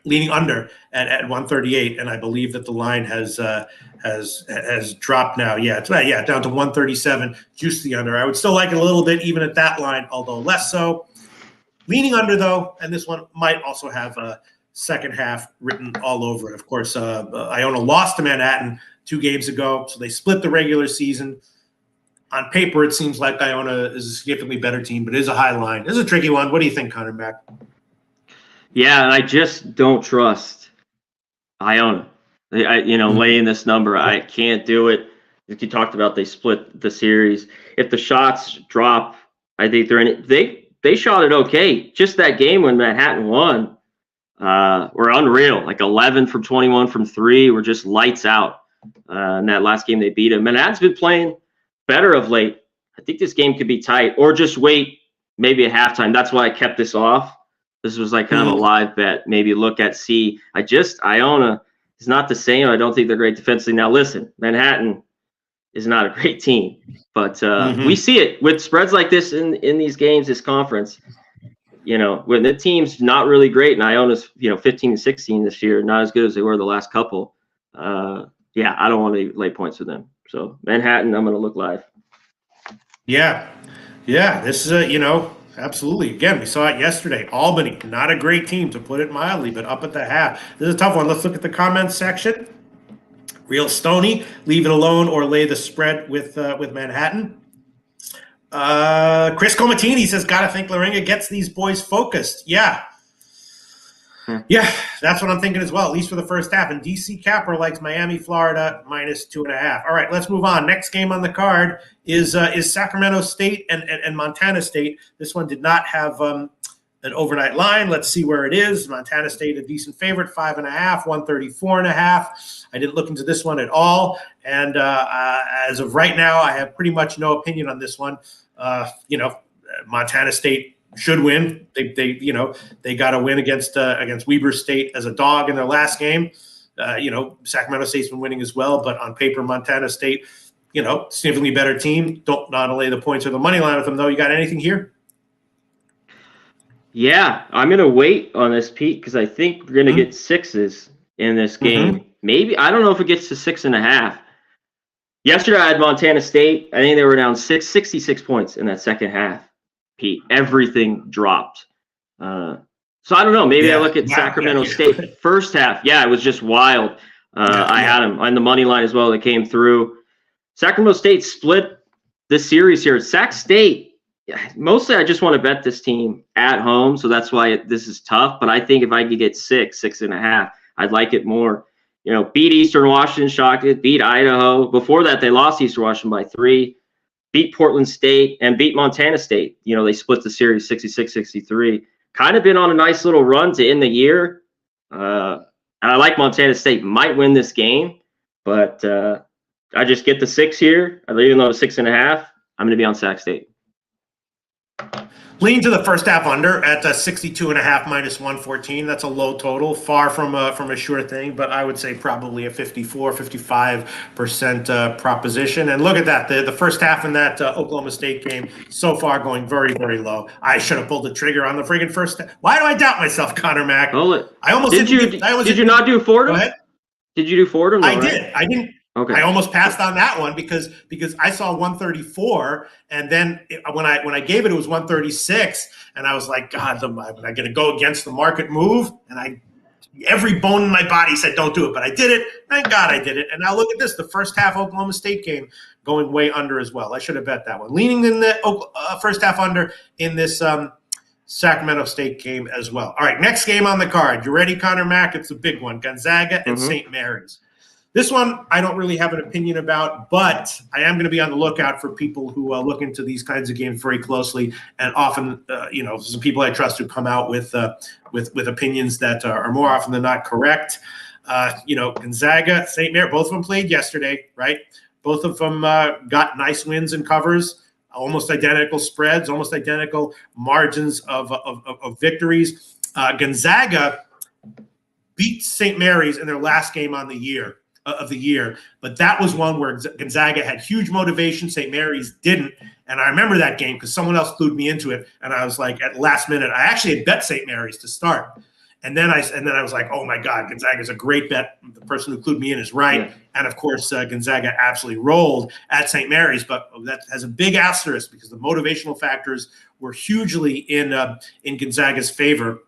leaning under at 138, and I believe that the line has dropped now. Yeah, it's down to 137. Juice the under. I would still like it a little bit even at that line, although less so. Leaning under though, and this one might also have a second half written all over it. Of course, Iona lost to Manhattan 2 games ago, so they split the regular season. On paper, it seems like Iona is a significantly better team, but it is a high line. This is a tricky one. What do you think, Connor Mack? Yeah, and I just don't trust Iona. Laying this number, I can't do it. Like you talked about, they split the series. If the shots drop, I think they're in it. They shot it okay. Just that game when Manhattan won were unreal. Like 11 from 21 from 3 were just lights out. In that last game, they beat them. Manhattan's been playing better of late. I think this game could be tight, or just wait maybe at halftime. That's why I kept this off. This was like kind of a live bet. Maybe look at C. Iona is not the same. I don't think they're great defensively. Now listen, Manhattan, is not a great team. But we see it with spreads like this in these games, this conference. When the team's not really great, and Iona's 15 and 16 this year, not as good as they were the last couple. I don't want to lay points with them. So Manhattan, I'm going to look live. Yeah, this is absolutely. Again, we saw it yesterday. Albany, not a great team, to put it mildly, but up at the half. This is a tough one. Let's look at the comments section. Real Stony, leave it alone or lay the spread with Manhattan. Chris Comatini says, gotta think Laringa gets these boys focused. Yeah, that's what I'm thinking as well, at least for the first half. And DC Capper likes Miami, Florida, -2.5. All right, let's move on. Next game on the card is Sacramento State and Montana State. This one did not have an overnight line. Let's see where it is. Montana State, a decent favorite, 5.5, 134.5. I didn't look into this one at all. And as of right now, I have pretty much no opinion on this one. Montana State should win. They got a win against Weber State as a dog in their last game. Sacramento State's been winning as well, but on paper, Montana State, significantly better team. Don't not lay the points or the money line with them though. You got anything here? Yeah, I'm gonna wait on this, Pete, because I think we're gonna get sixes in this game. Maybe I don't know if it gets to 6.5. Yesterday I had Montana State. I think they were down 66 points in that second half. Pete, everything dropped. So I don't know. Maybe I look at Sacramento State first half. Yeah, it was just wild. I had them on the money line as well. They came through. Sacramento State split this series here. Sac State. Mostly, I just want to bet this team at home, so that's why this is tough. But I think if I could get 6.5, I'd like it more. Beat Eastern Washington, shocked it. Beat Idaho. Before that, they lost Eastern Washington by 3. Beat Portland State and beat Montana State. They split the series 66-63. Kind of been on a nice little run to end the year. And I like Montana State might win this game, but I just get the 6 here. Even though it's 6.5, I'm going to be on Sac State. Lean to the first half under at 62.5 -114. That's a low total, far from a sure thing, but I would say probably a 54-55% proposition. And look at that, the first half in that Oklahoma State game so far going very, very low. I should have pulled the trigger on the friggin' first. Why do I doubt myself, Connor Mack? Hold it. I almost did you not do Fordham? Go ahead. Did you do Fordham? I did. I didn't. Okay. I almost passed on that one because I saw 134, and then when I gave it was 136, and I was like, God, am I going to go against the market move? And every bone in my body said don't do it, but I did it. Thank God I did it. And now look at this, the first half Oklahoma State game going way under as well. I should have bet that one. Leaning in the first half under in this Sacramento State game as well. All right, next game on the card. You ready, Connor Mack? It's a big one. Gonzaga and St. Mary's. This one I don't really have an opinion about, but I am going to be on the lookout for people who look into these kinds of games very closely, and often, some people I trust who come out with opinions that are more often than not correct. Gonzaga, St. Mary, both of them played yesterday, right? Both of them got nice wins and covers, almost identical spreads, almost identical margins of victories. Gonzaga beat St. Mary's in their last game of the year, but that was one where Gonzaga had huge motivation. St. Mary's didn't, and I remember that game because someone else clued me into it, and I was like, at the last minute, I actually had bet St. Mary's to start, and then I was like, oh my God, Gonzaga's a great bet. The person who clued me in is right, and of course, Gonzaga absolutely rolled at St. Mary's, but that has a big asterisk because the motivational factors were hugely in Gonzaga's favor.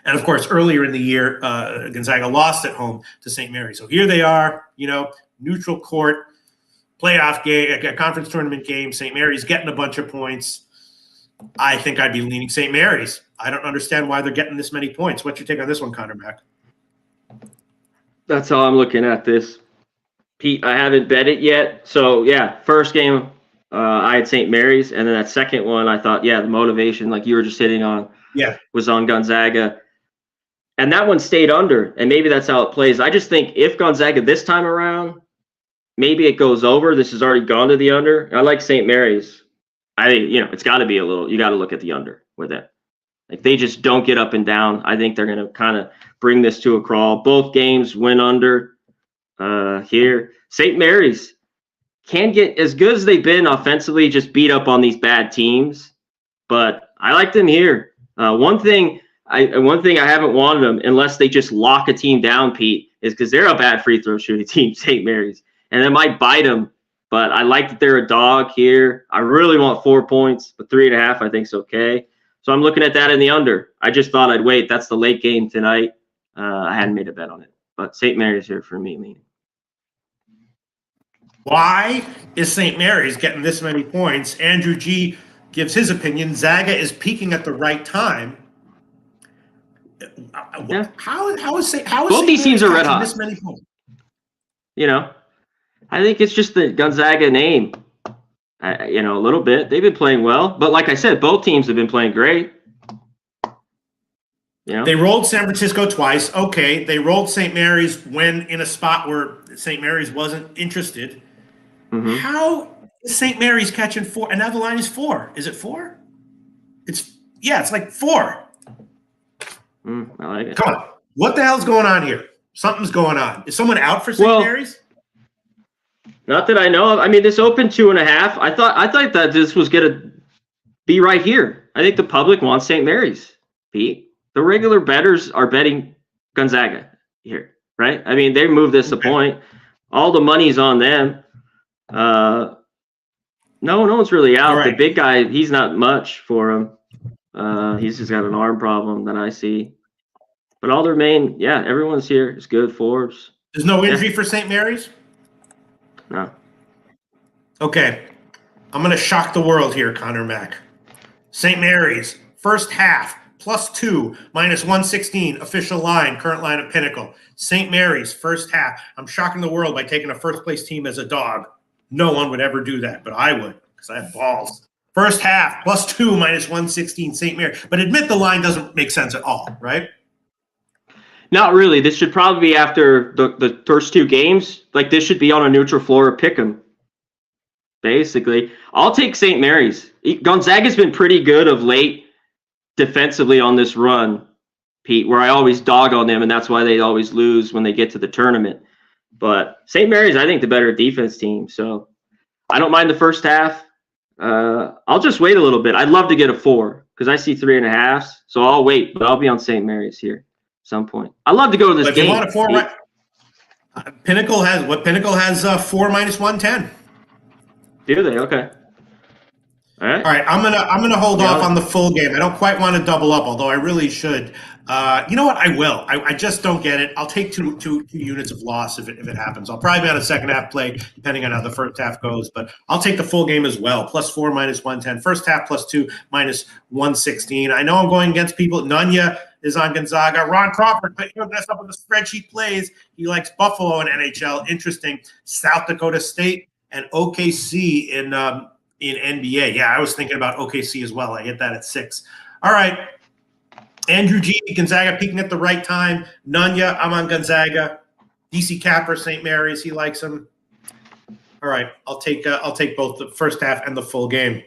And, of course, earlier in the year, Gonzaga lost at home to St. Mary's. So here they are, neutral court, playoff game, a conference tournament game. St. Mary's getting a bunch of points. I think I'd be leaning St. Mary's. I don't understand why they're getting this many points. What's your take on this one, Connor Mack? That's how I'm looking at this. Pete, I haven't bet it yet. So, first game, I had St. Mary's. And then that second one, I thought, the motivation, like you were just hitting on, was on Gonzaga. And that one stayed under, and maybe that's how it plays. I just think if Gonzaga this time around, maybe it goes over. This has already gone to the under. I like St. Mary's. It's got to be you got to look at the under with it. Like they just don't get up and down. I think they're going to kind of bring this to a crawl. Both games win under here. St. Mary's, can get as good as they've been offensively, just beat up on these bad teams. But I like them here. One thing I haven't wanted them unless they just lock a team down, Pete, is because they're a bad free throw shooting team, St. Mary's, and it might bite them. But I like that they're a dog here. I really want 4 points, but 3.5 I think is okay. So I'm looking at that in the under. I just thought I'd wait. That's the late game tonight. I hadn't made a bet on it, but St. Mary's here for me, leaning. Why is St. Mary's getting this many points? Andrew G gives his opinion. Zaga is peaking at the right time. Yeah. How is both these teams are red hot? This many points? I think it's just the Gonzaga name. A little bit. They've been playing well, but like I said, both teams have been playing great. They rolled San Francisco twice. Okay, they rolled St. Mary's when in a spot where St. Mary's wasn't interested. Mm-hmm. How is St. Mary's catching 4? And now the line is 4. Is it 4? It's like 4. I like it. Come on. What the hell's going on here? Something's going on. Is someone out for St. Mary's? Not that I know of. I mean, this opened 2.5. I thought that this was going to be right here. I think the public wants St. Mary's, Pete. The regular bettors are betting Gonzaga here, right? I mean, they moved this a point. All the money's on them. No one's really out. Right. The big guy, he's not much for him. He's just got an arm problem that I see. But all their main, everyone's here. It's good. Forbes. There's no injury for St. Mary's? No. Okay. I'm going to shock the world here, Connor Mack. St. Mary's, first half, +2, -116, official line, current line at Pinnacle. St. Mary's, first half. I'm shocking the world by taking a first-place team as a dog. No one would ever do that, but I would because I have balls. First half, +2, -116, St. Mary. But admit the line doesn't make sense at all, right? Not really. This should probably be after the first 2 games. Like, this should be on a neutral floor, pick 'em. Basically. I'll take St. Mary's. Gonzaga's been pretty good of late defensively on this run, Pete, where I always dog on them, and that's why they always lose when they get to the tournament. But St. Mary's, I think, the better defense team. So I don't mind the first half. I'll just wait a little bit. I'd love to get a 4 because I see 3.5. So I'll wait, but I'll be on St. Mary's here at some point. I'd love to go to this game. If you want a 4, right? Pinnacle has 4 -110. Do they? Okay. All right. I'm gonna hold off on the full game. I don't quite want to double up, although I really should. You know what? I will. I just don't get it. I'll take two units of loss if it happens. I'll probably be on a second half play, depending on how the first half goes. But I'll take the full game as well. +4 -110. First half +2 -116. I know I'm going against people. Nunya is on Gonzaga. Ron Crawford, but that's up with the spreadsheet plays. He likes Buffalo in NHL. Interesting. South Dakota State and OKC in NBA. Yeah, I was thinking about OKC as well. I hit that at 6. All right. Andrew G, Gonzaga peaking at the right time. Nunya, I'm on Gonzaga. DC Capper, St. Mary's, he likes him. All right, I'll take both the first half and the full game.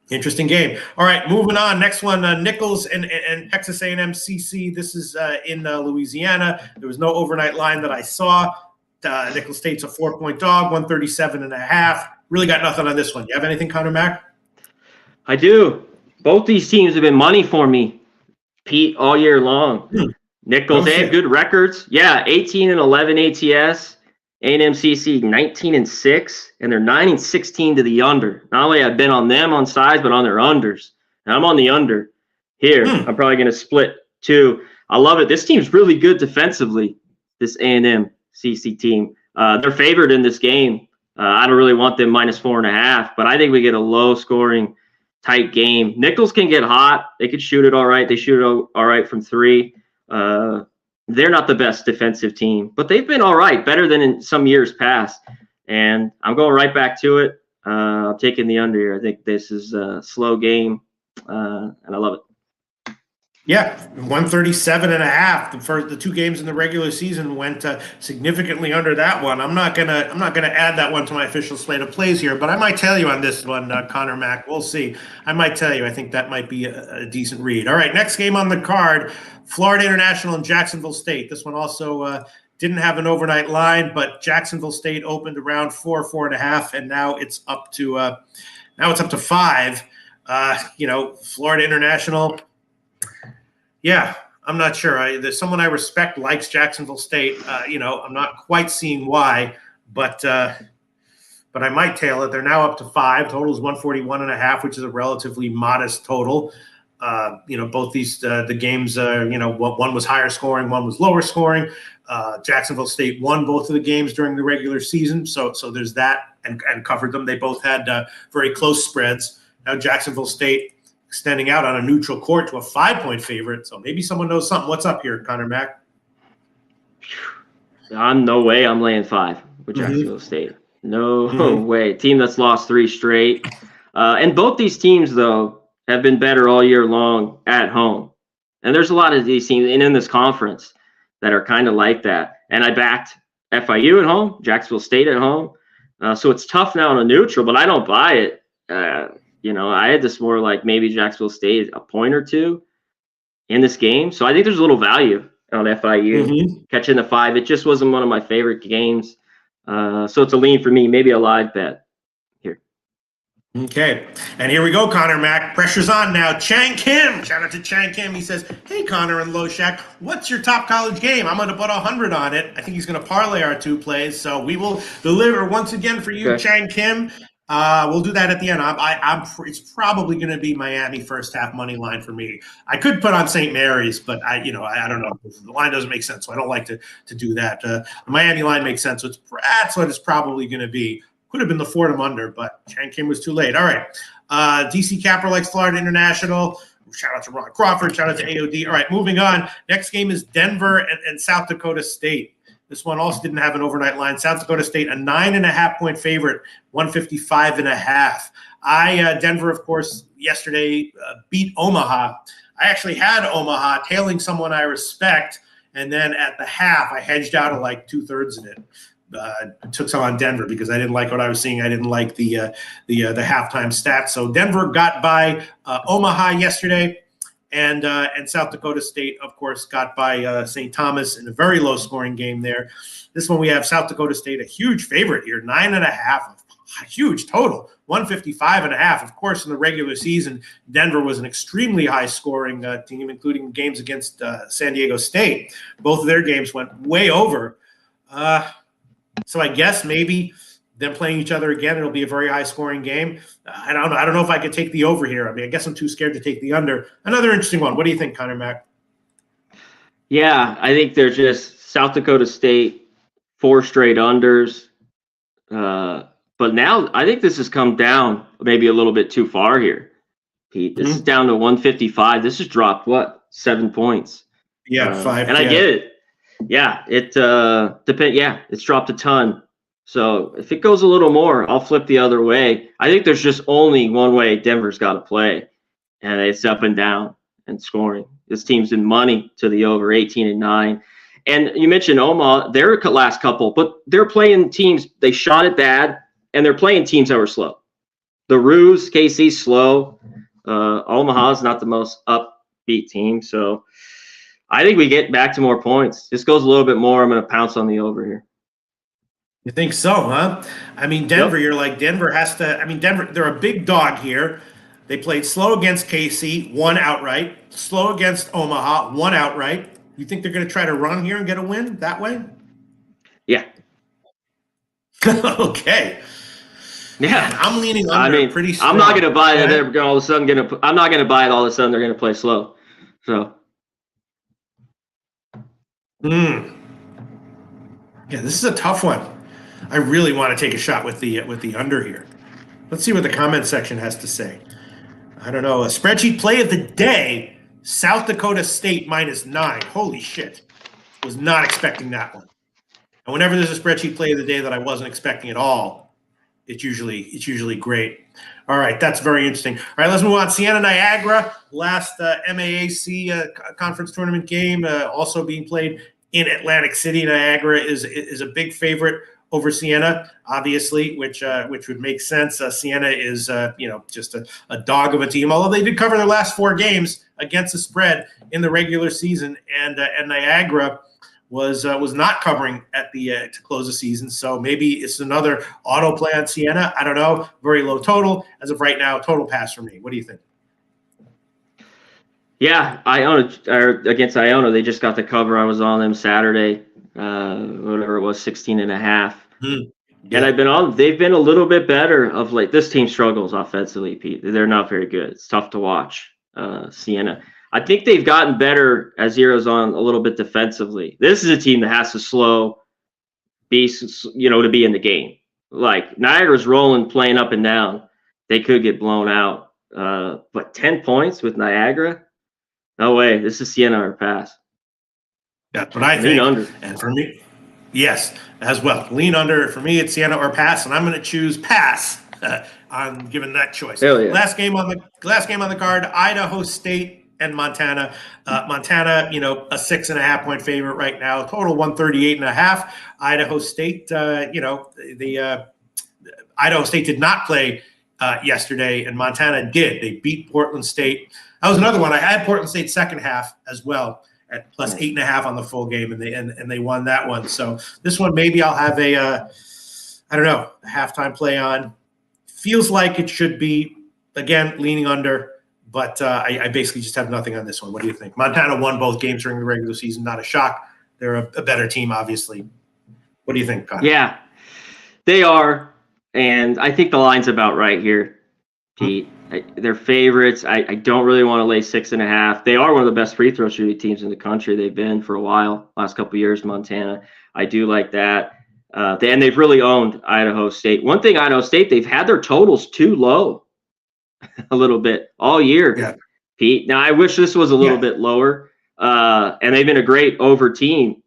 Interesting game. All right, moving on. Next one, Nichols and Texas A&M CC. This is in Louisiana. There was no overnight line that I saw. Nicholls State's a 4-point dog, 137.5. Really got nothing on this one. You have anything, Connor Mack? I do. Both these teams have been money for me, Pete, all year long. Nichols, they have good records. Yeah, 18-11 ATS. A&M CC 19-6, and they're 9-16 to the under. Not only I've been on them on sides, but on their unders. And I'm on the under here. I'm probably going to split 2. I love it. This team's really good defensively, this A&M CC team. They're favored in this game. I don't really want them -4.5, but I think we get a low-scoring, tight game. Nichols can get hot. They could shoot it all right. They shoot it all right from 3. They're not the best defensive team, but they've been all right, better than in some years past. And I'm going right back to it. I'm taking the under here. I think this is a slow game, and I love it. Yeah, 137.5. The 2 games in the regular season went significantly under that one. I'm not gonna add that one to my official slate of plays here, but I might tell you on this one, Connor Mack. We'll see. I might tell you. I think that might be a decent read. All right, next game on the card: Florida International and Jacksonville State. This one also didn't have an overnight line, but Jacksonville State opened around 4.5, and now it's up to 5. Florida International. Yeah, I'm not sure. There's someone I respect likes Jacksonville State. I'm not quite seeing why, but I might tail it. They're now up to 5. Total is 141.5, which is a relatively modest total. Both these the games, one was higher scoring, one was lower scoring. Jacksonville State won both of the games during the regular season, so there's that, and covered them. They both had very close spreads. Now Jacksonville State extending out on a neutral court to a 5-point favorite. So maybe someone knows something. What's up here, Connor Mack? No way I'm laying 5 with Jacksonville State. No way. Team that's lost 3 straight. And both these teams, though, have been better all year long at home. And there's a lot of these teams in this conference that are kind of like that. And I backed FIU at home, Jacksonville State at home. So it's tough now on a neutral, but I don't buy it. I had this more like maybe Jacksonville State a point or 2 in this game. So I think there's a little value on FIU catching the 5. It just wasn't one of my favorite games. So it's a lean for me, maybe a live bet here. Okay. And here we go, Connor Mack. Pressure's on now. Chang Kim. Shout out to Chang Kim. He says, hey, Connor and Loshak, what's your top college game? I'm going to put 100 on it. I think he's going to parlay our 2 plays. So we will deliver once again for you, Chang Kim. We'll do that at the end. It's probably going to be Miami first half money line for me. I could put on St. Mary's, but I don't know. The line doesn't make sense, so I don't like to do that. The Miami line makes sense, so that's what it's probably going to be. Could have been the Fordham under, but Chang Kim was too late. All right. DC Capper likes Florida International. Shout out to Ron Crawford. Shout out to AOD. All right, moving on. Next game is Denver and South Dakota State. This one also didn't have an overnight line. South Dakota State, a 9.5-point favorite, 155.5. Denver, of course, yesterday beat Omaha. I actually had Omaha tailing someone I respect, and then at the half, I hedged out of like 2/3 of it. Took some on Denver because I didn't like what I was seeing. I didn't like the halftime stats. So Denver got by Omaha yesterday. And South Dakota State, of course, got by St. Thomas in a very low-scoring game there. This one we have South Dakota State, a huge favorite here, 9.5, a huge total, 155.5. Of course, in the regular season, Denver was an extremely high-scoring team, including games against San Diego State. Both of their games went way over. So I guess maybe them playing each other again, it'll be a very high-scoring game. I don't know if I could take the over here. I mean, I guess I'm too scared to take the under. Another interesting one. What do you think, Connor Mack? Yeah, I think they're just South Dakota State, 4 straight unders. But now I think this has come down maybe a little bit too far here, Pete. This is down to 155. This has dropped, 7 points? Yeah, 5. And I get it. Yeah, it depends. Yeah, it's dropped a ton. So if it goes a little more, I'll flip the other way. I think there's just only one way Denver's got to play, and it's up and down and scoring. This team's in money to the over, 18-9. And you mentioned Omaha, their last couple, but they're playing teams, they shot it bad, and they're playing teams that were slow. The Roos, KC's slow. Omaha's not the most upbeat team. So I think we get back to more points. This goes a little bit more. I'm going to pounce on the over here. You think so, huh? I mean, Denver, You're like, Denver has to – I mean, Denver, they're a big dog here. They played slow against KC, won outright. Slow against Omaha, won outright. You think they're going to try to run here and get a win that way? Yeah. Okay. Yeah, I'm leaning under pretty strong. I'm not going to buy that they're all of a sudden going to – I'm not going to buy it all of a sudden they're going to play slow. So. Yeah, this is a tough one. I really want to take a shot with the under here. Let's see what the comment section has to say. I don't know. A spreadsheet play of the day, South Dakota State -9. Holy shit. Was not expecting that one. And whenever there's a spreadsheet play of the day that I wasn't expecting at all, it's usually great. All right, that's very interesting. All right, let's move on. Siena Niagara, last MAAC conference tournament game, also being played in Atlantic City. Niagara is a big favorite over Siena, obviously, which would make sense. Siena is just a dog of a team, although they did cover their last 4 games against the spread in the regular season, and Niagara was not covering at the to close the season. So maybe it's another auto play on Siena. I don't know. Very low total as of right now. Total pass for me. What do you think? Yeah, against Iona, they just got the cover. I was on them Saturday, whatever it was, 16.5. Yeah. And they've been a little bit better of late. This team struggles offensively, Pete. They're not very good. It's tough to watch, Siena. I think they've gotten better as years on a little bit defensively. This is a team that has to to be in the game. Like Niagara's rolling, playing up and down. They could get blown out. But 10 points with Niagara? No way. This is Siena or pass. That's what I think. Lean under. And for me, yes, as well. Lean under. For me, it's Siena or pass, and I'm going to choose pass on given that choice. Hell yeah. Last game on the card, Idaho State and Montana. Montana, a 6.5 point favorite right now. Total 138.5. Idaho State, Idaho State did not play yesterday, and Montana did. They beat Portland State. That was another one. I had Portland State second half as well at plus 8.5 on the full game, and they won that one. So this one maybe I'll have a halftime play on. Feels like it should be, again, leaning under, but I basically just have nothing on this one. What do you think? Montana won both games during the regular season. Not a shock. They're a better team, obviously. What do you think, Connor? Yeah, they are. And I think the line's about right here, Pete. They're favorites. I don't really want to lay 6.5. They are one of the best free throw shooting teams in the country. They've been for a while, last couple of years, Montana. I do like that. And they've really owned Idaho State. One thing, Idaho State, they've had their totals too low a little bit all year, Pete. Now, I wish this was a little bit lower. And they've been a great over team.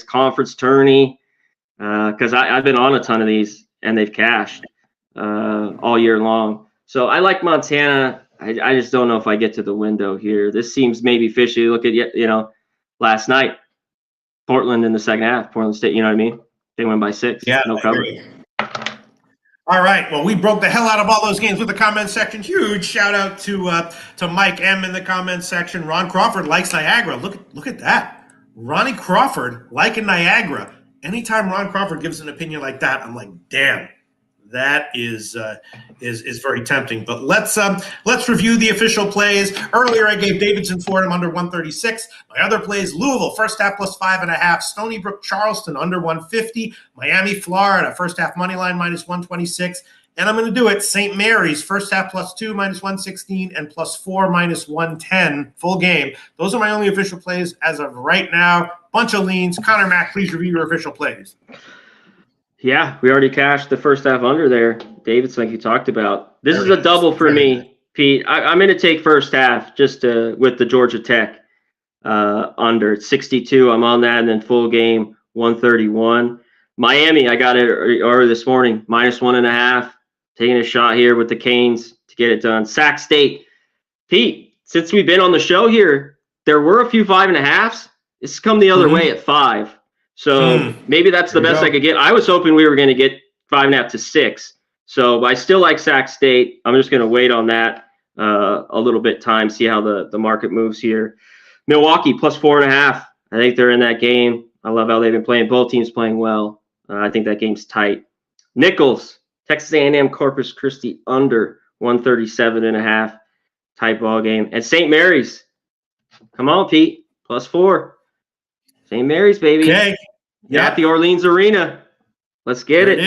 Conference tourney, because I've been on a ton of these, and they've cashed all year long. So I like Montana. I just don't know if I get to the window here. This seems maybe fishy. Look at, last night, Portland in the second half, Portland State, you know what I mean? They win by 6. Yeah, no cover. All right. Well, we broke the hell out of all those games with the comment section. Huge shout out to Mike M in the comment section. Ron Crawford likes Niagara. Look at that. Ronnie Crawford liking Niagara. Anytime Ron Crawford gives an opinion like that, I'm like, damn. That is very tempting. But let's review the official plays. Earlier, I gave Davidson Fordham under 136. My other plays: Louisville first half plus 5.5. Stony Brook Charleston under 150. Miami Florida first half money line minus 126. And I'm going to do it. St. Mary's first half plus 2 minus 116 and plus 4 minus 110 full game. Those are my only official plays as of right now. Bunch of leans. Connor Mack, please review your official plays. Yeah, we already cashed the first half under there. Davidson, like you talked about. This is a double for me, Pete. I'm going to take first half just with the Georgia Tech under. It's 62. I'm on that, and then full game 131. Miami, I got it early this morning, minus 1.5. Taking a shot here with the Canes to get it done. Sac State. Pete, since we've been on the show here, there were a few 5.5s. It's come the other way at 5. So maybe that's the best I could get. I was hoping we were going to get 5.5 to 6. So I still like Sac State. I'm just going to wait on that a little bit time, see how the market moves here. Milwaukee plus 4.5. I think they're in that game. I love how they've been playing. Both teams playing well. I think that game's tight. Nichols, Texas A&M Corpus Christi under 137.5. Tight ball game. And St. Mary's. Come on, Pete. Plus 4. St. Mary's, baby. Okay. Yeah, at the Orleans Arena. Let's get it.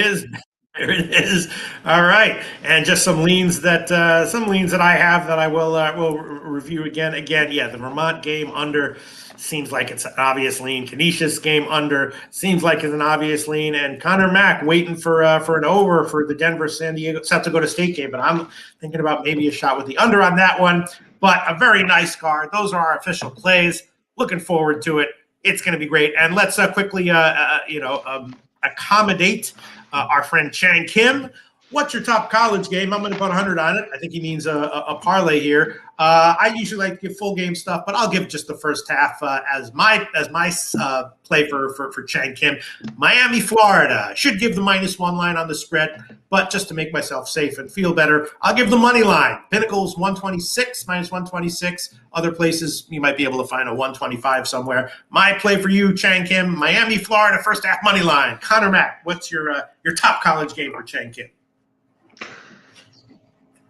There it is. All right, and just some leans that I have that I will review again. Yeah, the Vermont game under seems like it's an obvious lean. Canisius game under seems like it's an obvious lean, and Connor Mack waiting for an over for the Denver San Diego South Dakota State game. But I'm thinking about maybe a shot with the under on that one. But a very nice card. Those are our official plays. Looking forward to it. It's going to be great. And let's quickly, accommodate our friend Chang Kim What's your top college game? I'm going to put 100 on it. I think he means a parlay here. I usually like to give full game stuff, but I'll give just the first half as my play for Chang Kim. Miami, Florida. Should give the -1 line on the spread, but just to make myself safe and feel better, I'll give the money line. Pinnacle's 126, -126. Other places, you might be able to find a 125 somewhere. My play for you, Chang Kim, Miami, Florida, first half money line. Connor Mack, what's your top college game for Chang Kim?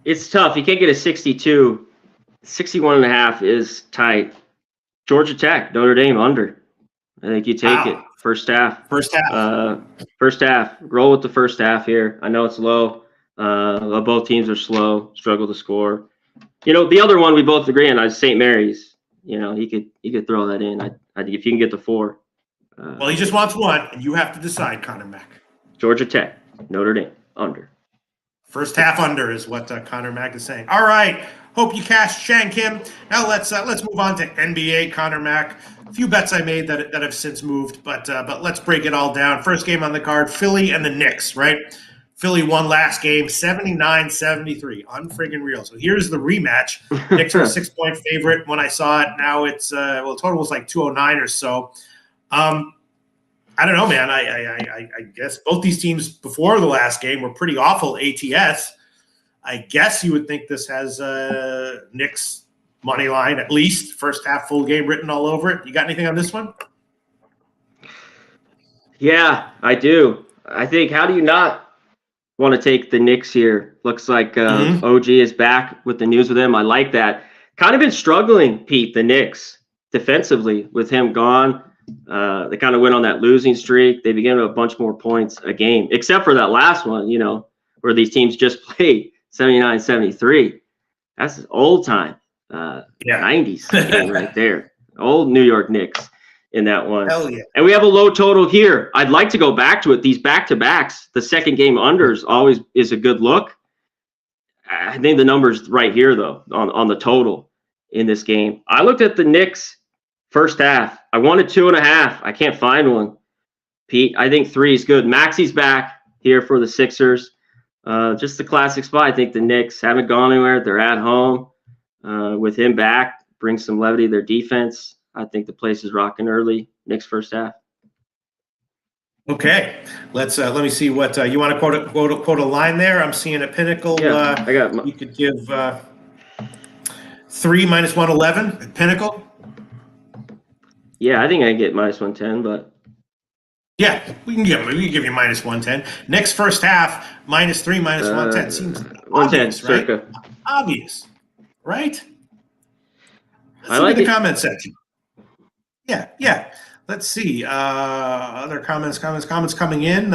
It's tough. You can't get a 62. 61.5 is tight. Georgia Tech, Notre Dame under. I think you take it. First half. First half. First half. Roll with the first half here. I know it's low. Both teams are slow, struggle to score. The other one we both agree on is St. Mary's. He could throw that in. I think if you can get the 4. Well, he just wants one, and you have to decide, Connor Mack. Georgia Tech, Notre Dame under. First half under is what Connor Mack is saying. All right. Hope you cashed Chang Kim. Now let's move on to NBA, Connor Mack. A few bets I made that have since moved, but let's break it all down. First game on the card, Philly and the Knicks, right? Philly won last game, 79-73. Unfriggin' real. So here's the rematch. Knicks are a 6-point favorite when I saw it. Now it's the total was like 209 or so. I don't know, man. I guess both these teams before the last game were pretty awful ATS. I guess you would think this has Knicks money line, at least first half full game written all over it. You got anything on this one? Yeah, I do. I think, how do you not want to take the Knicks here? Looks like OG is back with the news with him. I like that. Kind of been struggling, Pete, the Knicks defensively with him gone. They kind of went on that losing streak. They began with a bunch more points a game, except for that last one, where these teams just played 79-73. That's old time, 90s game right there. Old New York Knicks in that one. Hell yeah. And we have a low total here. I'd like to go back to it. These back-to-backs, the second game unders always is a good look. I think the number's right here, though, on the total in this game. I looked at the Knicks first half. I wanted 2.5. I can't find one. Pete, I think 3 is good. Maxi's back here for the Sixers. Just the classic spot. I think the Knicks haven't gone anywhere. They're at home. With him back, brings some levity to their defense. I think the place is rocking early. Knicks first half. Okay, let me see what you want to quote a line there. I'm seeing a Pinnacle. Yeah, I got. You could give 3 -111 at Pinnacle. Yeah, I think I get -110, but yeah, we can give you -110. Knicks first half -3 -110 seems 110, obvious, right? circa. Obvious, right? Let's I look like at the it. comment section. Yeah. Let's see. Other comments coming in.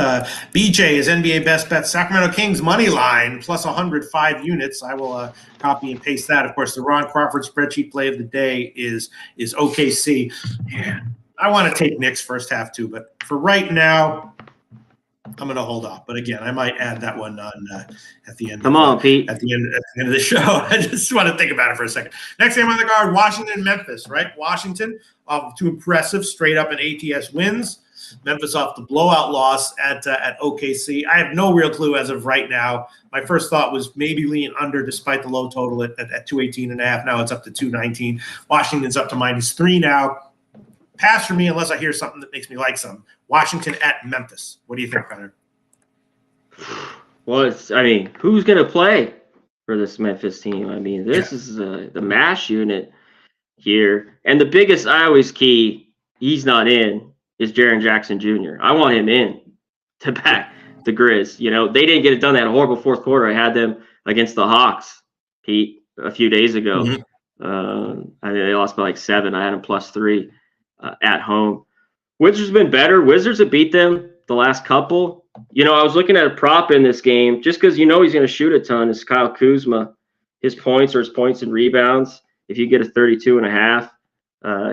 BJ is NBA best bet. Sacramento Kings money line plus 105 units. I will copy and paste that. Of course, the Ron Crawford spreadsheet play of the day is OKC. Yeah, I want to take Knicks first half too, but for right now, I'm going to hold off. But again, I might add that one on at the end. Come on, Pete. At the end of the show. I just want to think about it for a second. Next game on the card, Washington and Memphis, right? Washington off 2 impressive straight up and ATS wins. Memphis off the blowout loss at OKC. I have no real clue as of right now. My first thought was maybe lean under despite the low total at 218.5. Now it's up to 219. Washington's up to -3 now. Pass for me unless I hear something that makes me like something. Washington at Memphis. What do you think, Connor? Well, who's going to play for this Memphis team? This is the MASH unit here. And the biggest, I always key, he's not in, is Jaren Jackson Jr. I want him in to back the Grizz. They didn't get it done that horrible fourth quarter. I had them against the Hawks, Pete, a few days ago. I think they lost by 7. I had them +3 at home. Wizards have been better. Wizards have beat them the last couple. I was looking at a prop in this game just because he's going to shoot a ton. Is Kyle Kuzma. His points and rebounds. If you get a 32.5,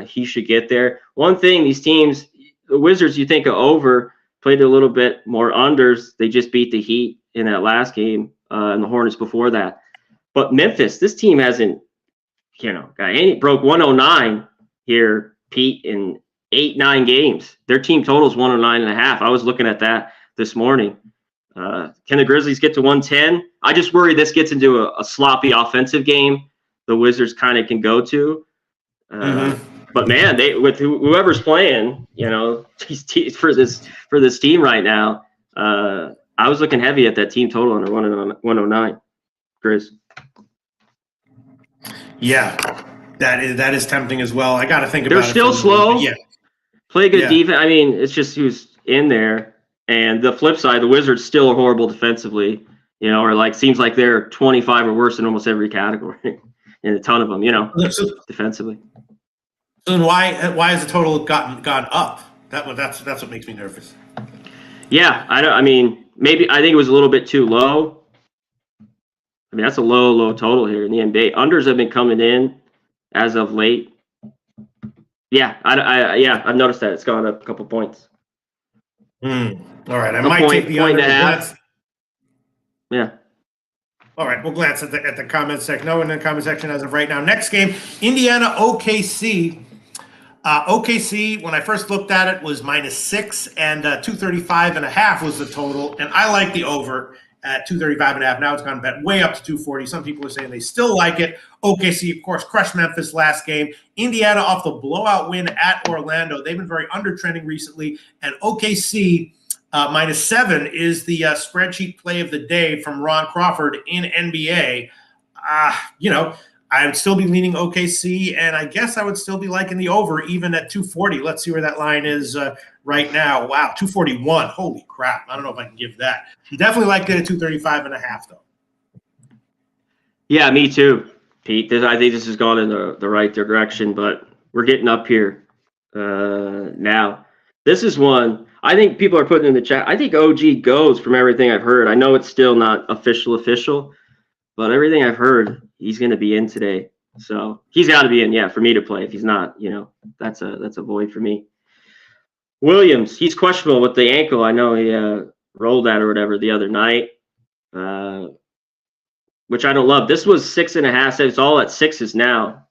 he should get there. One thing, these teams, the Wizards, you think of over, played a little bit more unders. They just beat the Heat in that last game and the Hornets before that. But Memphis, this team hasn't, broke 109 here, Pete, in 8-9 games. Their team total is 109.5. I was looking at that this morning. Can the Grizzlies get to 110? I just worry this gets into a sloppy offensive game the Wizards kind of can go to. But man, with whoever's playing, for this team right now, I was looking heavy at that team total under 109. Grizz. Yeah, that is tempting as well. I got to think about it. They're still slow. Yeah. Play good defense. I mean, it's just who's in there. And the flip side, the Wizards still are horrible defensively, or seems like they're 25 or worse in almost every category, and a ton of them, defensively. So then why has the total gone up? That's what makes me nervous. Yeah, I mean, maybe I think it was a little bit too low. I mean, that's a low total here in the NBA. Unders have been coming in as of late. Yeah, I've noticed that it's gone up a couple points. All right, I might take the under. Yeah. All right, we'll glance at the comment section. No one in the comment section as of right now. Next game, Indiana OKC. OKC, when I first looked at it, was -6, and 235.5 was the total. And I like the over at 235.5. Now it's gone bet way up to 240. Some people are saying they still like it. OKC, of course, crushed Memphis last game. Indiana off the blowout win at Orlando. They've been very undertrending recently. And OKC -7 is the spreadsheet play of the day from Ron Crawford in NBA. I would still be leaning OKC, and I guess I would still be liking the over even at 240. Let's see where that line is right now. Wow, 241. Holy crap. I don't know if I can give that. Definitely like it at 235.5, though. Yeah, me too, Pete. I think this has gone in the right direction, but we're getting up here now. This is one I think people are putting in the chat. I think OG goes from everything I've heard. I know it's still not official, but everything I've heard, he's going to be in today. So he's got to be in, for me to play. If he's not, that's a void for me. Williams, he's questionable with the ankle. I know he rolled that or whatever the other night, which I don't love. This was 6.5. It's all at 6s now.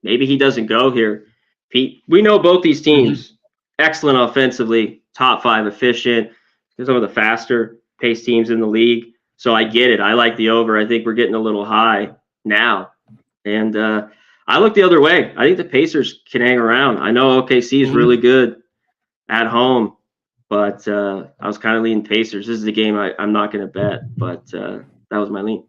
Maybe he doesn't go here. Pete, we know both these teams, excellent offensively, top 5 efficient. They're some of the faster paced teams in the league. So I get it. I like the over. I think we're getting a little high now. And I look the other way. I think the Pacers can hang around. I know OKC is really good at home, but I was kind of leaning Pacers. This is the game I'm not going to bet, but that was my lean.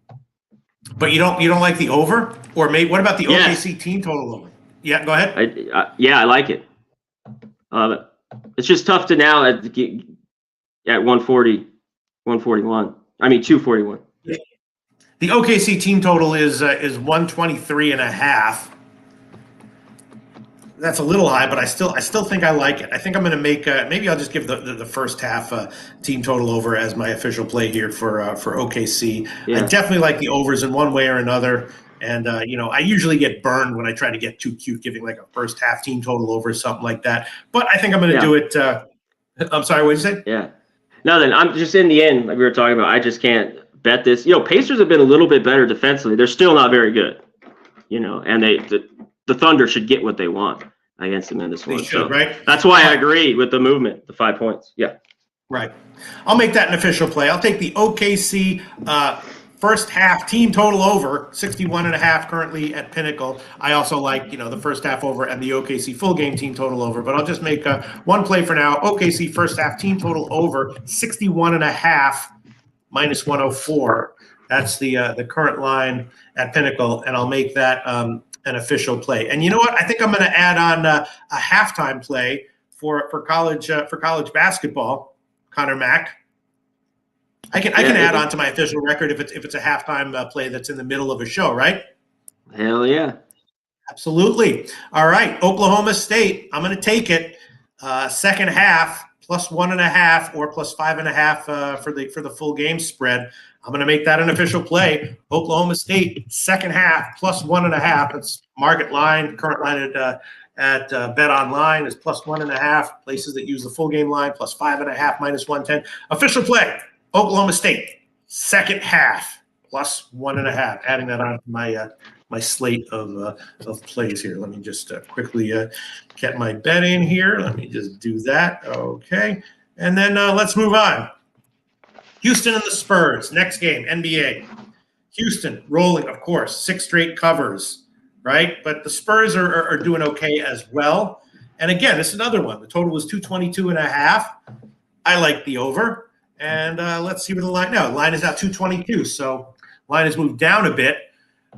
But you don't like the over? Or what about the OKC team total over? Yeah, go ahead. I like it. It's just tough to now at 140, 141. I mean 241. The OKC team total is 123.5. That's a little high, but I still think I like it. I think I'm going to make maybe I'll just give the first half team total over as my official play here for OKC. Yeah. I definitely like the overs in one way or another. And I usually get burned when I try to get too cute, giving like a first half team total over or something like that. But I think I'm going to do it. I'm sorry, what did you say? Yeah. No, then I'm just in the end, like we were talking about, I just can't bet this. Pacers have been a little bit better defensively. They're still not very good, and the Thunder should get what they want against them in this one. Should, right? That's why I agree with the movement, the 5 points. Yeah. Right. I'll make that an official play. I'll take the OKC first half team total over, 61.5 currently at Pinnacle. I also like, the first half over and the OKC full game team total over, but I'll just make one play for now. OKC first half team total over, 61.5 minus 104. That's the current line at Pinnacle, and I'll make that an official play. And you know what? I think I'm going to add on a halftime play for college basketball. Connor Mack. I can add on to my official record if it's a halftime play that's in the middle of a show, right? Hell yeah. Absolutely. All right, Oklahoma State. I'm going to take it. Second half plus 1.5 or plus 5.5 for the full game spread. I'm going to make that an official play. Oklahoma State second half plus 1.5. It's market line. Current line at Bet Online is plus 1.5. Places that use the full game line plus 5.5 minus 110. Official play. Oklahoma State, second half, plus 1.5. Adding that on to my slate of plays here. Let me just quickly get my bet in here. Let me just do that. Okay. And then let's move on. Houston and the Spurs. Next game, NBA. Houston rolling, of course, 6 straight covers, right? But the Spurs are doing okay as well. And again, this is another one. The total was 222.5. I like the over. And let's see what the line now. The line is now 222. So line has moved down a bit.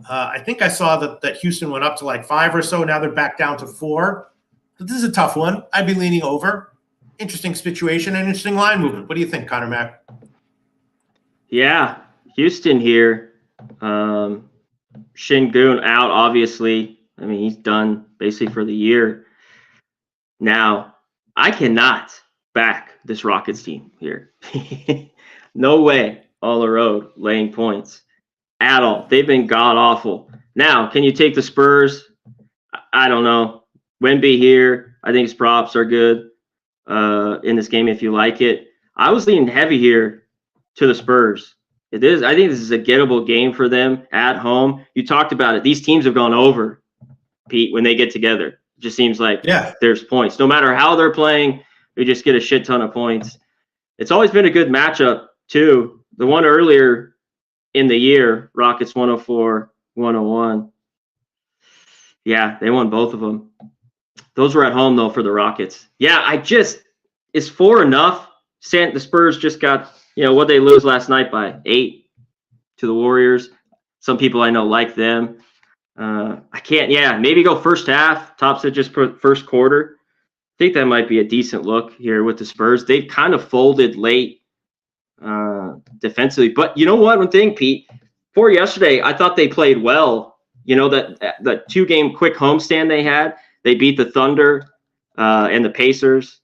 I think I saw that Houston went up to like 5 or so. Now they're back down to 4. But this is a tough one. I'd be leaning over. Interesting situation and interesting line movement. What do you think, Connor Mack? Yeah, Houston here. Şengün out, obviously. I mean, he's done basically for the year. Now, I cannot back this Rockets team here. No way all the road laying points at all. They've been god-awful. Now, can you take the Spurs? I don't know. Wemby here. I think his props are good in this game if you like it. I was leaning heavy here to the Spurs. It is. I think this is a gettable game for them at home. You talked about it. These teams have gone over, Pete, when they get together. It just seems like there's points. No matter how they're playing, we just get a shit ton of points. It's always been a good matchup, too. The one earlier in the year, Rockets 104-101. Yeah, they won both of them. Those were at home, though, for the Rockets. Yeah, is 4 enough? The Spurs just got, what they lose last night by 8 to the Warriors. Some people I know like them. I can't, maybe go first half, tops it just first quarter. I think that might be a decent look here with the Spurs. They've kind of folded late defensively. But you know what, one thing, Pete, for yesterday, I thought they played well. That 2-game quick homestand they had, they beat the Thunder and the Pacers.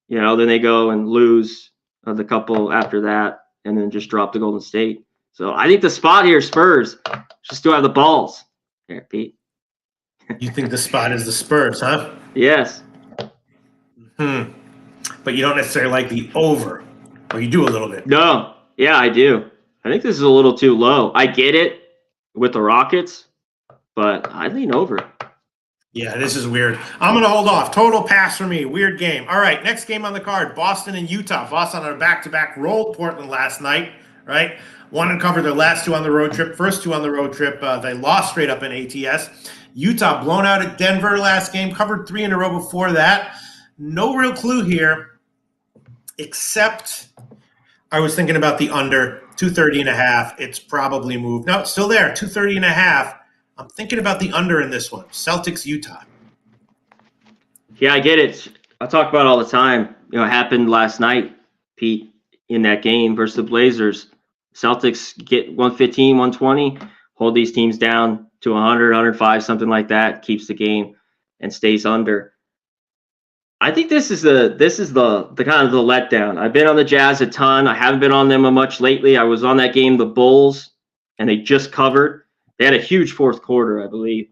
Then they go and lose the couple after that and then just drop the Golden State. So I think the spot here, Spurs, just do have the balls. Here, Pete. You think the spot is the Spurs, huh? Yes. But you don't necessarily like the over, or you do a little bit. No. Yeah, I do. I think this is a little too low. I get it with the Rockets, but I lean over. Yeah, this is weird. I'm going to hold off. Total pass for me. Weird game. All right, next game on the card, Boston and Utah. Boston on a back-to-back rolled Portland last night, right? Won and covered their last 2 on the road trip. First 2 on the road trip, they lost straight up in ATS. Utah blown out at Denver last game, covered 3 in a row before that. No real clue here, except I was thinking about the under, 230.5. It's probably moved. No, it's still there, 230.5. I'm thinking about the under in this one. Celtics, Utah. Yeah, I get it. I talk about it all the time. It happened last night, Pete, in that game versus the Blazers. Celtics get 115, 120, hold these teams down to 100, 105, something like that, keeps the game and stays under. I think this is the kind of the letdown. I've been on the Jazz a ton. I haven't been on them much lately. I was on that game, the Bulls, and they just covered. They had a huge fourth quarter, I believe,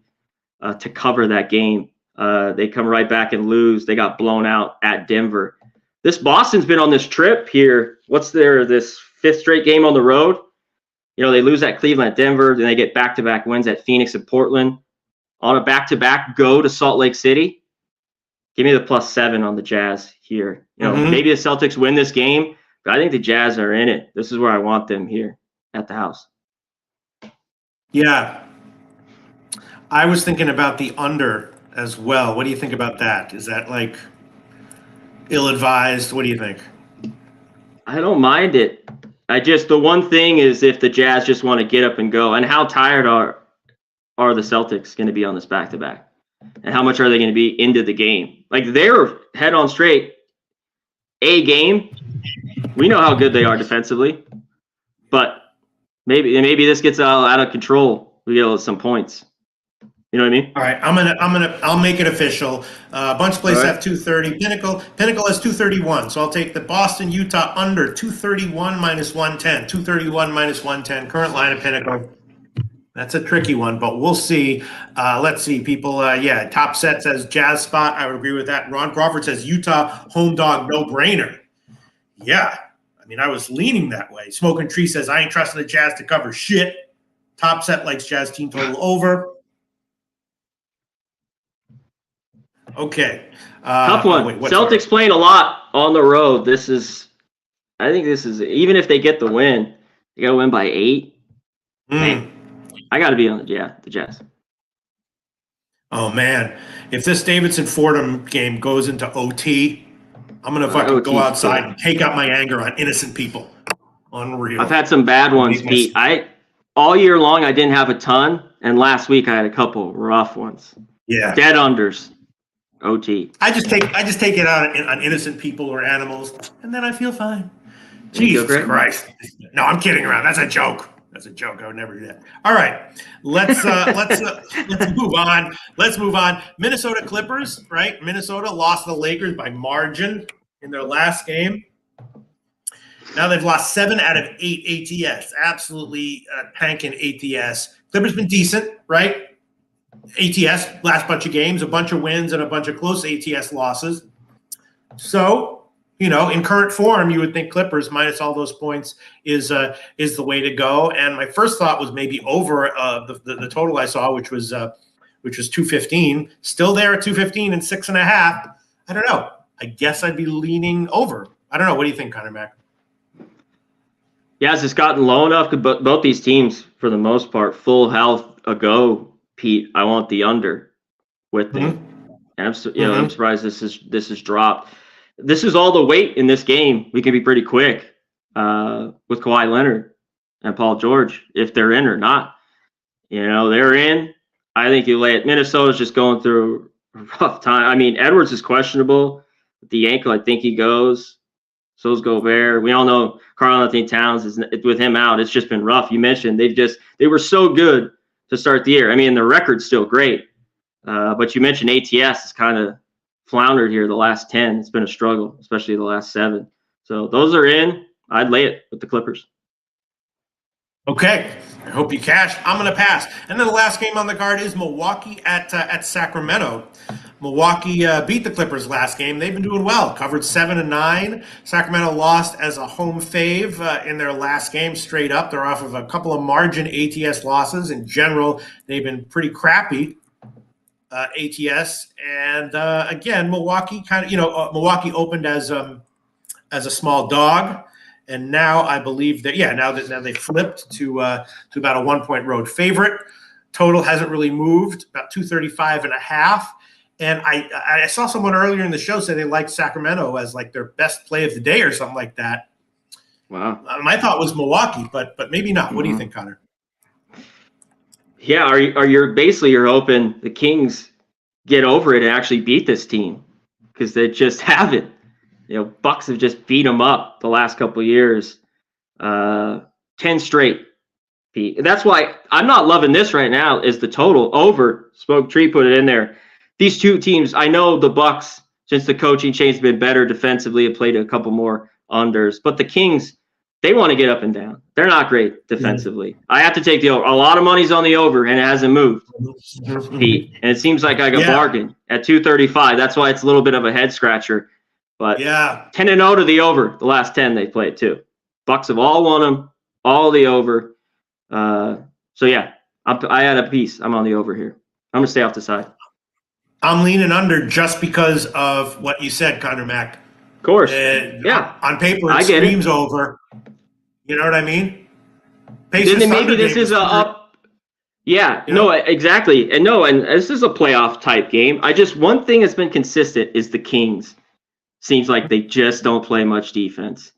to cover that game. They come right back and lose. They got blown out at Denver. This Boston's been on this trip here. This 5th straight game on the road? They lose at Cleveland, at Denver. Then they get back-to-back wins at Phoenix and Portland. On a back-to-back, go to Salt Lake City. Give me the +7 on the Jazz here. Maybe the Celtics win this game, but I think the Jazz are in it. This is where I want them here at the house. Yeah. I was thinking about the under as well. What do you think about that? Is that like ill-advised? What do you think? I don't mind it. The one thing is if the Jazz just want to get up and go, and how tired are the Celtics going to be on this back-to-back? And how much are they going to be into the game? Like, they're head on straight. A game. We know how good they are defensively. But maybe this gets out of control. We get some points. You know what I mean? All right, I'll make it official. A bunch of places have 230. Pinnacle has 231. So I'll take the Boston Utah under 231 minus 110. 231 minus 110. Current line of Pinnacle. That's a tricky one, but we'll see. Let's see, people. Top set says Jazz spot. I would agree with that. Ron Crawford says Utah home dog, no brainer. Yeah. I mean, I was leaning that way. Smoking Tree says, I ain't trusting the Jazz to cover shit. Top set likes Jazz team total over. Okay. Tough one. Celtics playing a lot on the road. This is I think this is, even if they get the win, they got to win by 8. Man, I got to be on the Jazz. Oh, man. If this Davidson-Fordham game goes into OT, I'm going to fucking go outside and take out my anger on innocent people. Unreal. I've had some bad ones, Pete. All year long, I didn't have a ton, and last week I had a couple rough ones. Yeah. Dead unders. OT. I just take it out on innocent people or animals, and then I feel fine. Jesus Christ! No, I'm kidding around. That's a joke. That's a joke. I would never do that. All right, let's move on. Let's move on. Minnesota Clippers, right? Minnesota lost to the Lakers by margin in their last game. Now they've lost 7 out of 8 ATS. Absolutely tanking ATS. Clippers been decent, right? ATS, last bunch of games, a bunch of wins and a bunch of close ATS losses. So, in current form, you would think Clippers minus all those points is the way to go. And my first thought was maybe over the total I saw, which was 215. Still there at 215 and 6.5. I don't know. I guess I'd be leaning over. I don't know. What do you think, Connor Mack? Yeah, has it gotten low enough? Because both these teams, for the most part, full health ago. Pete, I want the under with them. And I'm surprised this is dropped. This is all the weight in this game. We can be pretty quick with Kawhi Leonard and Paul George if they're in or not. They're in. I think you lay it. Minnesota's just going through a rough time. I mean, Edwards is questionable with the ankle. I think he goes. So's Gobert. We all know Karl-Anthony Towns is with him out. It's just been rough. You mentioned they were so good to start the year. I mean, the record's still great, but you mentioned ATS has kind of floundered here the last 10. It's been a struggle, especially the last 7. So those are in. I'd lay it with the Clippers. Okay. I hope you cash. I'm going to pass. And then the last game on the card is Milwaukee at Sacramento. Milwaukee beat the Clippers last game. They've been doing well. Covered 7-9. Sacramento lost as a home fave in their last game straight up. They're off of a couple of margin ATS losses. In general, they've been pretty crappy ATS. And again, Milwaukee Milwaukee opened as a small dog. And now I believe that now they flipped to about a 1-point road favorite. Total hasn't really moved, about 235.5. And I saw someone earlier in the show say they liked Sacramento as like their best play of the day or something like that. Wow. My thought was Milwaukee, but maybe not. What do you think, Connor? Yeah, you're hoping the Kings get over it and actually beat this team because they just haven't. Bucks have just beat them up the last couple of years. 10 straight. Pete. That's why I'm not loving this right now is the total over. Smoke Tree put it in there. These two teams, I know the Bucks, since the coaching change, have been better defensively, have played a couple more unders. But the Kings, they want to get up and down. They're not great defensively. Mm-hmm. I have to take the over. A lot of money's on the over, and it hasn't moved, Pete. And it seems like I got bargained at 235. That's why it's a little bit of a head scratcher. But 10-0 to the over the last 10 they played too. Bucks have all won them, all the over. I had a piece. I'm on the over here. I'm going to stay off the side. I'm leaning under just because of what you said, Connor Mack. Of course. On paper, it screams over. You know what I mean? Maybe this is a up. Yeah, no, exactly. And this is a playoff type game. One thing that's been consistent is the Kings. Seems like they just don't play much defense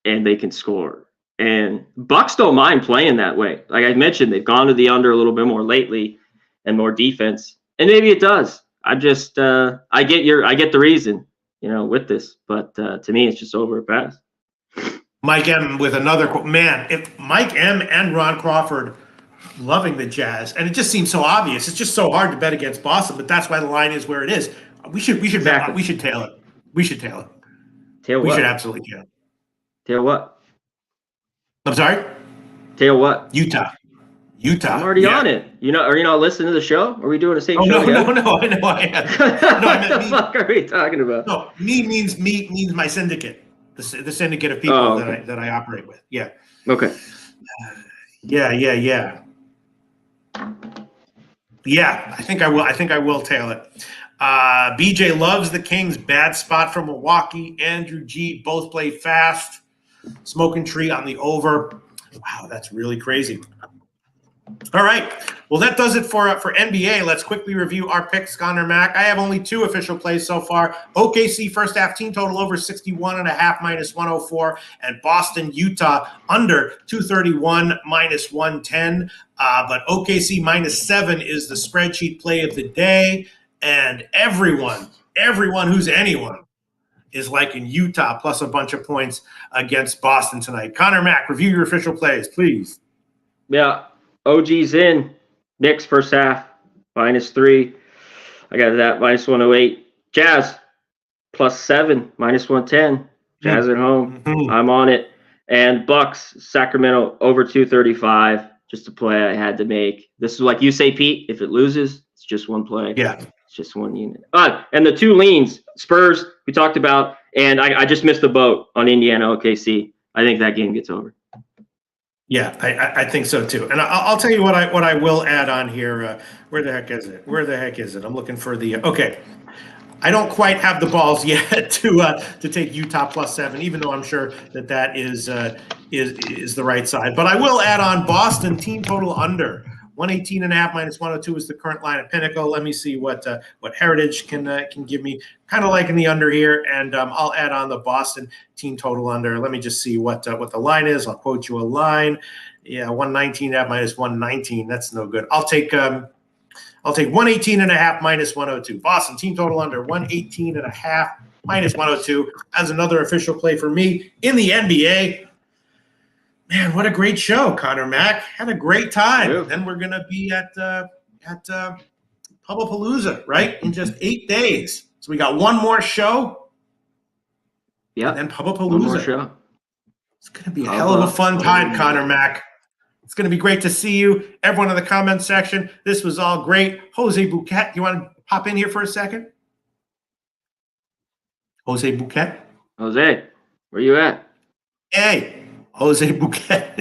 and they can score. And Bucks don't mind playing that way. Like I mentioned, they've gone to the under a little bit more lately and more defense. And maybe it does. I get the reason, with this, but to me, it's just over a pass. Mike M with another quote. Man, if Mike M and Ron Crawford loving the Jazz, and it just seems so obvious. It's just so hard to bet against Boston, but that's why the line is where it is. We should tail it. We should tail it. We should absolutely tail it. Tail what? I'm sorry? Tail what? Utah. I'm already on it. Are you not listening to the show? Are we doing the same show? No, I know. I am. What the fuck are we talking about? No, me means my syndicate. The syndicate of people that I operate with. Yeah. Okay. Yeah. Yeah, I think I will tail it. BJ loves the Kings. Bad spot for Milwaukee. Andrew G. both play fast. Smoking Tree on the over. Wow, that's really crazy. All right. Well, that does it for NBA. Let's quickly review our picks, Connor Mack. I have only 2 official plays so far. OKC first half team total over 61.5 minus 104, and Boston, Utah under 231 minus 110. But OKC minus 7 is the spreadsheet play of the day. And everyone who's anyone is liking Utah plus a bunch of points against Boston tonight. Connor Mack, review your official plays, please. Yeah. OG's in. Knicks first half, minus 3. I got that, minus 108. Jazz, plus 7, minus 110. Jazz at home. Mm-hmm. I'm on it. And Bucks, Sacramento, over 235. Just a play I had to make. This is like you say, Pete, if it loses, it's just one play. Yeah. It's just one unit. And the 2 leans, Spurs, we talked about, and I just missed the boat on Indiana OKC. I think that game gets over. Yeah, I think so too. And I'll tell you what I will add on here. Where the heck is it? I'm looking for the okay. I don't quite have the balls yet to take Utah plus 7, even though I'm sure that is the right side. But I will add on Boston team total under 118.5 minus 102 is the current line at Pinnacle. Let me see what Heritage can give me. Kind of liking the under here, and I'll add on the Boston team total under. Let me just see what the line is. I'll quote you a line. Yeah, 119.5 minus 119. That's no good. I'll take 118.5 minus 102. Boston team total under 118.5 minus 102 as another official play for me in the NBA. Man, what a great show, Connor Mack. Had a great time. Yeah. Then we're going to be at Pubblepalooza, right, in just 8 days. So we got one more show. Yeah. And then Pubblepalooza. One more show. It's going to be a hell of a fun time, Connor Mack. It's going to be great to see you. Everyone in the comments section, this was all great. Jose Bouquet, you want to pop in here for a second? Jose Bouquet? Jose, where you at? Hey, Jose Bouquet.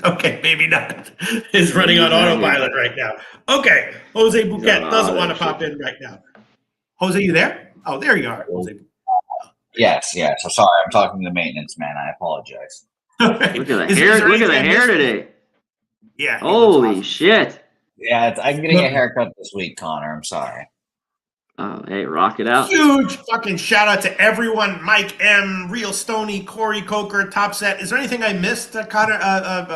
Okay, maybe not. Is running on autopilot right now. Okay, Jose Bouquet doesn't want to pop in right now. Jose, you there? Oh, there you are, Jose. Yes. I'm sorry. I'm talking to the maintenance man. I apologize. Look at the hair. Look at the hair today. Yeah. Holy awesome. Shit. Yeah, I'm getting a haircut this week, Connor. I'm sorry. Oh, hey, rock it out. Huge fucking shout out to everyone. Mike M, Real Stoney, Corey Coker, Top Set. Is there anything I missed, Connor,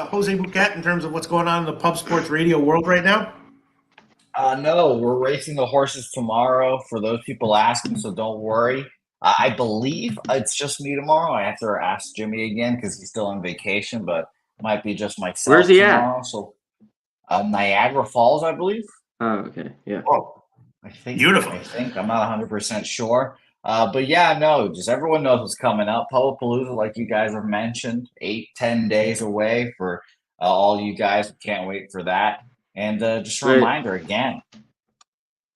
Jose Bouquet, in terms of what's going on in the pub sports radio world right now? No, we're racing the horses tomorrow for those people asking, so don't worry. I believe it's just me tomorrow. I have to ask Jimmy again because he's still on vacation, but it might be just myself. Where's he tomorrow. at? So, Niagara Falls, I believe. Oh, okay. Yeah. Oh, I think. Beautiful. I'm not 100% sure. But yeah, no, just everyone knows what's coming up. Pubblepalooza, like you guys have mentioned, 8-10 days away for all you guys who can't wait for that. And just a reminder again,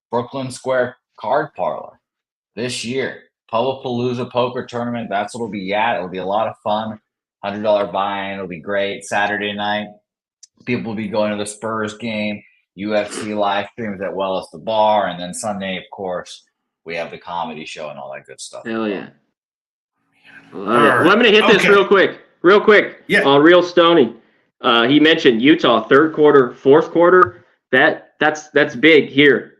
Brooklyn Square Card Parlor this year. Pubblepalooza Poker Tournament. That's what it'll be at. It'll be a lot of fun. $100 buy-in. It'll be great. Saturday night, people will be going to the Spurs game, UFC live streams as well as the bar, and then Sunday, of course, we have the comedy show and all that good stuff. Hell yeah. Well, I'm going to hit this real quick. Yeah. On Real Stoney. He mentioned Utah, third quarter, fourth quarter. That's big here.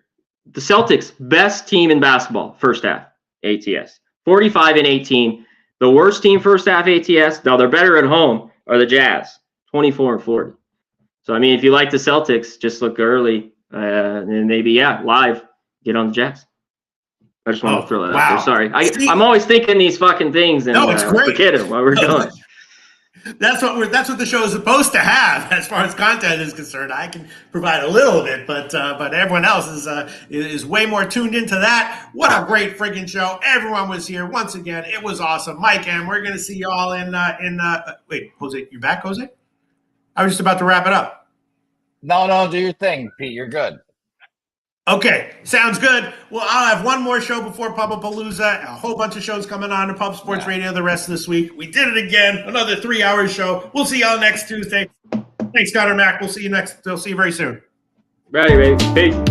The Celtics, best team in basketball, first half. ATS 45-18. The worst team first half ATS. Now they're better at home. Are the Jazz 24-40. So I mean, if you like the Celtics, just look early and maybe live get on the Jazz. I just want to throw that out there. Sorry, I'm always thinking these fucking things and it's great. Forget them while we're going. That's what the show is supposed to have, as far as content is concerned. I can provide a little bit, but everyone else is way more tuned into that. What a great freaking show! Everyone was here once again. It was awesome. Mike, and we're gonna see you all in. Wait, Jose, you back, Jose? I was just about to wrap it up. No, do your thing, Pete. You're good. Okay, sounds good. Well, I'll have one more show before Pubblepalooza. A whole bunch of shows coming on to Pub Sports Radio the rest of this week. We did it again. Another 3-hour show. We'll see y'all next Tuesday. Thanks, Connor Mack. We'll see you very soon. Ready. Peace.